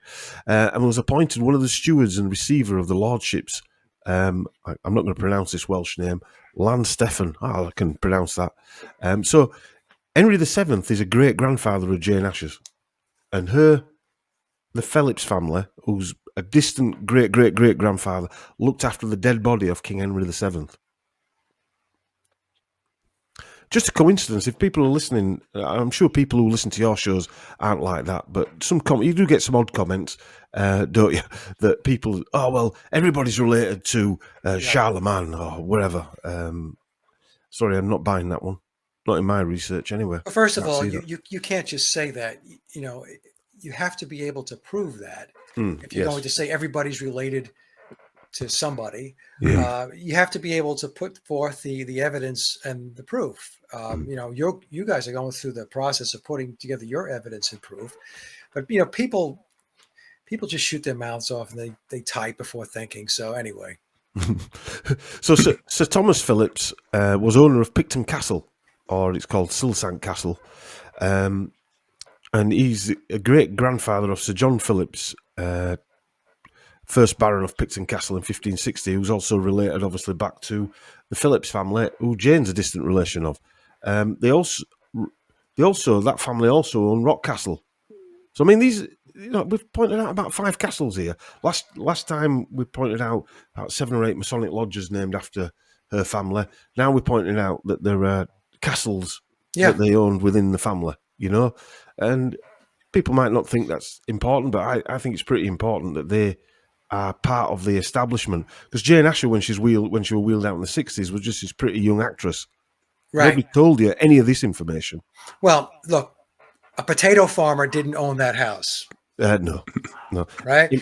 and was appointed one of the stewards and receiver of the lordships. I'm not going to pronounce this Welsh name, Landstefan. I can pronounce that. So Henry VII is a great-grandfather of Jane Asher's, and the Phillips family, who's a distant great-great-great-grandfather, looked after the dead body of King Henry VII. Just a coincidence. If people are listening, I'm sure people who listen to your shows aren't like that, but you do get some odd comments, don't you? That people, oh, well, everybody's related to Charlemagne or wherever. Sorry, I'm not buying that one. Not in my research anyway. Well, first of all, you can't just say that. You know, you have to be able to prove that. If you're going to say everybody's related to somebody, you have to be able to put forth the evidence and the proof. You know, you guys are going through the process of putting together your evidence and proof, but you know, people just shoot their mouths off and they type before thinking. So anyway, so Sir Thomas Phillips was owner of Picton Castle, or it's called Silsand Castle, and he's a great grandfather of Sir John Phillips, first Baron of Picton Castle in 1560, who's also related, obviously, back to the Phillips family, who Jane's a distant relation of. That family also own Rock Castle. So I mean, these, you know, we've pointed out about 5 castles here. Last time we pointed out about 7 or 8 Masonic lodges named after her family. Now we're pointing out that there are castles that they owned within the family. You know, and people might not think that's important, but I think it's pretty important that they are part of the establishment. Because Jane Asher, when she was wheeled out in the 60s, was just this pretty young actress. Right. Nobody told you any of this information. Well, look, a potato farmer didn't own that house. No. Right?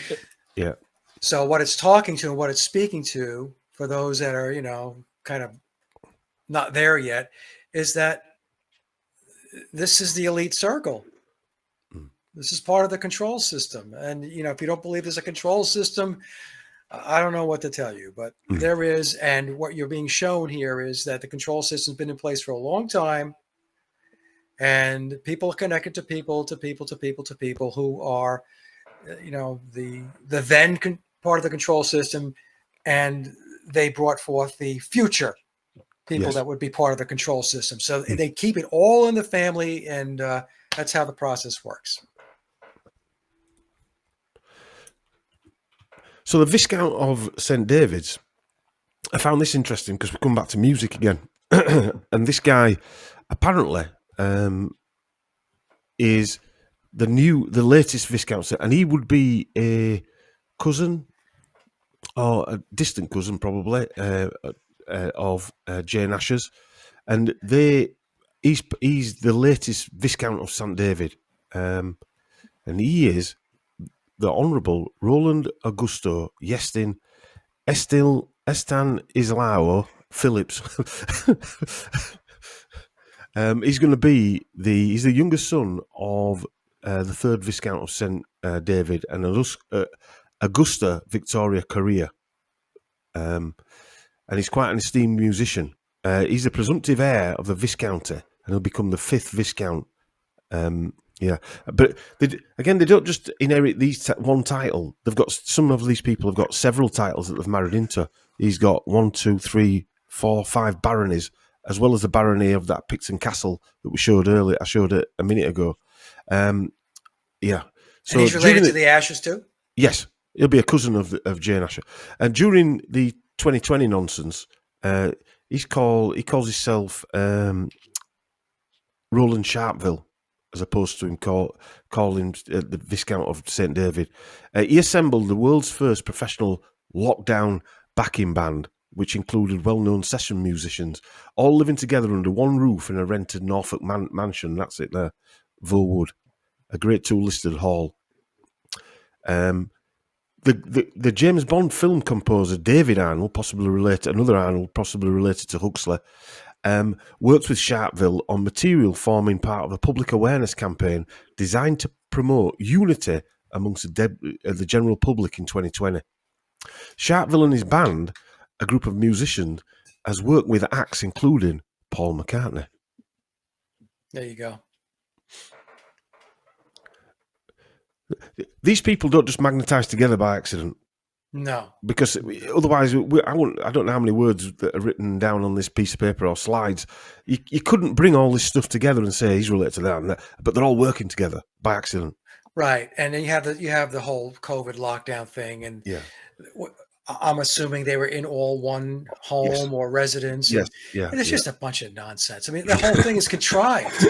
Yeah. So what it's talking to and what it's speaking to, for those that are, you know, kind of not there yet, is that this is the elite circle. This is part of the control system. And, you know, if you don't believe there's a control system, I don't know what to tell you, but there is. And what you're being shown here is that the control system's been in place for a long time. And people are connected to people who are, you know, the then part of the control system. And they brought forth the future people that would be part of the control system. So they keep it all in the family. And that's how the process works. So the Viscount of St. David's, I found this interesting because we come back to music again. And this guy apparently is the latest Viscount, and he would be a cousin or a distant cousin probably of Jane Asher's, and he's the latest Viscount of St. David, and he is the Honourable Roland Augusto Yestin Estan Islao Phillips. He's going to be he's the youngest son of the third Viscount of St. David, and Augusta Victoria Correa. And he's quite an esteemed musician. He's the presumptive heir of the Viscounty, and he'll become the fifth Viscount. But they don't just inherit one title. They've got, some of these people have got several titles that they've married into. He's got 1, 2, 3, 4, 5 baronies, as well as the barony of that Picton Castle that we showed earlier. I showed it a minute ago. So and he's related to the Ashers too? Yes, he'll be a cousin of Jane Asher. And during the 2020 nonsense, he calls himself Roland Sharpeville, as opposed to him calling the Viscount of St. David. He assembled the world's first professional lockdown backing band, which included well-known session musicians, all living together under one roof in a rented Norfolk mansion. That's it there, Vowood, a Grade 2 listed hall. The James Bond film composer David Arnold, another Arnold, possibly related to Huxley, worked with Sharpeville on material forming part of a public awareness campaign designed to promote unity amongst the general public in 2020. Sharpeville and his band, a group of musicians, has worked with acts including Paul McCartney. There you go. These people don't just magnetize together by accident. No, because otherwise, I don't know how many words that are written down on this piece of paper or slides. You couldn't bring all this stuff together and say he's related to that and that, but they're all working together by accident. Right, and then you have the whole COVID lockdown thing, and I'm assuming they were in all one home or residence. Yes, and it's just a bunch of nonsense. I mean, the whole thing is contrived.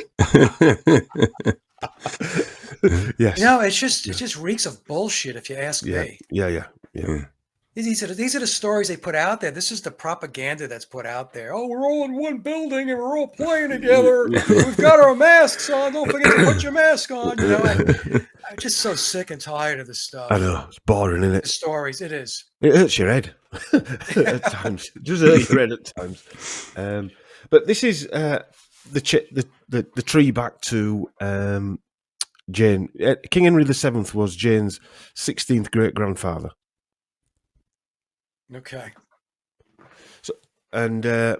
Yes. It just reeks of bullshit, if you ask me. Yeah. These are the stories they put out there. This is the propaganda that's put out there. Oh, we're all in one building and we're all playing together. We've got our masks on. Don't forget to put your mask on. I'm just so sick and tired of this stuff. I know, it's boring, isn't it? The stories, it is. It hurts your head at times. It does hurt your head at times. But this is the tree back to Jane. King Henry VII was Jane's 16th great grandfather. Okay. So where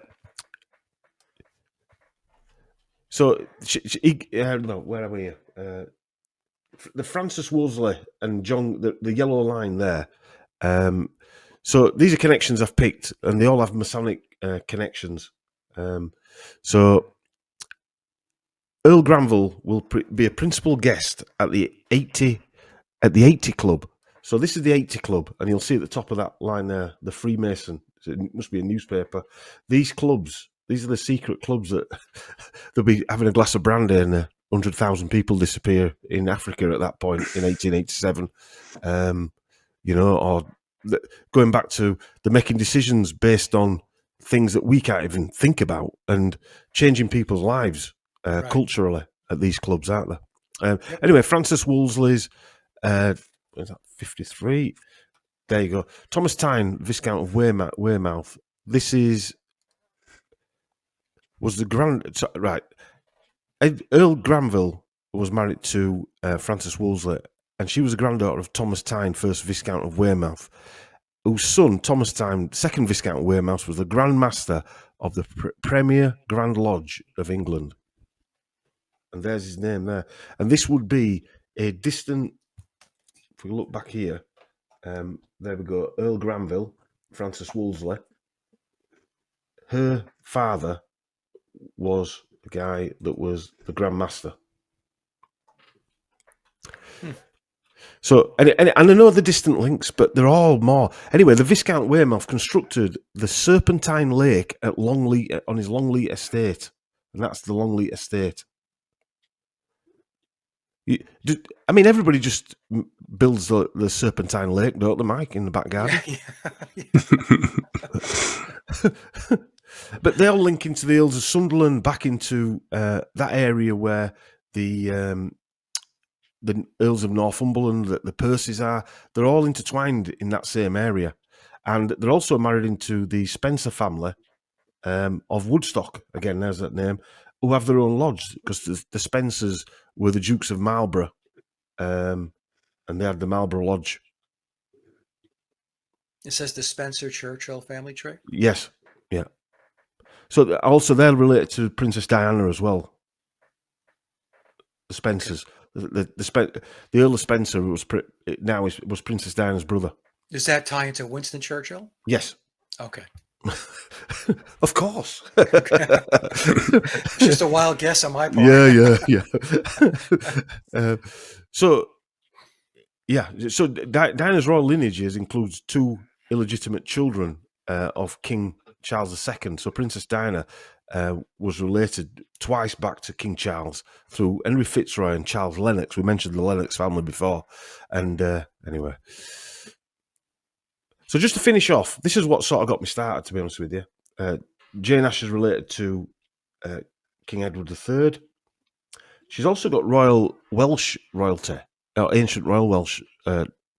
are we here? The Francis Wolseley and John, the yellow line there. So these are connections I've picked, and they all have Masonic connections. So Earl Granville will be a principal guest at the 80 Club. So this is the 80 Club, and you'll see at the top of that line there, the Freemason. It must be a newspaper. These clubs, these are the secret clubs that they'll be having a glass of brandy and 100,000 people disappear in Africa at that point in 1887. Or going back to the making decisions based on things that we can't even think about and changing people's lives culturally at these clubs, aren't there? Anyway, Francis Wolseley's, is that 53? There you go. Thomas Tyne, Viscount of Weymouth. This was the grand... Right. Earl Granville was married to Frances Wolseley, and she was the granddaughter of Thomas Tyne, 1st Viscount of Weymouth, whose son, Thomas Tyne, 2nd Viscount of Weymouth, was the Grand Master of the Premier Grand Lodge of England. And there's his name there. And this would be a distant... If we look back here, there we go. Earl Granville, Frances Wolseley. Her father was the guy that was the Grand Master. So, and I know the distant links, but they're all more. Anyway, the Viscount Weymouth constructed the Serpentine Lake at Longleat on his Longleat estate, and that's the Longleat estate. I mean, everybody just builds the Serpentine Lake, don't they, Mike, in the back garden? But they all link into the Earls of Sunderland, back into that area where the Earls of Northumberland, the Percys are. They're all intertwined in that same area. And they're also married into the Spencer family of Woodstock. Again, there's that name. Who have their own lodge, because the Spencers were the Dukes of Marlborough and they had the Marlborough Lodge. It says the Spencer Churchill family tree. Yes, yeah. So also they're related to Princess Diana as well. The Spencers, the Earl of Spencer was was Princess Diana's brother. Does that tie into Winston Churchill? Yes. Okay. Of course. Just a wild guess on my part. Yeah. So Diana's royal lineages includes 2 illegitimate children of King Charles II. So Princess Diana was related twice back to King Charles through Henry Fitzroy and Charles Lennox. We mentioned the Lennox family before. And anyway. So just to finish off, this is what sort of got me started, to be honest with you. Jane Asher is related to King Edward III. She's also got royal Welsh royalty, or ancient royal Welsh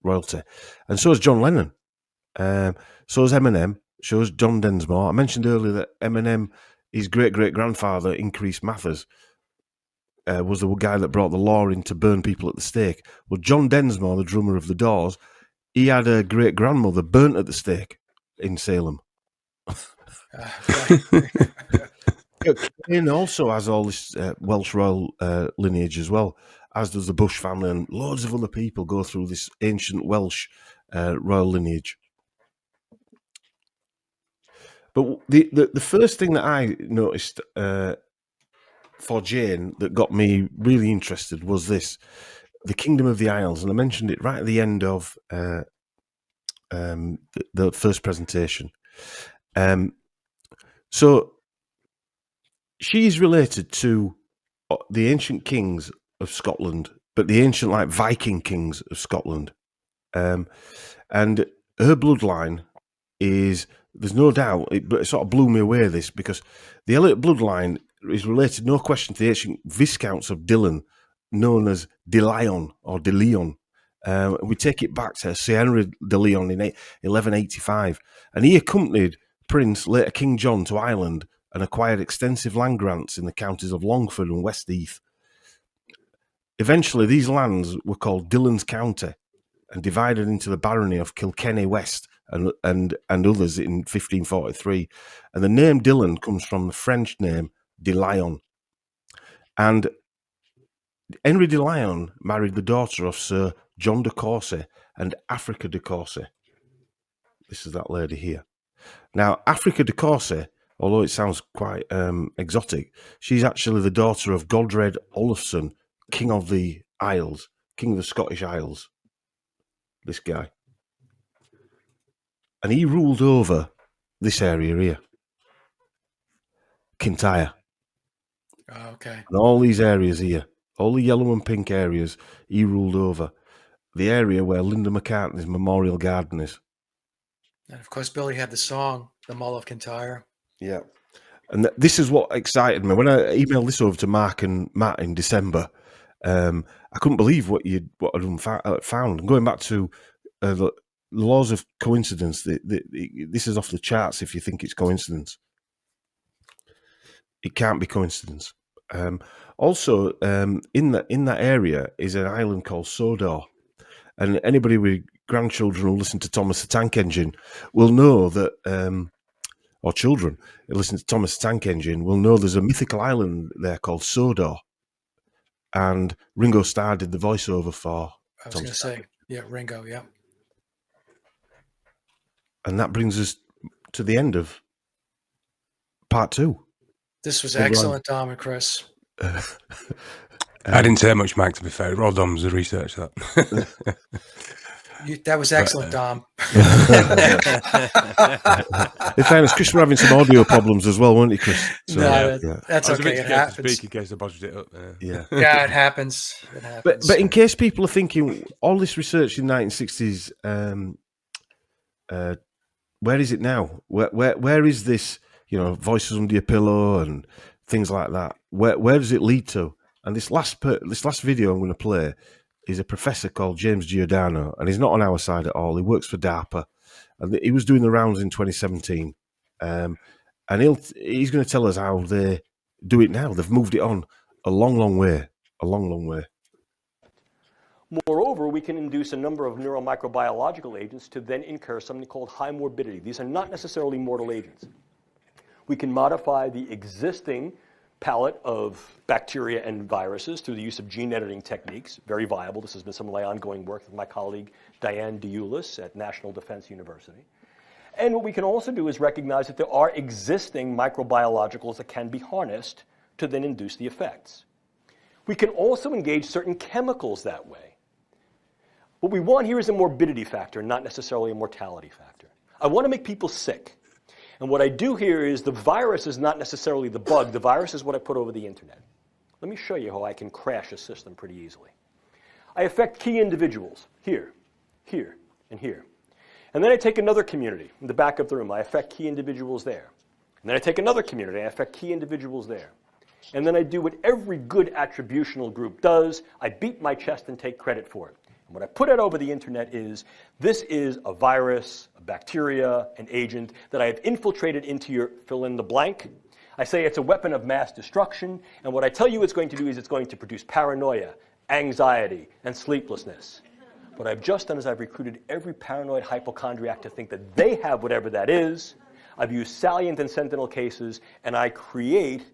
royalty. And so is John Lennon. So is Eminem. So is John Densmore. I mentioned earlier that Eminem, his great-great-grandfather, Increase Mathers, was the guy that brought the law in to burn people at the stake. Well, John Densmore, the drummer of The Doors, he had a great-grandmother burnt at the stake in Salem. Quay also has all this Welsh royal lineage as well, as does the Bush family, and loads of other people go through this ancient Welsh royal lineage. But the first thing that I noticed for Jane that got me really interested was this, the Kingdom of the Isles, and I mentioned it right at the end of the first presentation. So she's related to the ancient kings of Scotland, but the ancient Viking kings of Scotland, and her bloodline is, there's no doubt, but it sort of blew me away, this, because the Elliot bloodline is related, no question, to the ancient Viscounts of Dillon, known as De Leon or De Leon. We take it back to Sir Henry de Leon in 1185, and he accompanied Prince, later King John, to Ireland and acquired extensive land grants in the counties of Longford and Westmeath. Eventually, these lands were called Dillon's County and divided into the barony of Kilkenny West and others in 1543. And the name Dillon comes from the French name de Lion. And Henry de Lion married the daughter of Sir John de Courcy and Africa de Courcy. This is that lady here. Now, Africa de Courcy, although it sounds quite exotic, she's actually the daughter of Godred Olafson, King of the Isles, King of the Scottish Isles. This guy. And he ruled over this area here. Kintyre. Oh, okay. And all these areas here, all the yellow and pink areas, he ruled over. The area where Linda McCartney's Memorial Garden is. And of course, Billy had the song, The Mull of Kintyre. Yeah. And this is what excited me. When I emailed this over to Mark and Matt in December, I couldn't believe what I'd found. And going back to the laws of coincidence, this is off the charts if you think it's coincidence. It can't be coincidence. Also, in that area is an island called Sodor. And anybody with grandchildren who listen to Thomas the Tank Engine will know that, or children who listen to Thomas the Tank Engine will know there's a mythical island there called Sodor. And Ringo Starr did the voiceover for I was going to say, yeah, Ringo, yeah. And that brings us to the end of part 2. This was excellent, Dom and Chris. I didn't say much, Mike, to be fair. Rod Dom's the research that. That was excellent, Dom. In fairness, Chris, we're having some audio problems as well, weren't you, Chris? So, no, that's okay. It happens. Speak in case I bodged it up. Yeah, yeah, it happens. It happens. But in case people are thinking, all this research in 1960s, where is it now? Where is this? You know, voices under your pillow and things like that. Where does it lead to? And this last video I'm going to play is a professor called James Giordano, and he's not on our side at all. He works for DARPA, and he was doing the rounds in 2017. And he's going to tell us how they do it now. They've moved it on a long way. Moreover, we can induce a number of neuromicrobiological agents to then incur something called high morbidity. These are not necessarily mortal agents. We can modify the existing palette of bacteria and viruses through the use of gene editing techniques. Very viable. This has been some of my ongoing work with my colleague Diane Diulis at National Defense University. And what we can also do is recognize that there are existing microbiologicals that can be harnessed to then induce the effects. We can also engage certain chemicals that way. What we want here is a morbidity factor, not necessarily a mortality factor. I want to make people sick. And what I do here is the virus is not necessarily the bug. The virus is what I put over the internet. Let me show you how I can crash a system pretty easily. I affect key individuals here, here, and here. And then I take another community in the back of the room. I affect key individuals there. And then I take another community. I affect key individuals there. And then I do what every good attributional group does. I beat my chest and take credit for it. And what I put out over the internet is, this is a virus, a bacteria, an agent that I have infiltrated into your fill in the blank. I say it's a weapon of mass destruction. And what I tell you it's going to do is it's going to produce paranoia, anxiety, and sleeplessness. What I've just done is I've recruited every paranoid hypochondriac to think that they have whatever that is. I've used salient and sentinel cases, and I create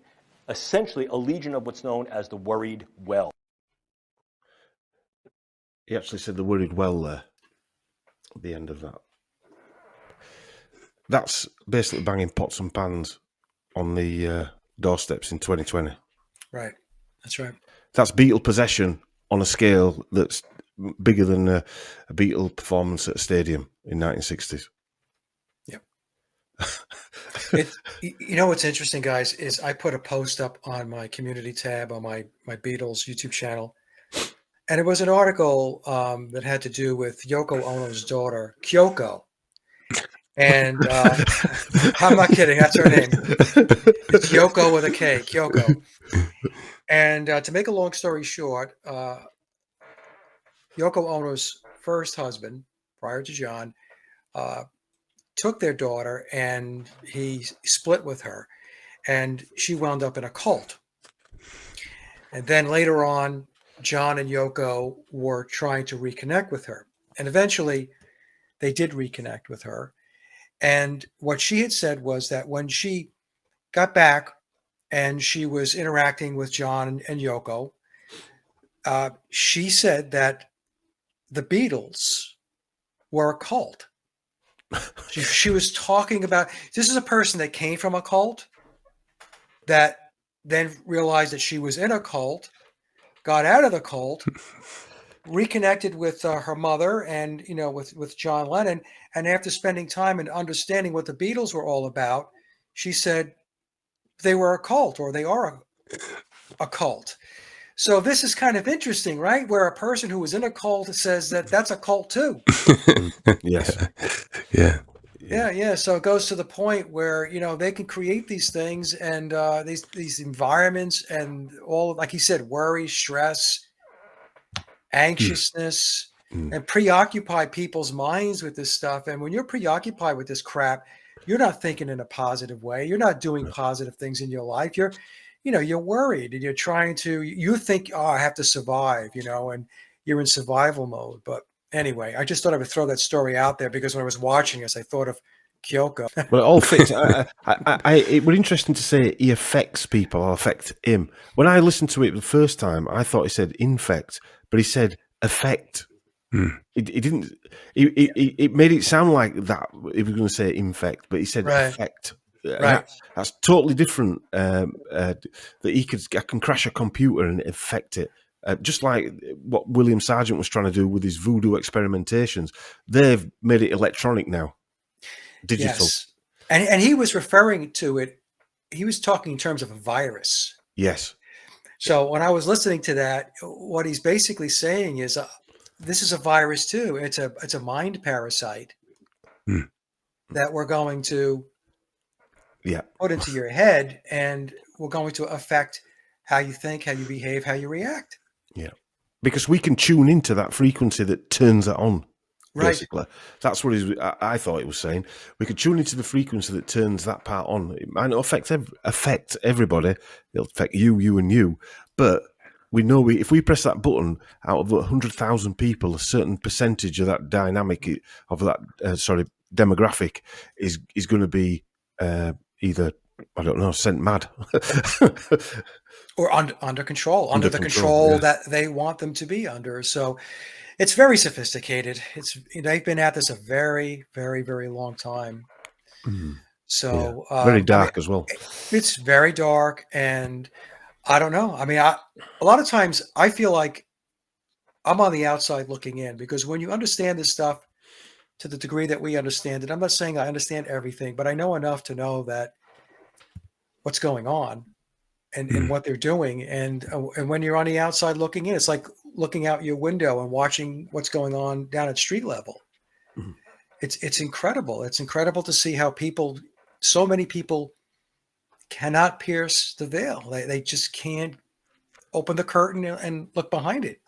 essentially a legion of what's known as the worried well. He actually said the worried well there at the end of that. That's basically banging pots and pans on the doorsteps in 2020. Right. That's right. That's Beatle possession on a scale that's bigger than a Beatle performance at a stadium in 1960s. Yep. You know what's interesting, guys, is I put a post up on my community tab on my Beatles YouTube channel. And it was an article that had to do with Yoko Ono's daughter, Kyoko. And I'm not kidding, that's her name. It's Yoko with a K, Kyoko. And to make a long story short, Yoko Ono's first husband, prior to John, took their daughter and he split with her. And she wound up in a cult. And then later on, John and Yoko were trying to reconnect with her. And eventually they did reconnect with her. And what she had said was that when she got back and she was interacting with John and Yoko, she said that the Beatles were a cult. She was talking about, this is a person that came from a cult, that then realized that she was in a cult, got out of the cult, reconnected with her mother and, you know, with John Lennon. And after spending time and understanding what the Beatles were all about, she said they were a cult, or they are a cult. So this is kind of interesting, right? Where a person who was in a cult says that that's a cult too. Yes. Yeah. So it goes to the point where, you know, they can create these things and these environments and all, like he said, worry, stress, anxiousness, and preoccupy people's minds with this stuff. And when you're preoccupied with this crap, you're not thinking in a positive way. You're not doing positive things in your life. You're worried and you're trying to, you think, oh, I have to survive, you know, and you're in survival mode. But anyway, I just thought I would throw that story out there because when I was watching this, I thought of Kyoko. Well, it all fits. It was interesting to say he affects people or affect him. When I listened to it the first time, I thought he said infect, but he said affect. He didn't. It made it sound like that. He was going to say infect, but he said affect. Right. That's totally different. That I can crash a computer and affect it. Just like what William Sargent was trying to do with his voodoo experimentations. They've made it electronic now. Digital. Yes. And he was referring to it, he was talking in terms of a virus. Yes. So when I was listening to that, what he's basically saying is this is a virus too. It's a mind parasite that we're going to put into your head, and we're going to affect how you think, how you behave, how you react. Yeah. Because we can tune into that frequency that turns it on. Right. Basically, that's what I thought it was saying. We could tune into the frequency that turns that part on. It might not affect everybody. It'll affect you, and you. But we know if we press that button, out of 100,000 people, a certain percentage of that dynamic of that demographic is going to be either, I don't know, sent mad or under control, under the control, control that they want them to be under. So it's very sophisticated. They've been at this a very, very, very long time. So very dark as well. It's very dark, and I don't know. I mean, a lot of times I feel like I'm on the outside looking in, because when you understand this stuff to the degree that we understand it, I'm not saying I understand everything, but I know enough to know that what's going on and what they're doing. And when you're on the outside looking in, it's like looking out your window and watching what's going on down at street level. It's incredible. It's incredible to see how so many people cannot pierce the veil. They just can't open the curtain and look behind it.